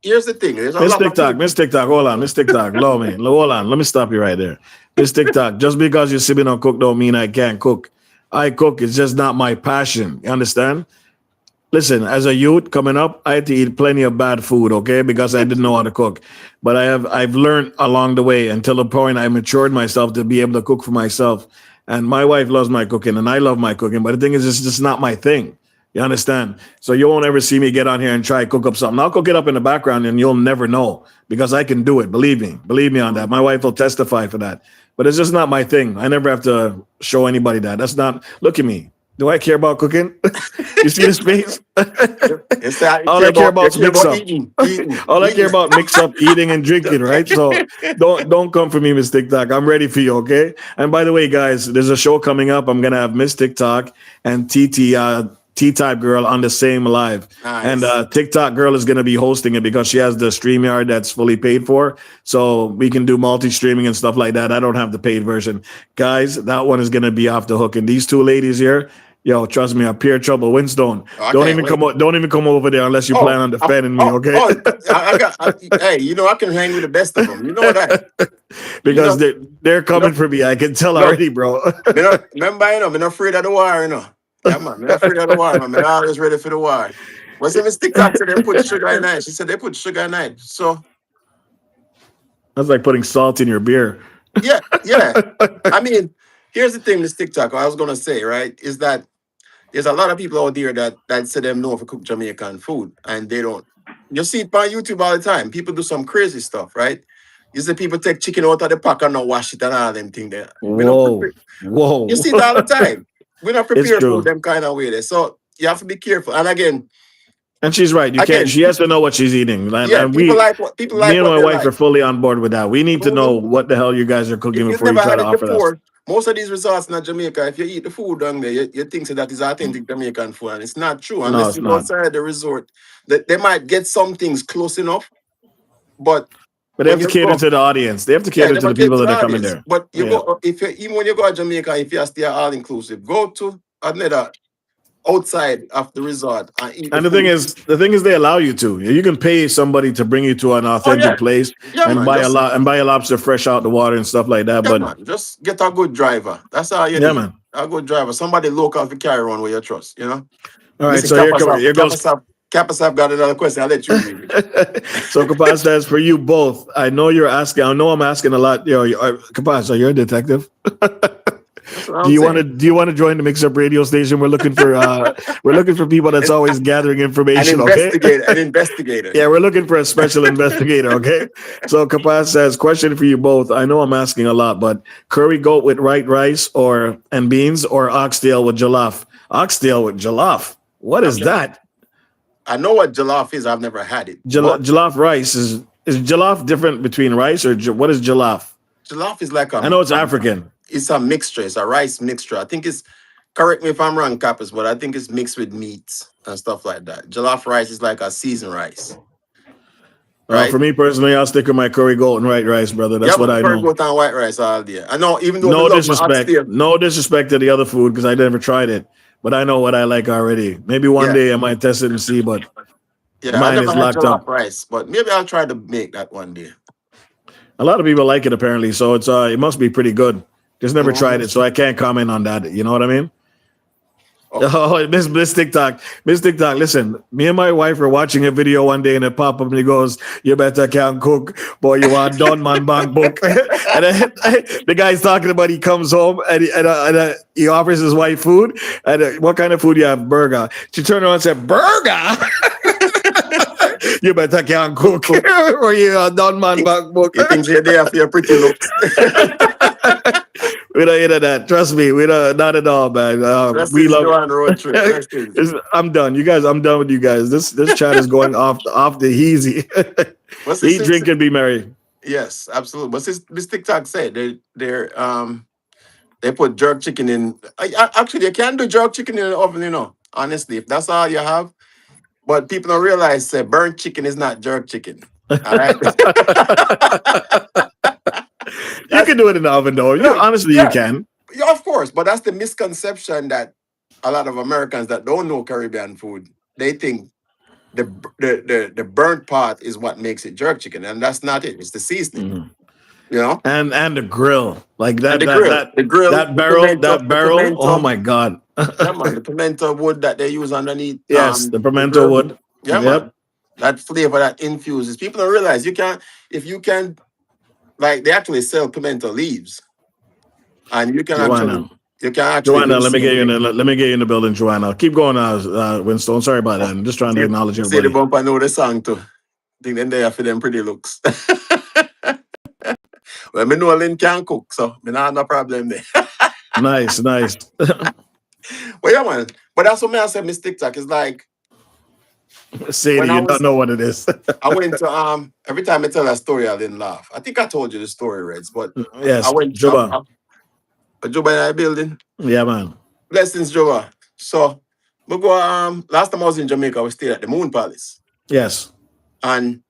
here's the thing. There's a lot of people. Miss TikTok, hold on, Miss TikTok, love me. Hold on, let me stop you right there. Miss TikTok, just because you see me don't cook don't mean I can't cook. I cook, it's just not my passion. You understand? Listen, as a youth coming up, I had to eat plenty of bad food, okay, because I didn't know how to cook. But I've learned along the way until the point I matured myself to be able to cook for myself. And my wife loves my cooking, and I love my cooking. But the thing is, it's just not my thing. You understand? So you won't ever see me get on here and try to cook up something. I'll cook it up in the background, and you'll never know because I can do it. Believe me on that. My wife will testify for that. But it's just not my thing. I never have to show anybody that. That's not. Look at me. Do I care about cooking? You see this face? It's that All I care about is you care mix about up. eating. All I care about mix up, eating and drinking, right? So don't come for me, Miss TikTok. I'm ready for you, okay? And by the way, guys, there's a show coming up. I'm gonna have Miss TikTok and TT T-Type Girl on the same live. Nice. And TikTok Girl is gonna be hosting it because she has the StreamYard that's fully paid for. So we can do multi-streaming and stuff like that. I don't have the paid version. Guys, that one is gonna be off the hook. And these two ladies here, yo, trust me, I'm pure trouble. Winstone, don't even come over there unless you plan on defending me, okay? Hey, you know I can hang with the best of them. You know that. Because they're coming for me. I can tell already, bro. Remember, I'm not afraid of the war, you know. Yeah, man, I'm not afraid of the war, man. I'm always ready for the war. What's if Miss TikTok said they put sugar in it? She said they put sugar in it. So that's like putting salt in your beer. Yeah. I mean, here's the thing, Miss TikTok. I was gonna say, right, is that there's a lot of people out there that say them know if cook Jamaican food and they don't. You see it on YouTube all the time. People do some crazy stuff, right? You see people take chicken out of the pack and not wash it and all them thing there. Whoa. You see it all the time. We're not prepared for them kind of way there. So you have to be careful. And again, and she's right. You can't. She has to know what she's eating. And, yeah, people like me and my wife are fully on board with that. We need to know what the hell you guys are cooking before you try to offer us. Most of these resorts in Jamaica, if you eat the food down there, you think that is authentic Jamaican food, and it's not true. Unless you go outside the resort, they might get some things close enough, but they have to cater to the audience. They have to cater to the people that are coming there. But you go even when you go to Jamaica, if you stay all inclusive, go to another outside of the resort and eat. And the thing is, they allow you to. You can pay somebody to bring you to an authentic place and buy a lobster fresh out the water and stuff like that. But man, just get a good driver. That's all you need. Man. A good driver, somebody local to carry around with your trust. You know. All right, so here goes. Kapasap got another question. I'll let you read it. So Kapas says, for you both, I know you're asking. I know I'm asking a lot. Kapas, are you a detective? Do you want to join the Mix Up radio station? We're looking for people that's always gathering information. An investigator. Yeah, we're looking for a special investigator. Okay. So Kapas says, question for you both. I know I'm asking a lot, but curry goat with white rice and beans, or oxtail with jollof? Oxtail with jollof. What is that? I know what jollof is. I've never had it. Jollof rice is jollof different between rice or what is jollof? Jollof is like I know it's African. It's a mixture. It's a rice mixture. I think it's, correct me if I'm wrong, Kappas, but I think it's mixed with meats and stuff like that. Jollof rice is like a seasoned rice. Right? For me personally, I'll stick with my curry goat and white rice, brother. That's what I know. Curry goat and white rice all day. I know, even though no disrespect to the other food because I never tried it, but I know what I like already. Maybe one day I might test it and see, but mine is locked up. Rice, but maybe I'll try to make that one day. A lot of people like it apparently, so it must be pretty good. Just never tried it, so I can't comment on that. You know what I mean? Oh, Miss TikTok. Listen, me and my wife were watching a video one day and it popped up and he goes, "You better can't cook, boy, you are done, man, bank book." And the guy's talking about he comes home and he offers his wife food. And what kind of food you have? Burger. She turned around and said, "Burger?" You better can't cook or you are done, man, bank book. You think you're there for your pretty looks. We don't hear that. Trust me, we don't. Not at all, man. We love on the road trip. I'm done. You guys, I'm done with you guys. This chat is going off the easy. Eat, drink, and be merry. Yes, absolutely. But this TikTok said they put jerk chicken in. Actually, you can do jerk chicken in the oven. You know, Honestly, if that's all you have, but people don't realize that burnt chicken is not jerk chicken. All right. You can do it in the oven, though. You No, honestly, you yeah, can. yeah, of course. But that's the misconception that a lot of Americans that don't know Caribbean food, they think the burnt part is what makes it jerk chicken, and that's not it. It's the seasoning, Mhm. you know, And the grill, like and that the that grill, that the grill, that barrel, the Oh pimento, my God. yeah, man, the pimento wood that they use underneath Yes, the the pimento grill, wood. yeah, man, Yep. that flavor that infuses. People don't realize you can't if you can like they actually sell pimento leaves, and Joanna. you can actually do Joanna, the same thing. let me get you in the building, Joanna. Keep going, Winston. Sorry about that. I'm just trying to See, acknowledge see the everybody. bump, I know the song too. Think then they have for them pretty looks. Well, me know Lynn can cook, so me not have no problem there. Nice, nice. But yeah, man. But that's what me I said, Miss TikTok. It's like when Sadie, I you don't was know what it is. I went to every time I tell a story I didn't laugh. I think I told you the story, Reds, but I Yes, went Juba. Juba in our building. Yeah, man. Blessings, Juba. So we go last time I was in Jamaica, we stayed at the Moon Palace. Yes. And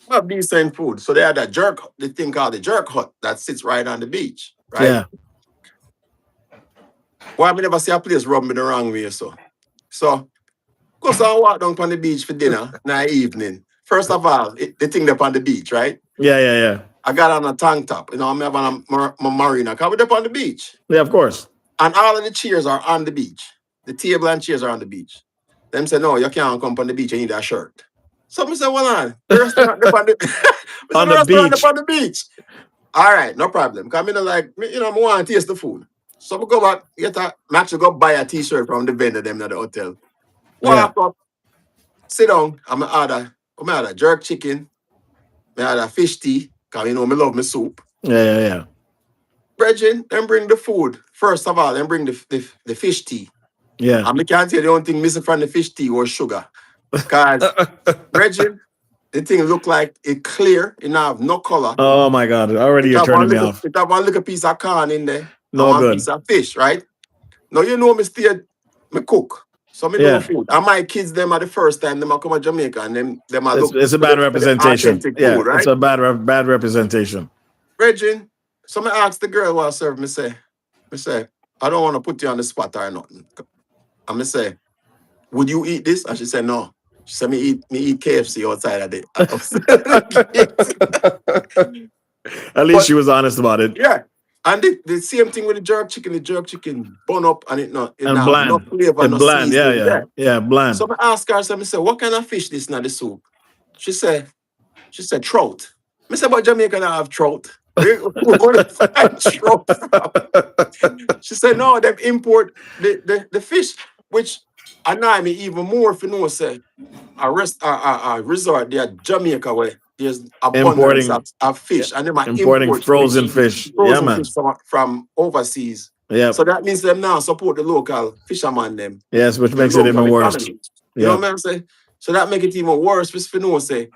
we have decent food. So they had the thing called the jerk hut that sits right on the beach, right? Yeah. Why me never see a place rub me the wrong way, so. So go so I walk down on the beach for dinner in the evening. First of all, the thing up on the beach, right? Yeah. I got on a tank top, I'm having my marina. Come up on the beach. Yeah, of course. And all of the chairs are on the beach. The table and chairs are on the beach. Them say, no, you can't come on the beach, you need a shirt. So I say, well, on, the restaurant up on the, On the the restaurant beach. up on the beach. All right, no problem. Come in like, I want to taste the food. So we go back, actually go buy a t-shirt from the vendor them at the hotel. Walk up, sit down, I'm gonna order jerk chicken, I order fish tea, because me love my soup. Yeah. Brethren, then bring the food. First of all, then bring the fish tea. Yeah. And I can't tell the only thing missing from the fish tea was sugar. Because, brethren, the thing look like it clear, it have no color. Oh my God. Already you're turning me off. It have one little piece of corn in there. No and one good. piece of fish, right? Now me cook. So me know food. And my kids, them are the first time them are come to Jamaica and them are look. It's a bad representation. Food, Yeah, right? it's a bad representation. Brethren, so I asked the girl who I serve, me say, I don't want to put you on the spot or nothing. And me say, would you eat this? And she said, no. She said, me eat KFC outside of the At least she was honest about it. Yeah. And the same thing with the jerk chicken bun up and it not bland. no flavor, no bland, seasoning. Yeah, bland. So I asked her, I said, what kind of fish this in the soup? She said trout. I said, but Jamaica don't have trout. We're going to find trout from. She said, no, them import the fish, which annoy me even more if you know, say, a resort there at Jamaica where there's abundance of fish, and they might importing frozen fish. Yeah, man. Fish from overseas. Yeah. So that means them now support the local fisherman them. Yes, which makes it even worse. You know what I'm saying? So that make it even worse. If you know, say,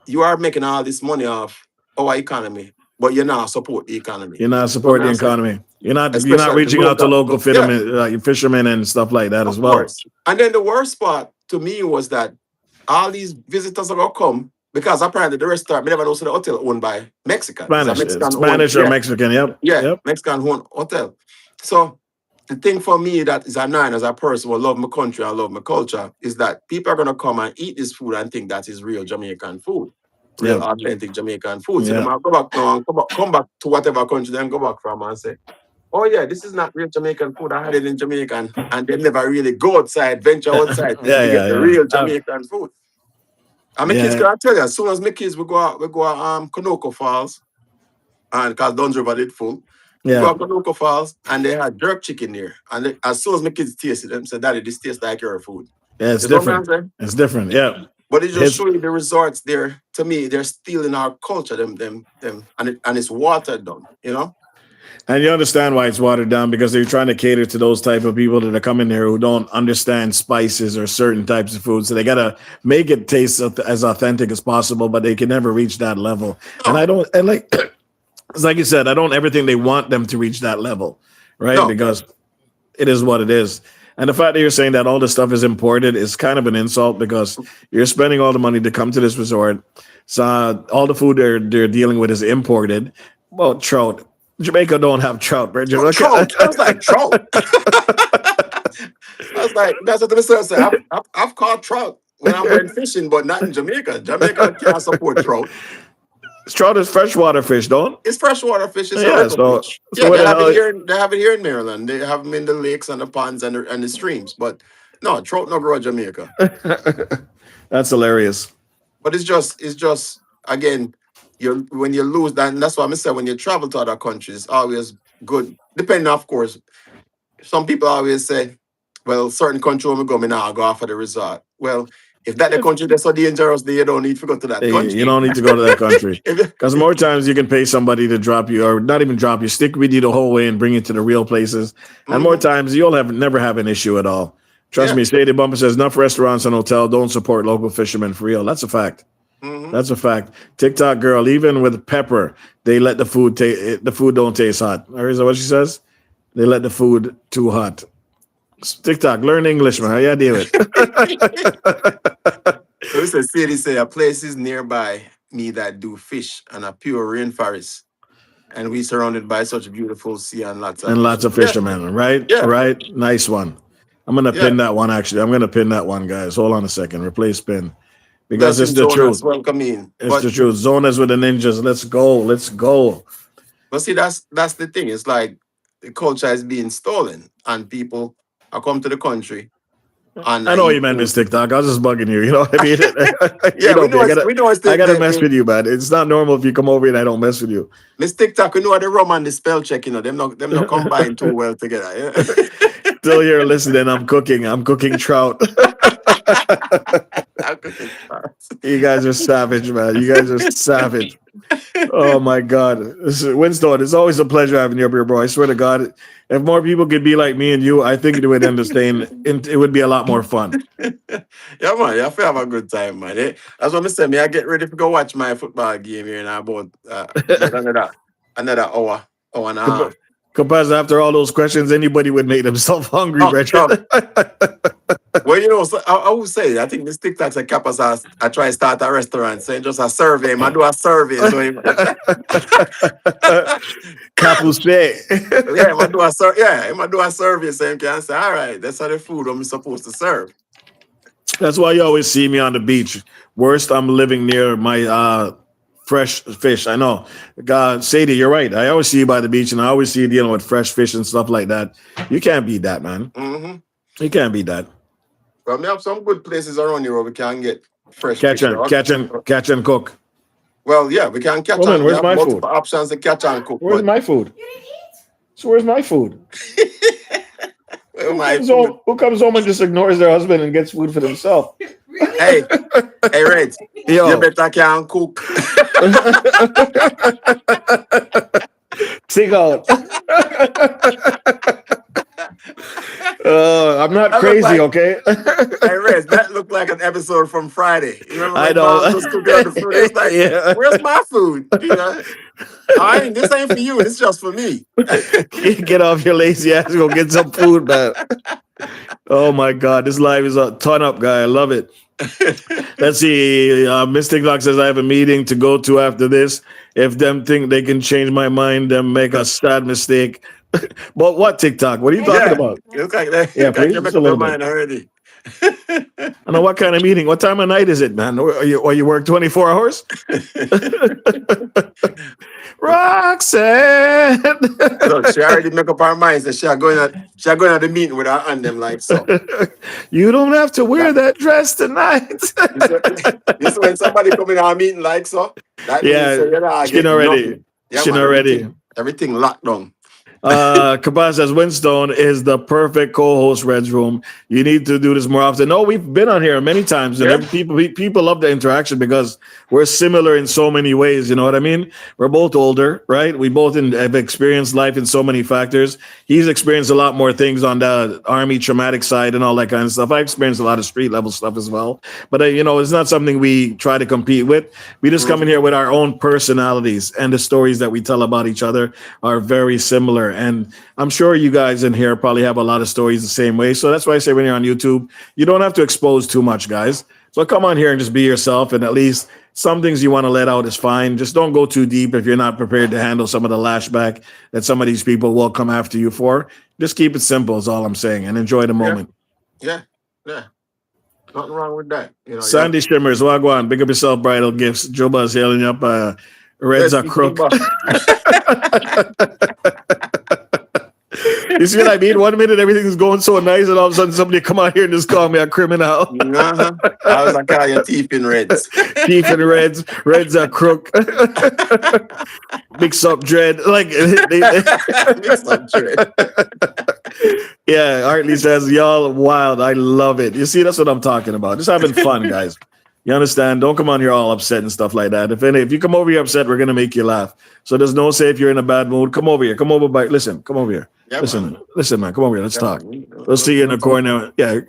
you are making all this money off our economy, but you're not support the economy. You're not supporting the economy. You're not reaching out to local fishermen and stuff like that as well. Course. And then the worst part to me was that all these visitors are gonna come because apparently the restaurant, we never know, so the hotel owned by Mexicans. Spanish or Mexican, yep. Yeah, Mexican owned hotel. So the thing for me that is annoying as a person who love my country and love my culture is that people are gonna come and eat this food and think that is real Jamaican food. Real authentic Jamaican food. So they might go back now and come back to whatever country then go back from and say, oh yeah, this is not real Jamaican food. I had it in Jamaica, and they never really go outside, venture outside to get the real Jamaican food. And my kids, can I tell you, as soon as my kids we go Konoko Falls, and because Duns River did full, we go to Konoko Falls, and they had jerk chicken there. And as soon as my kids tasted them, said, Daddy, this tastes like your food. Yeah, it's different. It's different, yeah. But it just shows you the resorts there. To me, they're stealing our culture. Them, and it's watered down. You know. And you understand why it's watered down, because they're trying to cater to those type of people that are coming there who don't understand spices or certain types of food. So they got to make it taste as authentic as possible, but they can never reach that level. No. And like you said, I don't ever think they want them to reach that level, right? No. Because it is what it is. And the fact that you're saying that all this stuff is imported is kind of an insult because you're spending all the money to come to this resort. So all the food they're dealing with is imported. Well, trout. Jamaica don't have trout, bro. Trout. I was like, trout. I was like, that's what the minister said. I've caught trout when I went fishing, but not in Jamaica. Jamaica can't support trout. Trout is freshwater fish, don't? It's freshwater fish. It's Yeah, a so, fish. so Yeah, what they the have hell? it here. They have it here in Maryland. They have them in the lakes and the ponds and the streams. But no, trout no grow in Jamaica. That's hilarious. But it's just again, you when you lose that, and that's why I said when you travel to other countries, it's always good. Depending, of course. Some people always say, well, certain country when we go, me now go off of the resort. Well, if that the country that's so dangerous, then you don't need to go to that Hey, country. you don't need to go to that country If you- because more times you can pay somebody to drop you, or not even drop you, stick with you the whole way and bring you to the real places. And more times you'll never have an issue at all. Trust Yeah. me. Sadie Bumper says enough restaurants and hotel don't support local fishermen for real. That's a fact. Mhm. That's a fact. TikTok girl, even with pepper, they let the food the food don't taste hot. Or is that what she says? They let the food too hot. TikTok, learn English, man. How you deal with? So this is city say a place is nearby me that do fish and a pure rainforest. And we surrounded by such beautiful sea and lots of And lots of Yeah. fishermen, right? Yeah. Right. Nice one. I'm gonna Yeah. pin that one. Actually, I'm gonna pin that one, guys. Hold on a second. Replace pin because it's Blessings, the Jonas, truth. welcome in. It's the truth. Zonas with the ninjas. Let's go. Let's go. But see, that's the thing. It's like the culture is being stolen, and people are come to the country. And I know you meant Miss TikTok. I was just bugging you. You know what I mean? Yeah, we know it's I gotta mess with you, man. It's not normal if you come over and I don't mess with you. Miss TikTok. We know the rum and the spell check. You know them not combine too well together. Yeah. Still here listening. I'm cooking. I'm cooking trout. You guys are savage, man. You guys are savage. Oh my God. This is Winston. It's always a pleasure having you up here, bro. I swear to God. If more people could be like me and you, I think it would understand. It would be a lot more fun. Yeah, man. Yeah, I feel have a good time, man. That's what I said. Me, I get ready to go watch my football game here in about another hour and a half. Because after all those questions, anybody would make themselves hungry, Oh, Richard. Well, you know, so I would say, I think this TikTok's a capacity. I try to start a restaurant, saying just a survey. I do a survey. So Capus yeah, I do a survey. Yeah, I do a survey, so you can say, all right, that's how the food I'm supposed to serve. That's why you always see me on the beach. Worst, I'm living near my fresh fish. I know. God, Sadie, you're right. I always see you by the beach, and I always see you dealing with fresh fish and stuff like that. You can't beat that, man. Mm-hmm. You can't beat that. Well, we have some good places around here where we can get fresh Catch fish. and cook. Well, yeah, we can catch Woman, and where's we have my multiple food? options to catch and cook. Where's but my food? So where's my food? well, my food. Who comes home and just ignores their husband and gets food for themselves? Hey, Red, Yo. you better can cook. Take out. I'm not That look crazy, like- okay? Hey, Rez, that looked like an episode from Friday. You remember I when know. Mom was cooking up the food? It's like, Yeah. where's my food? You know? This ain't for you. It's just for me. Get off your lazy ass. Go get some food, man. Oh my God, this live is a ton up, guy. I love it. Let's see. Miss TikTok says I have a meeting to go to after this. If them think they can change my mind, then make a sad mistake. But what TikTok? What are you talking about? It looks like that. Yeah, Like please, you make just a up little your bit. mind already. I know what kind of meeting. What time of night is it, man? Or you work 24 hours? Roxanne. Look, she already make up her mind that she going at the meeting with her and them like so. You don't have to wear that dress tonight. You see when somebody come in our meeting like so, that Yeah, means you're not she getting already. nothing. Yeah, She man, already. everything locked down. Kabaz says Winstone is the perfect co-host, Red's Room. You need to do this more often. No, we've been on here many times, and Yeah. people love the interaction because we're similar in so many ways. You know what I mean? We're both older, right? We both have experienced life in so many factors. He's experienced a lot more things on the army traumatic side and all that kind of stuff. I experienced a lot of street level stuff as well. But it's not something we try to compete with. We just come in here with our own personalities, and the stories that we tell about each other are very similar. humor. And I'm sure you guys in here probably have a lot of stories the same way. So that's why I say when you're on YouTube, you don't have to expose too much, guys. So come on here and just be yourself. And at least some things you want to let out is fine. Just don't go too deep if you're not prepared to handle some of the lashback that some of these people will come after you for. Just keep it simple is all I'm saying, and enjoy the Yeah, moment. yeah, yeah. Nothing wrong with that. Yeah. Sandy Shimmers, Wagwan, big up yourself, bridal gifts. Joba's hailing up. Reds Let's are be crook. Cuba. You see what I mean? 1 minute everything's going so nice, and all of a sudden somebody come out here and just call me a criminal. Uh-huh. I was like, your teeth in reds. Chief and Reds are crook. Mix up dread. Like Mix up dread. yeah, Hartley says, y'all wild. I love it. You see, that's what I'm talking about. Just having fun, guys. You understand? Don't come on here all upset and stuff like that. If you come over here upset, we're gonna make you laugh. So there's no say if you're in a bad mood. Come over here. Come over by listen, come over here. Yeah, listen, man. listen, man. Come over here. Let's Yeah, talk. man. We'll see you in the corner. Yeah,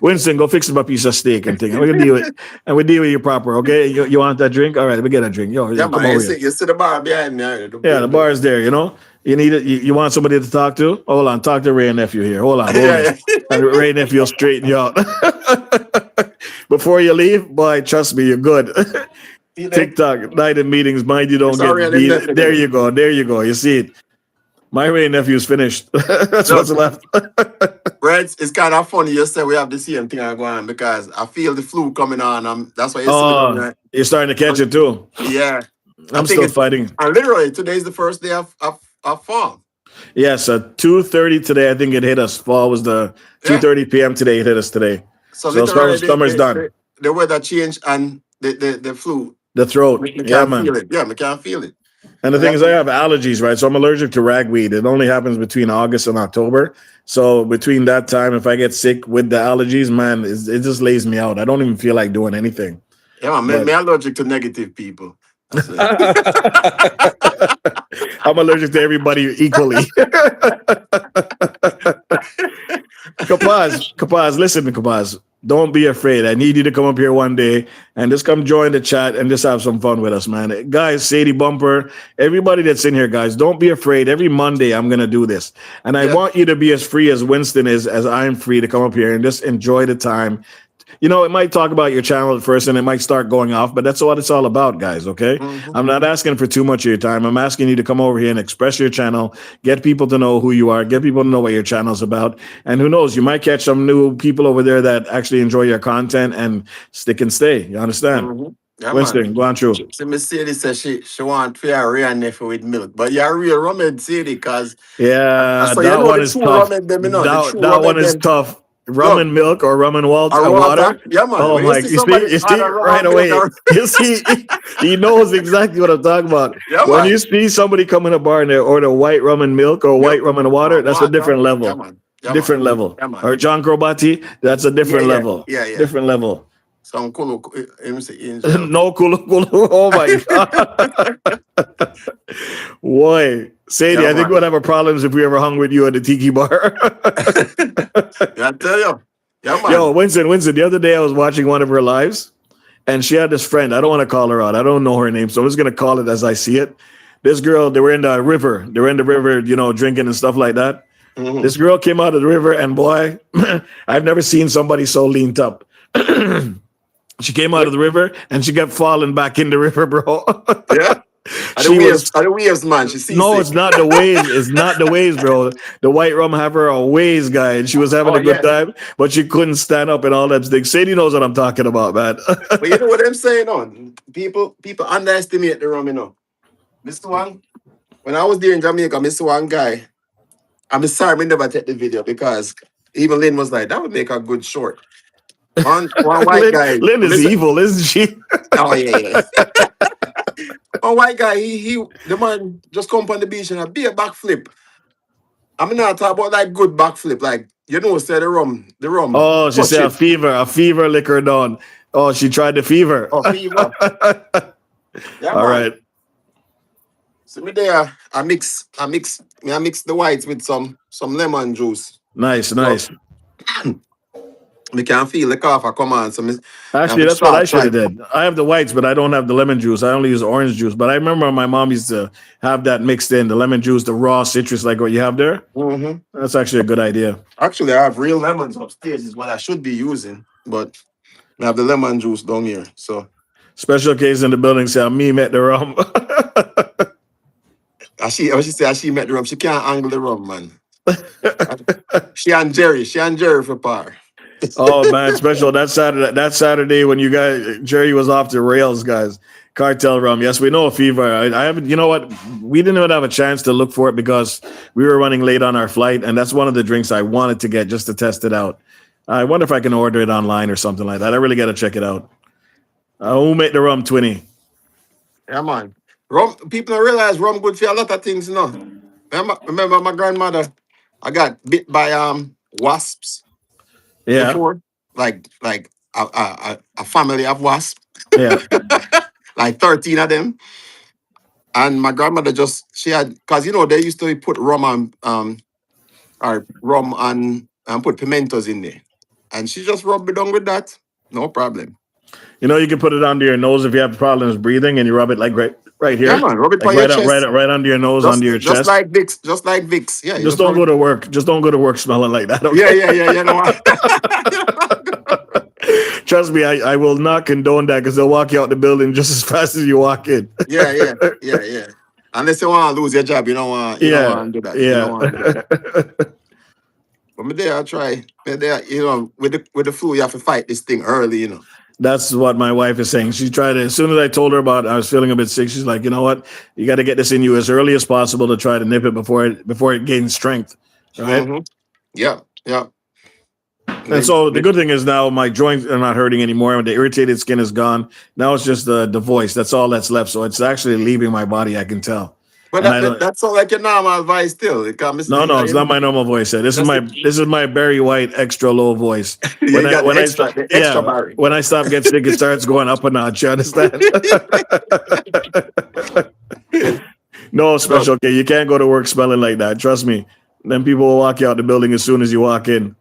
Winston, go fix him a piece of steak and thing. We're gonna deal with and we deal with you proper, okay? You want that drink? All right, let me get a drink. Yeah, Come man. over here. You see the bar behind me. Yeah, the bar is there, you know. You need it. You want somebody to talk to? Hold on, talk to Ray and Nephew here. Hold on. Yeah, And Ray and Nephew will straighten you out. Before you leave, boy, trust me, you're good. yeah. TikTok, night in meetings, mind you don't Sorry, I get didn't beat. There you go. There you go. You see it. My Ray and Nephew's finished. That's Look, what's left. Reds, it's kind of funny you say we have the same thing going on because I feel the flu coming on. That's why you see me doing Oh, that. you're starting to catch it too. Yeah. I I'm think still it's fighting. and literally today's the first day of fall. Yes, 2:30 today. I think it hit us. Fall was the Yeah. 2:30 p.m. today. It hit us today. So So literally summer's done. the weather change and the flu. The throat. Me Yeah, can't feel man. it. Yeah, me can't feel it. And the Yeah. thing is, I have allergies, right? So I'm allergic to ragweed. It only happens between August and October. So between that time, if I get sick with the allergies, man, it just lays me out. I don't even feel like doing anything. Yeah, man, But me allergic to negative people. That's it. I'm allergic to everybody equally. Kapaz, listen to Kapaz. Don't be afraid. I need you to come up here one day and just come join the chat and just have some fun with us, man. Guys, Sadie Bumper, everybody that's in here, guys, don't be afraid. Every Monday, I'm going to do this. And I Yeah. want you to be as free as Winston is, as I'm free to come up here and just enjoy the time. You know, it might talk about your channel at first and it might start going off, but that's what it's all about, guys, okay? Mhm. I'm not asking for too much of your time. I'm asking you to come over here and express your channel, get people to know who you are, get people to know what your channel's about. And who knows, you might catch some new people over there that actually enjoy your content and stick and stay. You understand? Mhm. Yeah, Winston, man. go on through. So Mercedes says she want fair real nephew with milk, but you're real rum Mercedes because Yeah, so you that know one the is true tough. rum them, you know the true That rum one is them. tough. Rum Look, and milk or rum and a water? water, yeah, man. Oh When you my! see somebody You add see, a rum right and milk, away. You see, he knows exactly what I'm talking about. yeah, When you man. see somebody come in a bar and they order white rum and milk or Yep. white rum and water, that's a Water, different yeah, level. man. Yeah, man. Different level. Yeah, man. Or John Crobati, that's a different Yeah, level. yeah, yeah. Different level. Some cool, him say angel. No kulu kulu. Oh my god. Boy, Sadie, Yeah, I think man. we'll have our problems if we ever hung with you at the tiki bar. Yeah, I tell you. Yeah, Yo, man. Winston, the other day I was watching one of her lives and she had this friend. I don't want to call her out. I don't know her name, so I'm just going to call it as I see it. This girl, they were in the river. They were in the river, you know, drinking and stuff like that. Mhm. This girl came out of the river and boy, I've never seen somebody so leaned up. She came out of the river and she kept falling back in the river, bro. Yeah. Are She was the waves, man. She sees no, sick. it's not the waves. It's not the waves, bro. The white rum have her a ways guy, and she was having Oh, a good yeah. time, but she couldn't stand up and all that things. Sadie knows what I'm talking about, man. But you know what I'm saying on? People underestimate the rum, you know. Mr. One, when I was there in Jamaica, Mr. One guy, I'm sorry I never take the video because even Lynn was like, that would make a good short. One white guy. Lynn is Mr. evil, isn't she? Oh yeah, yeah. One white guy, the man just come on the beach and a be a backflip. I'm not talking about like good backflip, like say the rum. Oh, she Touch said it. a fever liquor down. Oh, she tried the fever. Oh, fever. Yeah, All man. right. So me there, I mix the whites with some lemon juice. Nice. Me can feel the cough come on. So me have Actually, to that's what I start should try. have did. I have the whites, but I don't have the lemon juice. I only use orange juice. But I remember my mom used to have that mixed in, the lemon juice, the raw citrus, like what you have there. Hmm. That's actually a good idea. Actually, I have real lemons upstairs. Is what I should be using, but I have the lemon juice down here. So Special case in the building say me met the rum. as she say, she met the rum. She can't angle the rum, man. She and Jerry for par. Oh man, special that Saturday when you guys Jerry was off the rails, guys. Cartel rum. Yes, we know a fever. I haven't. You know what? We didn't even have a chance to look for it because we were running late on our flight, and that's one of the drinks I wanted to get just to test it out. I wonder if I can order it online or something like that. I really got to check it out. Who made the rum, Twinny? Yeah, man. Rum. People don't realize rum good for a lot of things, you know. Remember my grandmother. I got bit by wasps Yeah, before, like a family of wasps, yeah. like 13 of them. And my grandmother just she had because they used to put rum on or rum and put pimentos in there, and she just rubbed it down with that, no problem. You can put it under your nose if you have problems breathing, and you rub it like right Yeah, here, man, rub it like on your right up, chest, right under your nose, just under your just chest. like Vicks, just like Vicks. Yeah, you Just just don't rub go it. to work. Just don't go to work smelling like that. Yeah, Okay. yeah, yeah, yeah. No, Trust me, I will not condone that because they'll walk you out the building just as fast as you walk in. yeah, yeah, yeah, yeah. Unless you want to lose your job, Yeah, you don't want to do that. You don't yeah. want to do that. But me there, I try. Me there, with the flu, you have to fight this thing early. That's what my wife is saying. She tried to, as soon as I told her about I was feeling a bit sick, she's like, you know what? You got to get this in you as early as possible to try to nip it before it gains strength. Right. Hmm. Yeah, yeah. And so the good thing is now my joints are not hurting anymore. The irritated skin is gone. Now it's just the voice. That's all that's left. So it's actually leaving my body. I can tell. But And I don't. that's all like your normal advice still. It comes, No, no, it's not my normal voice. This is that's my Barry White extra low voice. yeah, When you I got when I the extra yeah Barry. when I stop get sick, it starts going up a notch. You understand? No special. Okay, you can't go to work smelling like that. Trust me. Then people will walk you out the building as soon as you walk in.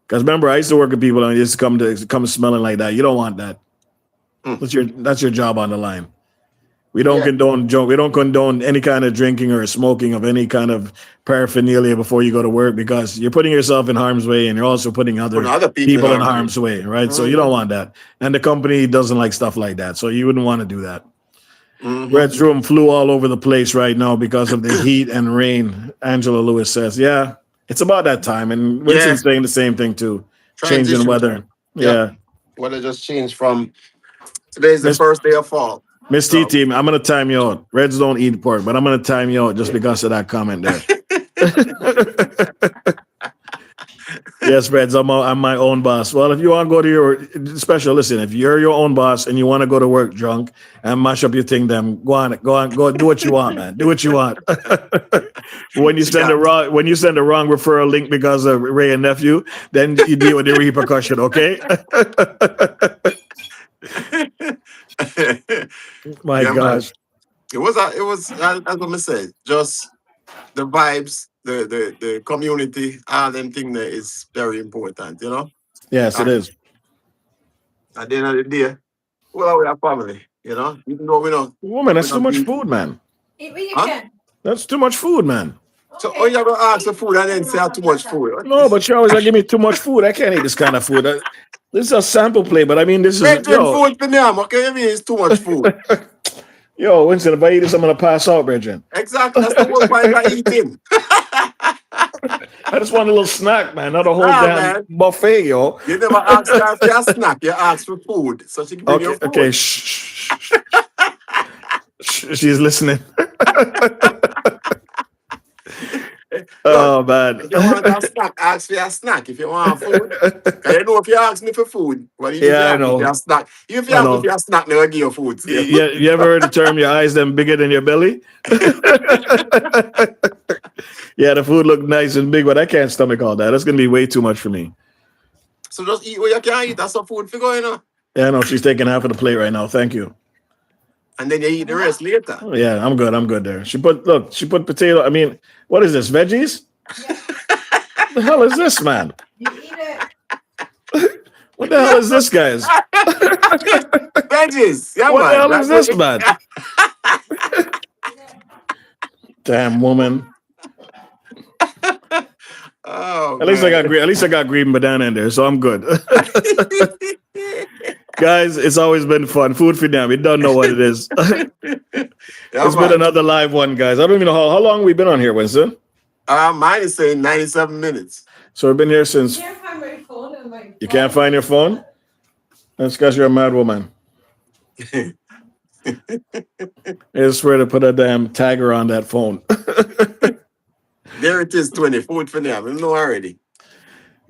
Because remember, I used to work with people and they used to come smelling like that. You don't want that. Mm. That's your job on the line. We don't Yeah. condone we don't condone any kind of drinking or smoking of any kind of paraphernalia before you go to work because you're putting yourself in harm's way and you're also putting other Putting other people in harm's way. harm's way, right? So you don't want that. And the company doesn't like stuff like that. So you wouldn't want to do that. Mhm. Red's room flew all over the place right now because of the heat and rain. Angela Lewis says, yeah, it's about that time. And Winston's saying the same thing too. Changing Transition weather. time. Yeah. Weather just changed from today's the Miss first day of fall. Miss So. T Team, I'm gonna time you out. Reds don't eat pork, but I'm gonna time you out just because of that comment there. Yes, Reds, I'm my own boss. Well, if you want to go to your special, listen, if you're your own boss and you want to go to work drunk and mash up your thing, then go on, do what you want, man. Do what you want. when you send a wrong referral link because of Ray and nephew, then you deal with the repercussion, okay? My gosh. Man. It was as I said, just the vibes, the community, all them thing there is very important, Yes, it is. At the end of the day, well, we are family, even though we don't. Woman, that's too much food, man. Eat what you can. That's too much food, man. So, you have to ask for food and then say too much food. No, but you always like, give me too much food. I can't eat this kind of food. This is a sample play, but I mean, this is food for them. Okay, I mean, it's too much food. Yo, Winston, if I eat this, I'm gonna pass out, Bridget. Exactly, that's the whole point of eating. I just want a little snack, man, not a whole damn buffet, yo. You never ask her for a snack. You ask for food, so she can bring you food. Okay, shh. She's listening. Oh man! If you want a snack, ask for a snack. If you want food, if you ask me for food, well, I know. A snack. If you ask me for a snack, they'll give you food. So. You ever heard the term "your eyes them bigger than your belly"? Yeah, the food looked nice and big, but I can't stomach all that. That's gonna be way too much for me. So just eat what you can eat. That's some food for going. Yeah, I know she's taking half of the plate right now. Thank you. And then you eat the rest later. Yeah, I'm good there. She put potato. I mean, what is this? Veggies? Yeah. The hell is this, man? You eat it. What the hell is this, guys? Veggies. Yeah, What the man. hell is That's what this, man? Damn woman. Oh At least I got man. green. At least I got green banana in there, so I'm good. Guys, it's always been fun. Food for them. You don't know what it is. Yeah, It's been man. another live one, guys. I don't even know how long we've been on here, Winston. Mine is saying 97 minutes. So we've been here since. Can't find my phone and my You can't find your phone? That's because you're a mad woman. I swear to put a damn tagger on that phone. There it is, 20. Food for them. I know already.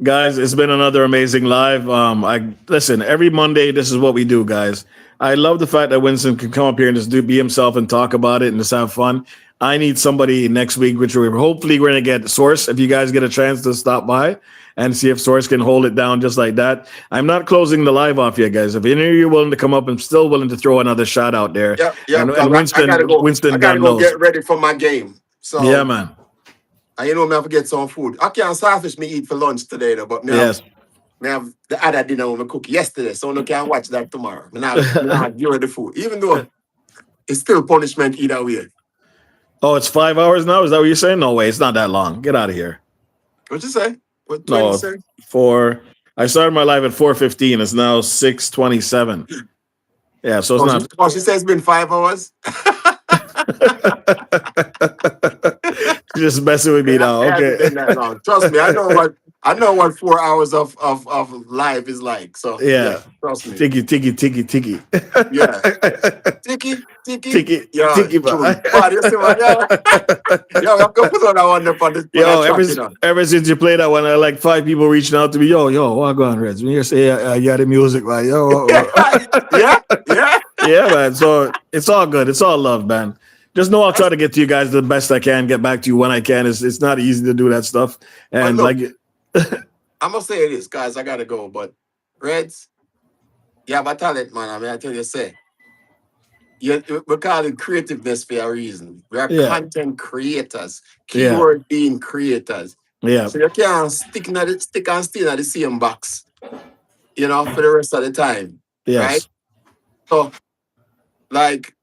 Guys, it's been another amazing live. I listen every Monday. This is what we do, guys. I love the fact that Winston can come up here and just be himself and talk about it and just have fun. I need somebody next week, which we're hopefully going to get Source. If you guys get a chance to stop by and see if Source can hold it down just like that. I'm not closing the live off yet, guys. If any of you are willing to come up, I'm still willing to throw another shot out there. Yeah. And Winston, I gotta go. Winston I gotta done go knows. get ready for my game. So Yeah, man. and you know me have to get some food. I can't starfish me eat for lunch today though, but Yes. me have the other dinner with me cook yesterday, so I can watch that tomorrow. Me not give her the food, even though it's still punishment either way. Oh, it's 5 hours now? Is that what you're saying? No way. It's not that long. Get out of here. What you say? What No, 20 say? I started my live at 4:15. It's now 6:27. Yeah, so it's not. She says it's been 5 hours. Just messing with me now. It hasn't Okay. been that long. Trust me, I know what 4 hours of life is like. So Yeah. trust me. Tiki, tiki, tiki, tiki. Yeah. Tiki. Tiki, Yeah, tiki, true. But you see what? Yo, I'm gonna put on that one up on the Yo, track, you know. ever since you played that one, I like 5 people reaching out to me. Yo, what going on, Reds? When you say you had the music, like, yo. Yeah. Yeah, man. So it's all good. It's all love, man. Just know I'll try to get to you guys the best I can, get back to you when I can. It's not easy to do that stuff. And look, like I'm gonna say this, guys. I gotta go, but Reds, you have a talent, man. I mean, I tell you, say, we call it creativeness for a reason. We are content creators, keyword being creators. Yeah. So you can't stick and stay in the same box, you know, for the rest of the time. Yes. Right? So, like,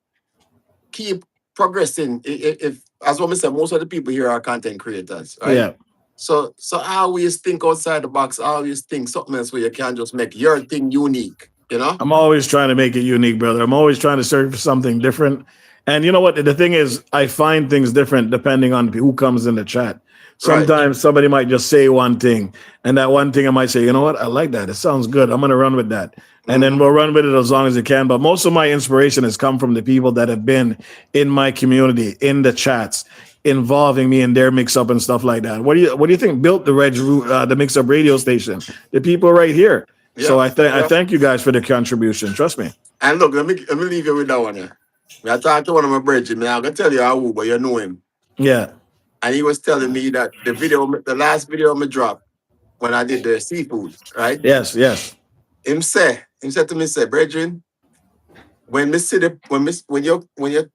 keep progressing. If as what we said, most of the people here are content creators, right? Yeah. So I always think outside the box. I always think something else where you can just make your thing unique. You know, I'm always trying to make it unique, brother. I'm always trying to search for something different. And you know what? The thing is, I find things different depending on who comes in the chat. Sometimes somebody might just say one thing, and that one thing I might say, you know what? I like that. It sounds good. I'm going to run with that. And then we'll run with it as long as it can. But most of my inspiration has come from the people that have been in my community, in the chats, involving me in their mix-up and stuff like that. What do you think built the mix-up radio station? The people right here. Yeah, so I thank you guys for the contribution. Trust me. And look, let me leave you with that one here. I talked to one of my brethren. I'm gonna tell you how, but you know him. Yeah. And he was telling me that the last video I dropped when I did the seafood, right? Yes. Him said to me, brethren, when you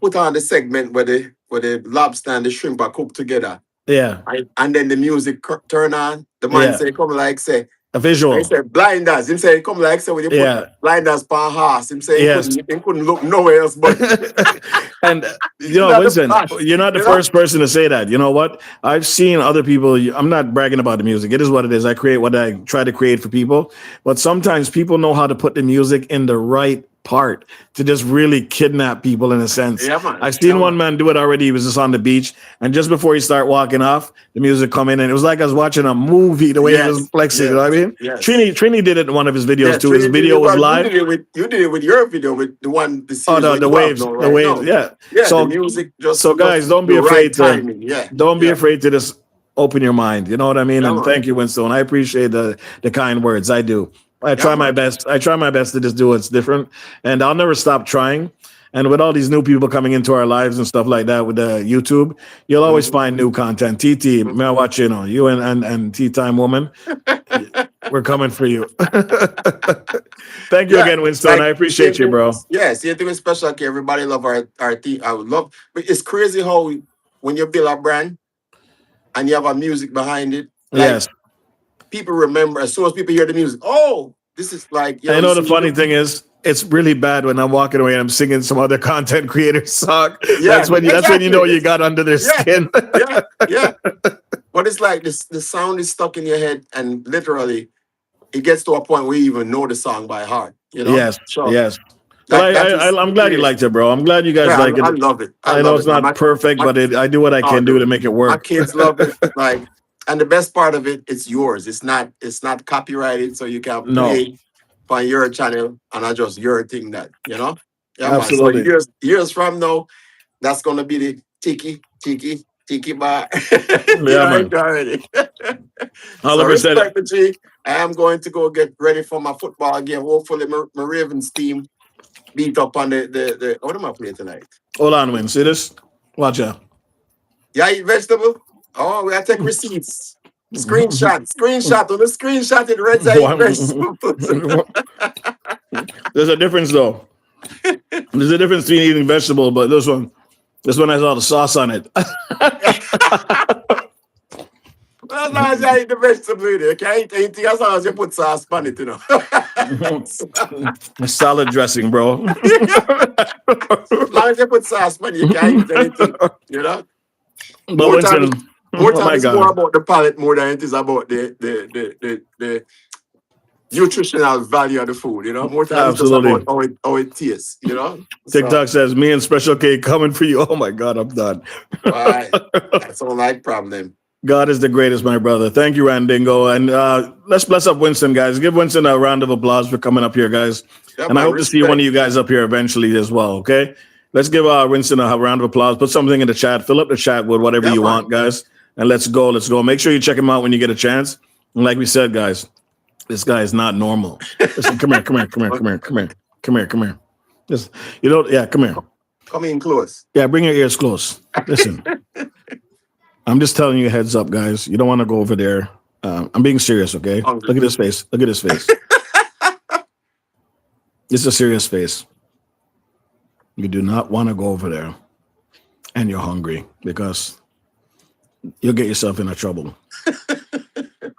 put on the segment where the lobster and the shrimp are cooked together, yeah, and then the music turn on, the man say come like say a visual. He said blinders. Him say come like say when you put blinders per horse. Him say he couldn't look nowhere else but. And you know, Winston, you're not the first person to say that. You know what? I've seen other people. I'm not bragging about the music. It is what it is. I create what I try to create for people. But sometimes people know how to put the music in the right part to just really kidnap people in a sense. Yeah, man. I've seen one man do it already. He was just on the beach, and just before he start walking off, the music come in, and it was like I was watching a movie. The way he was flexing, you know what I mean? Yes. Trini did it in one of his videos too. His video was live. You did it with your video with the one. The waves, the waves. Yeah. So the music just. So guys, don't be afraid to. Don't be afraid to just open your mind. You know what I mean? And thank you, Winston. I appreciate the kind words. I do. I try my best. I try my best to just do what's different, and I'll never stop trying. And with all these new people coming into our lives and stuff like that with the YouTube, you'll always find new content. TT, may I watch you and Tea Time Woman, we're coming for you. Thank you again, Winston. I appreciate you, bro. Yeah, see, anything special. Okay, everybody love our team. I would love, but it's crazy how when you build a brand and you have a music behind it. Yes. people remember as soon as people hear the music. Oh, this is like I you know the see. funny thing is, it's really bad when I'm walking away and I'm singing some other content creator song. Yeah, That's when you know exactly. you got under their Yeah, skin. yeah, yeah. But it's like this: the sound is stuck in your head, and literally, it gets to a point where you even know the song by heart. You know, Yes, so yes. Well, that is I'm glad you crazy. liked it, bro. I'm glad you guys Yeah, like it. I love it. I I know love it's it, man. not perfect, My but I do what I oh, can do dude, to make it my work. kids love it. Like, and the best part of it, it's yours. It's not copyrighted, so you can No, play on your channel and I just your thing that, you know? Yeah, man. So absolutely. years from now, that's gonna be the tiki bar. You Yeah, know man. it already. So 100%. respect the G. I am going to go get ready for my football game. Hopefully my Ravens team beat up on the what am I playing tonight? Hold on, Win. See this? Watch out. Yeah, I eat vegetable. Oh, we gotta take receipts. Screenshot. On the screenshot, it reads I eat vegetables. There's a difference, though. There's a difference between eating vegetable, but this one has all the sauce on it. Well, as long as I eat the vegetable, you can't eat anything as long as you put sauce on it, you know. Salad dressing, bro. As long as you put sauce on it, you can't eat anything, you know. But More time, Winston, more oh time my is more God. about the palate more than it is about the nutritional value of the food, you know. More time it's just about Absolutely. how it tastes, you know. So, TikTok says, me and Special K coming for you. Oh my God, I'm done. why? That's all like problem. God is the greatest, my brother. Thank you, Randingo. And let's bless up Winston, guys. Give Winston a round of applause for coming up here, guys. Yeah, And I man, hope to see one respect. of you guys up here eventually as well, okay? Let's give Winston a round of applause. Put something in the chat. Fill up the chat with whatever Yeah, you man. want, guys. And let's go. Let's go. Make sure you check him out when you get a chance. And like we said, guys, this guy is not normal. Listen, come here. Just, come here. Come in close. Yeah, bring your ears close. Listen, I'm just telling you heads up, guys. You don't want to go over there. I'm being serious, okay? Hungry. Look at his face. Look at his face. This is a serious face. You do not want to go over there and you're hungry because you'll get yourself into trouble.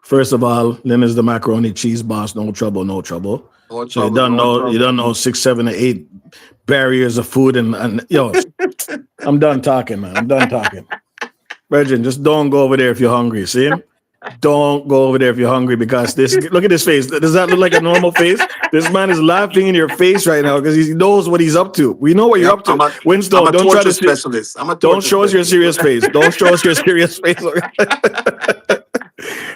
First of all, then there's the macaroni cheese boss. No trouble, no trouble. No So you trouble, don't no know trouble. you don't know 6, 7, or 8 barriers of food and yo, I'm done talking, man. I'm done talking. Virgin, just don't go over there if you're hungry. See him? Don't go over there if you're hungry because this. Look at this face. Does that look like a normal face? This man is laughing in your face right now because he knows what he's up to. We know what you're Yep, up to. I'm Winston, a don't try torture to. specialist. I'm a Don't torture show us your serious specialist. face. Don't show us your serious face.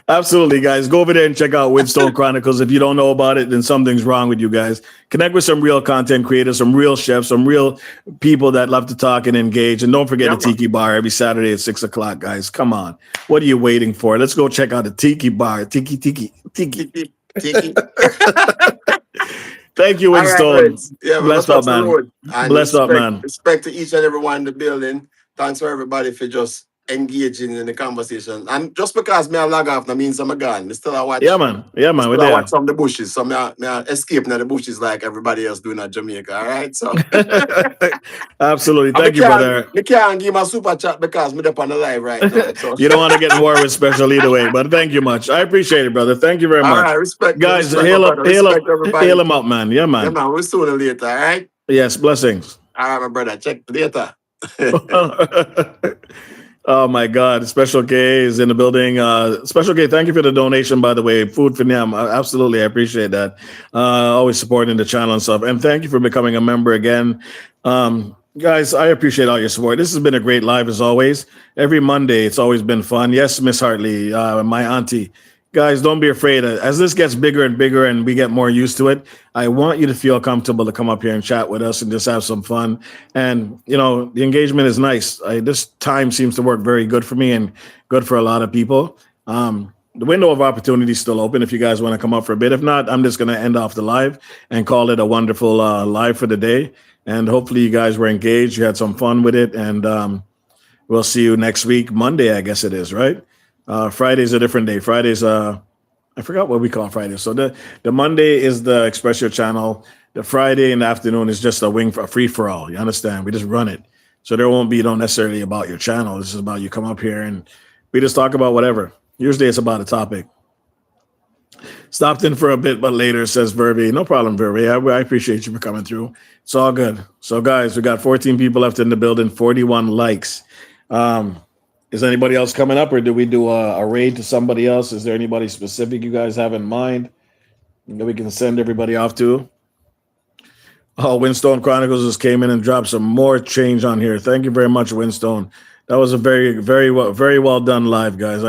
Absolutely, guys. Go over there and check out Winstone Chronicles. If you don't know about it, then something's wrong with you guys. Connect with some real content creators, some real chefs, some real people that love to talk and engage. And don't forget Yeah, the Tiki Bar every Saturday at 6 o'clock, guys. Come on. What are you waiting for? Let's go check out the Tiki Bar. Tiki. Tiki. Thank you, All right, Winstone. friends. Yeah, we're gonna Bless up, touch the man. road. And Bless up, man. respect to each and every one in the building. Thanks for everybody for just engaging in the conversation. And just because me I log off, that means I'm gone. Me still I watch. Yeah, man. Yeah, man. We're Still I there. watch from the bushes. So me I escape now the bushes like everybody else doing at Jamaica. All right. So Absolutely. and Thank you, brother. me can't give my super chat because me up on the live right now. So You don't want to get in war with Special either way, but thank you much. I appreciate it, brother. Thank you very all much. right, respect, Guys, respect, hail my up, brother. Respect everybody. hail him up, man. Yeah, Yeah, man. man, we'll sooner or later, all right? Yes, blessings. All right, my brother. Check later. Oh my God. Special K is in the building. Special K, thank you for the donation, by the way. Food for Nyam. Absolutely. I appreciate that. Always supporting the channel and stuff. And thank you for becoming a member again. Guys, I appreciate all your support. This has been a great live as always. Every Monday, it's always been fun. Yes, Miss Hartley, my auntie. Guys, don't be afraid. As this gets bigger and bigger and we get more used to it, I want you to feel comfortable to come up here and chat with us and just have some fun. And, you know, the engagement is nice. This time seems to work very good for me and good for a lot of people. The window of opportunity is still open if you guys want to come up for a bit. If not, I'm just going to end off the live and call it a wonderful live for the day. And hopefully you guys were engaged. You had some fun with it. And we'll see you next week. Monday, I guess it is, right? Friday's a different day. Friday's I forgot what we call Friday. So the Monday is the Express Your Channel. The Friday in the afternoon is just a free for all. You understand? We just run it. So there won't be necessarily about your channel. This is about you come up here and we just talk about whatever. Usually it's about a topic. Stopped in for a bit, but later, says Verby. No problem, Verby. I appreciate you for coming through. It's all good. So, guys, we got 14 people left in the building, 41 likes. Um, is anybody else coming up, or do we do a raid to somebody else? Is there anybody specific you guys have in mind that we can send everybody off to? Oh, Winstone Chronicles just came in and dropped some more change on here. Thank you very much, Winstone. That was a very well done live, guys.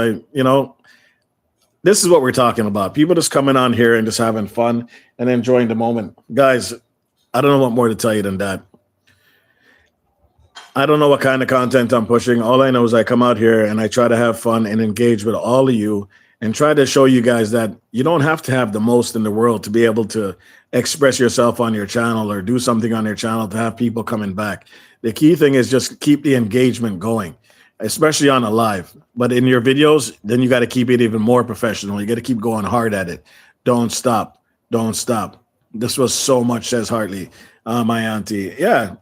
This is what we're talking about. People just coming on here and just having fun and enjoying the moment. Guys, I don't know what more to tell you than that. I don't know what kind of content I'm pushing. All I know is I come out here and I try to have fun and engage with all of you and try to show you guys that you don't have to have the most in the world to be able to express yourself on your channel or do something on your channel to have people coming back. The key thing is just keep the engagement going, especially on a live. But in your videos, then you got to keep it even more professional. You got to keep going hard at it. Don't stop. Don't stop. This was so much, says Hartley. My auntie. Yeah,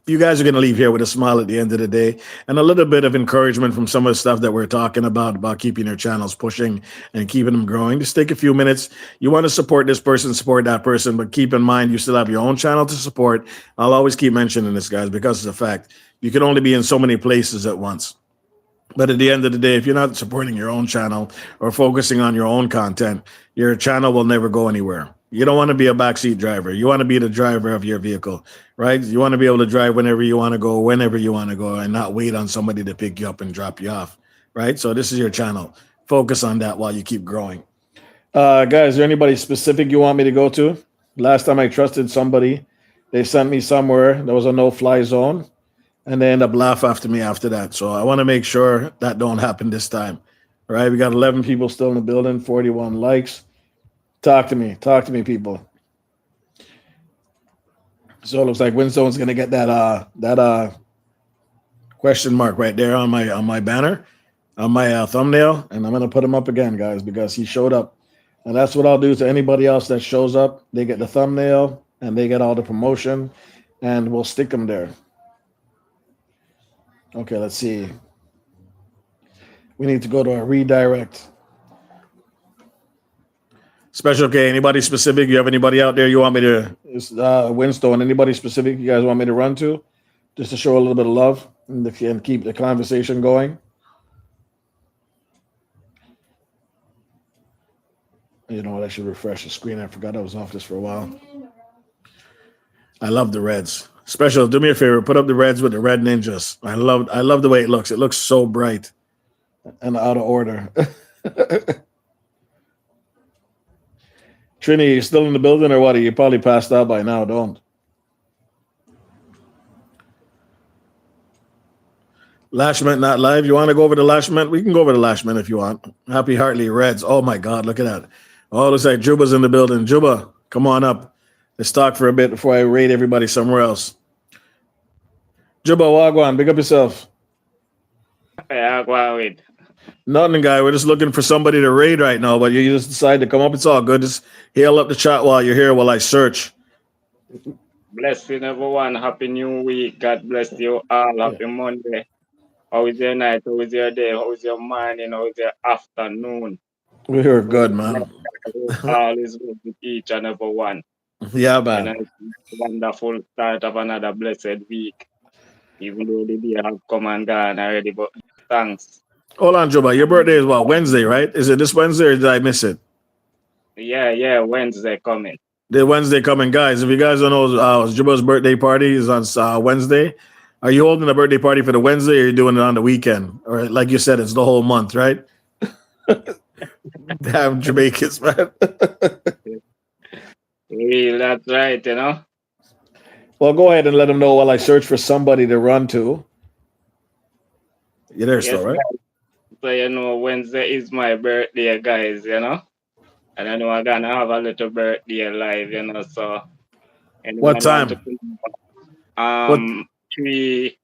you guys are going to leave here with a smile at the end of the day and a little bit of encouragement from some of the stuff that we're talking about keeping your channels pushing and keeping them growing. Just take a few minutes. You want to support this person, support that person, but keep in mind you still have your own channel to support. I'll always keep mentioning this, guys, because it's a fact. You can only be in so many places at once. But at the end of the day, if you're not supporting your own channel or focusing on your own content, your channel will never go anywhere. You don't want to be a backseat driver. You want to be the driver of your vehicle, right? You want to be able to drive whenever you want to go, whenever you want to go, and not wait on somebody to pick you up and drop you off, right? So this is your channel. Focus on that while you keep growing. Guys, is there anybody specific you want me to go to? Last time I trusted somebody, they sent me somewhere. There was a no-fly zone, and they end up laugh after me after that. So I want to make sure that don't happen this time. All right, we got 11 people still in the building, 41 likes. Talk to me, people. So it looks like Winstone's gonna get that question mark right there on my banner, on my thumbnail, and I'm gonna put him up again, guys, because he showed up. And that's what I'll do to anybody else that shows up. They get the thumbnail and they get all the promotion, and we'll stick them there. Okay, let's see. We need to go to a redirect. Special K, anybody specific? You have anybody out there you want me to, Winstone, anybody specific you guys want me to run to? Just to show a little bit of love and keep the conversation going. You know what? I should refresh the screen. I forgot I was off this for a while. I love the Reds. Special, do me a favor. Put up the Reds with the Red Ninjas. I love the way it looks. It looks so bright and out of order. Trini, you still in the building or what? You probably passed out by now. Don't. Lashment not live. You want to go over to Lashment? We can go over to Lashment if you want. Happy Hartley Reds. Oh my God, look at that. Oh, looks like Juba's in the building. Juba, come on up. Let's talk for a bit before I raid everybody somewhere else. Juba, Wagwan, big up yourself. Yeah, go with. Nothing, guy. We're just looking for somebody to raid right now, but you just decide to come up. It's all good. Just hail up the chat while you're here while I search. Blessing everyone. Happy New Week. God bless you all. Happy Monday. How is your night? How is your day? How is your morning? How is your afternoon? We're good, man. All is good with each and every one. Yeah, man. And it's a wonderful start of another blessed week. Even though the day have come and gone already, but thanks. Hold on, Juba. Your birthday is what? Wednesday, right? Is it this Wednesday or did I miss it? Yeah, Wednesday coming. The Wednesday coming, guys. If you guys don't know, Juba's birthday party is on Wednesday. Are you holding a birthday party for the Wednesday or are you doing it on the weekend? Or like you said, it's the whole month, right? Damn Jamaicans, man. Well, that's right, you know. Well, go ahead and let them know while I search for somebody to run to. You're there still, right? So, you know, Wednesday is my birthday, guys, you know. And I know I'm going to have a little birthday live, you know, so. What time? Three,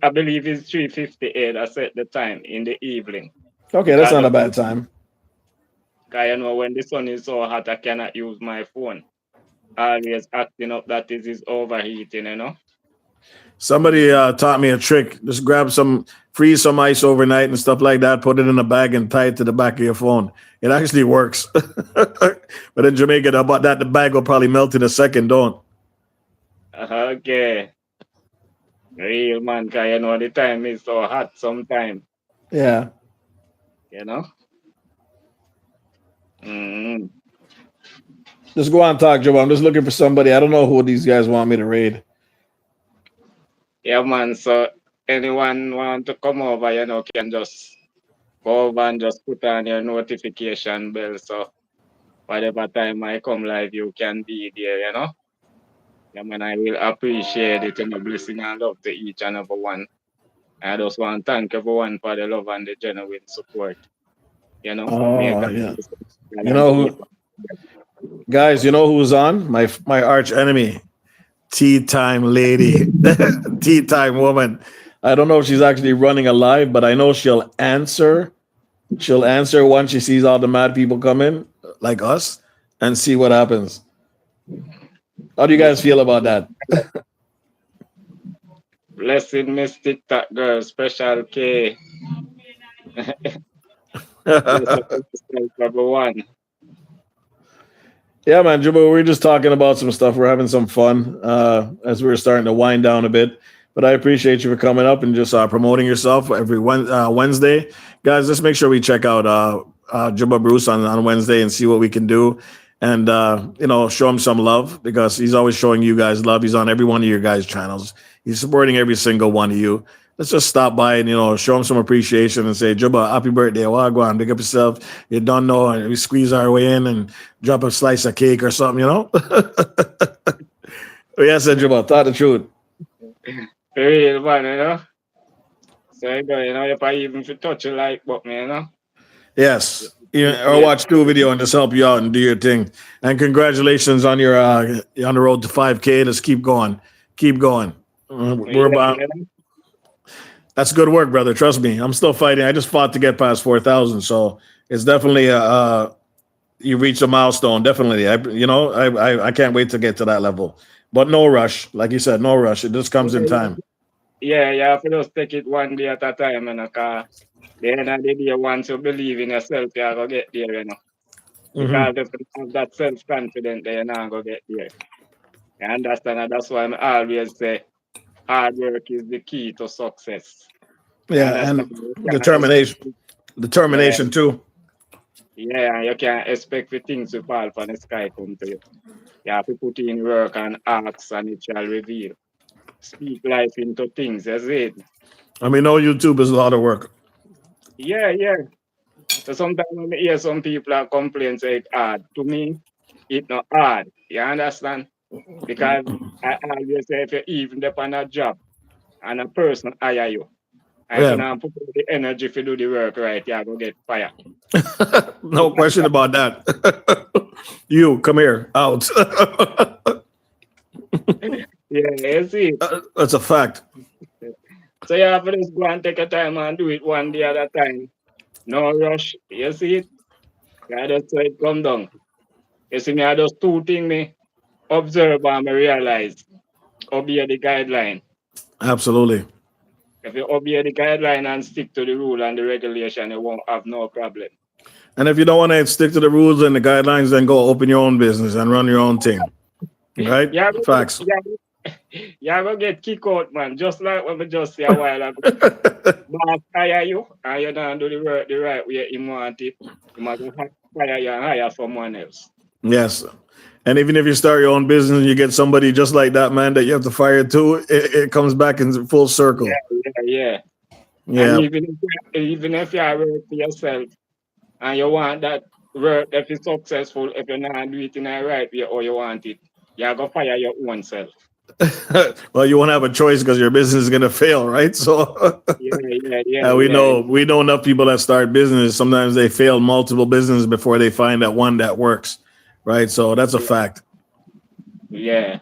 I believe it's 3:58. I set the time in the evening. Okay, that's not a bad time. Because you know, when the sun is so hot, I cannot use my phone. Always acting up that it is overheating, you know. Somebody taught me a trick. Just freeze some ice overnight and stuff like that. Put it in a bag and tie it to the back of your phone. It actually works. But in Jamaica, about that, the bag will probably melt in a second. Don't. Okay. Real man, cause you know the time is so hot sometimes. Yeah. You know. Mm. Just go on, talk, Joe. I'm just looking for somebody. I don't know who these guys want me to raid. Yeah, man. So anyone want to come over, you know, can just go over and just put on your notification bell. So whatever time I come live, you can be there, you know. Yeah, man, I will appreciate it and a blessing and love to each and every one. I just want to thank everyone for the love and the genuine support. You know, Oh, yeah. You know, guys, you know who's on? My arch enemy, Tea Time Lady, Tea Time Woman. I don't know if she's actually running a live, but I know she'll answer. She'll answer once she sees all the mad people come in, like us, and see what happens. How do you guys feel about that? Blessed Miss TikTok girl, Special K. Everyone. Yeah, man, Jumbo, we're just talking about some stuff. We're having some fun as we're starting to wind down a bit. But I appreciate you for coming up and just promoting yourself every Wednesday. Guys, let's make sure we check out Jumbo Bruce on Wednesday and see what we can do. And, show him some love because he's always showing you guys love. He's on every one of your guys' channels. He's supporting every single one of you. Let's just stop by and, show him some appreciation and say, Jumbo, happy birthday. Well, go on, big up yourself. You don't know. And we squeeze our way in and drop a slice of cake or something, Yes, Jumbo, tell the truth. Real man, you know. So, if I even touch a like button, Yes. Or watch two video and just help you out and do your thing. And congratulations on your on the road to 5K. Just keep going. Keep going. That's good work, brother. Trust me. I'm still fighting. I just fought to get past 4,000. So it's definitely you reached a milestone. Definitely. I can't wait to get to that level. But no rush. Like you said, no rush. It just comes in time. Yeah, you have to just take it one day at a time, the end of the day, once you believe in yourself, you're going to get there, Because if you have that self-confidence, then you're not going to get there. You understand? And that's why I always say hard work is the key to success. Yeah, and determination. Determination, too. Yeah, and you can't expect the things to fall from the sky come to you. You have to put in work and ask, and it shall reveal. Speak life into things, that's it. I mean, no, YouTube is a lot of work. Yeah. So sometimes when I hear some people are complain say it's hard. To me, it's not hard. You understand? Because I always say if you even depend on a job and a person hire you, and if you not put the energy to do the work right, you're going to get fired. No question about that. You, come here, out. Yeah, you see. That's a fact. So you have to just go and take a time and do it one day at a time. No rush. You see it? I just say it come down. You see me, I just two things me observe and me realize. Obey the guideline. Absolutely. If you obey the guideline and stick to the rule and the regulation, you won't have no problem. And if you don't want to stick to the rules and the guidelines, then go open your own business and run your own thing. Right? Yeah, Facts. You're going to get kicked out, man. Just like when we just say a while ago. Boss hire you and you don't do the work the right way you want it. You must hire you and hire someone else. Yes. And even if you start your own business and you get somebody just like that, man, that you have to fire too, it comes back in full circle. Yeah. And even if you are working for yourself and you want that work if it's successful, if you're not doing it in the right way or you want it, you're going to fire your own self. Well, you won't have a choice because your business is going to fail, right? So we know enough people that start business. Sometimes they fail multiple businesses before they find that one that works, right? So that's a fact. Yeah.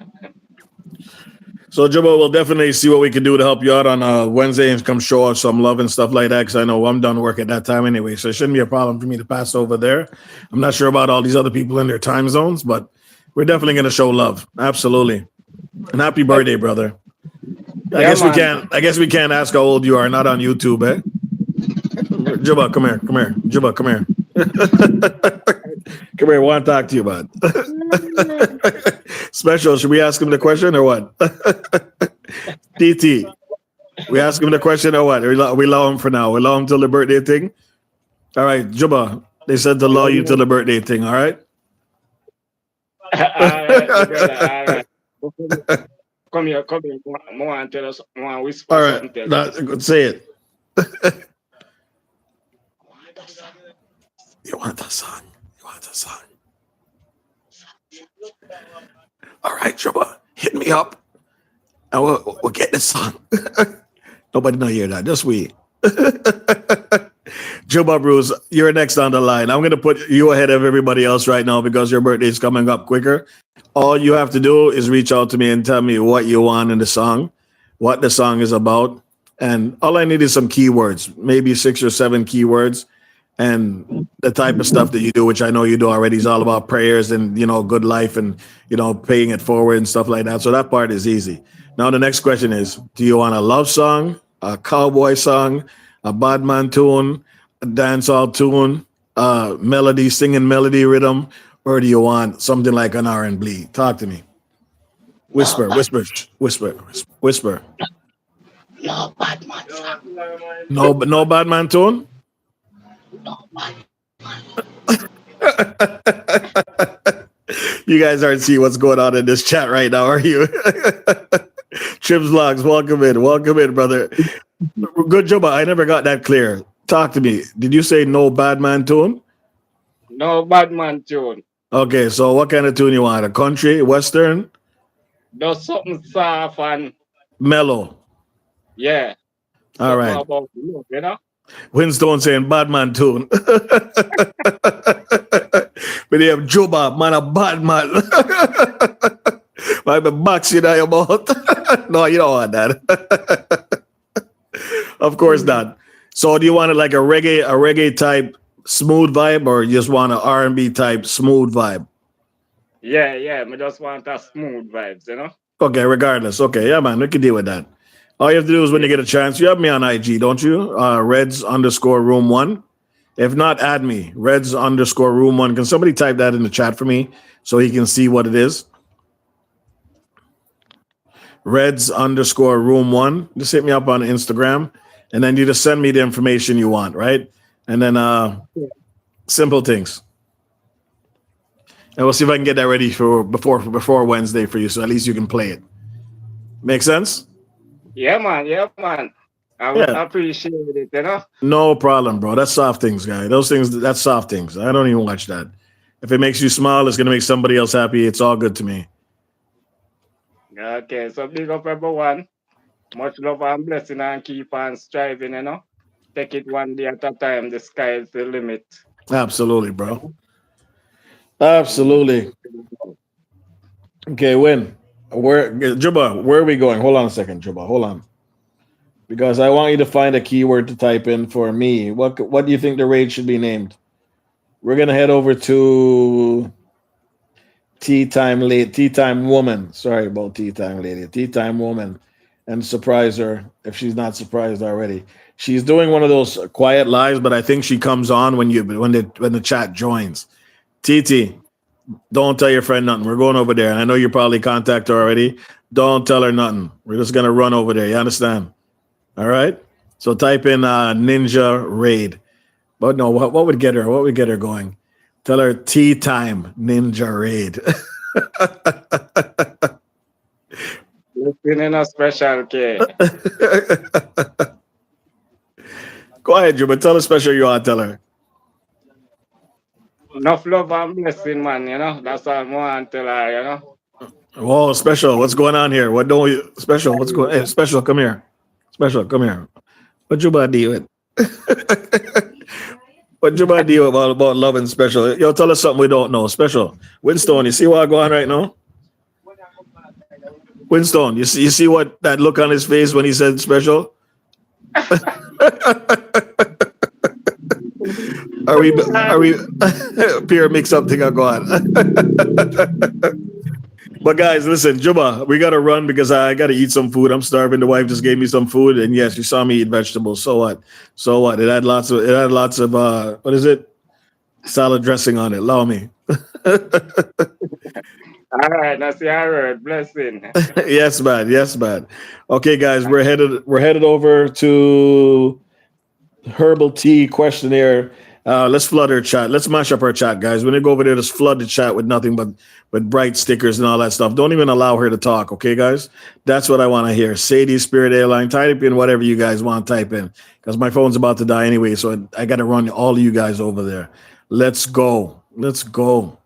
So, Jumbo, we'll definitely see what we can do to help you out on Wednesday and come show us some love and stuff like that because I know I'm done work at that time anyway. So it shouldn't be a problem for me to pass over there. I'm not sure about all these other people in their time zones, but we're definitely going to show love. Absolutely. And happy birthday, brother. I Yeah, guess we man. can't. I guess we can't ask how old you are. Not on YouTube, eh? Juba, come here. Come here. Juba, come here. Come here. I want to talk to you, bud. Special. Should we ask him the question or what? DT. We ask him the question or what? We allow him for now. We allow him till the birthday thing. All right, Juba. They said to allow you till the birthday thing. All right. All right, my brother. All right. Come here, come here. I want to tell us, I want to whisper All something. right. Say it. You want the song? You want the song? All right, Juba, hit me up, and we'll get the song. Nobody know hear that. Just we. Juba Bruce, you're next on the line. I'm gonna put you ahead of everybody else right now because your birthday is coming up quicker. All you have to do is reach out to me and tell me what you want in the song, what the song is about, and all I need is some keywords, maybe 6 or 7 keywords. And the type of stuff that you do, which I know you do already, is all about prayers and, good life and, paying it forward and stuff like that. So that part is easy. Now, the next question is, do you want a love song, a cowboy song, a badman tune, a dancehall tune, melody, singing melody rhythm, or do you want something like an R&B? Talk to me. Whisper, whisper, whisper, whisper. No Batman song. No badman tune? No Batman. You guys aren't seeing what's going on in this chat right now, are you? Chips Vlogs, welcome in, brother. Good job. I never got that clear. Talk to me. Did you say no bad man tune? No bad man tune. Okay, so what kind of tune you want? A country, western? Just something soft and Mellow. yeah. All right. About love, Winston saying bad man tune. But they have Juba, man, a bad man. Might be boxing out your mouth. No, you don't want that. Of course not. So do you want it like a reggae type smooth vibe, or you just want an R&B type smooth vibe? Yeah. I just want a smooth vibes, Okay, regardless. Okay, yeah, man, we can deal with that. All you have to do is when you get a chance, you have me on IG, don't you? Reds_room1. If not, add me, Reds_room1. Can somebody type that in the chat for me so he can see what it is? Reds_room1. Just hit me up on Instagram, and then you just send me the information you want, right? And then simple things. And we'll see if I can get that ready for before Wednesday for you, so at least you can play it. Make sense? Yeah, man. I would appreciate it, No problem, bro. That's soft things, guy. Those things, that's soft things. I don't even watch that. If it makes you smile, it's going to make somebody else happy. It's all good to me. Okay, so big up everyone. Much love and blessing, and keep on striving, Take it one day at a time. The sky is the limit. Absolutely, bro. Absolutely. Okay, Juba, where are we going? Hold on a second, Juba. Hold on. Because I want you to find a keyword to type in for me. What do you think the raid should be named? We're gonna head over to Tea Time Woman. Sorry about Tea Time Lady. Tea Time Woman, and surprise her if she's not surprised already. She's doing one of those quiet lives, but I think she comes on when the chat joins. TT, don't tell your friend nothing. We're going over there. I know you probably contacted her already. Don't tell her nothing. We're just gonna run over there. You understand? All right. So type in Ninja Raid. But no, what would get her? What would get her going? Tell her Tea Time Ninja Raid. Listen in a special K. Go ahead, Drew, but tell her special you want to tell her. Enough love and blessing, man, That's all I want to tell her, Whoa, special. What's going on here? What don't we special? What's going Hey, special, come here. Special, come here. What you about to do with? What you about to do about love and special? Yo, tell us something we don't know. Special. Winston, you see what going on right now? Winston, you see what that look on his face when he said special? Are we peer mix up thing go on? But guys, listen, Juba, we gotta run because I gotta eat some food. I'm starving. The wife just gave me some food, and yes, you saw me eat vegetables. So what? So what? It had lots of what is it? Salad dressing on it. Allow me. All right, that's your word. Blessing. Yes, man. Yes, man. Okay, guys, we're headed over to herbal tea questionnaire. Let's flood our chat. Let's mash up our chat, guys. When they go over there, just flood the chat with nothing but bright stickers and all that stuff. Don't even allow her to talk, okay, guys? That's what I want to hear. Sadie, Spirit Airline, type in whatever you guys want to type in because my phone's about to die anyway, so I got to run all of you guys over there. Let's go. Let's go.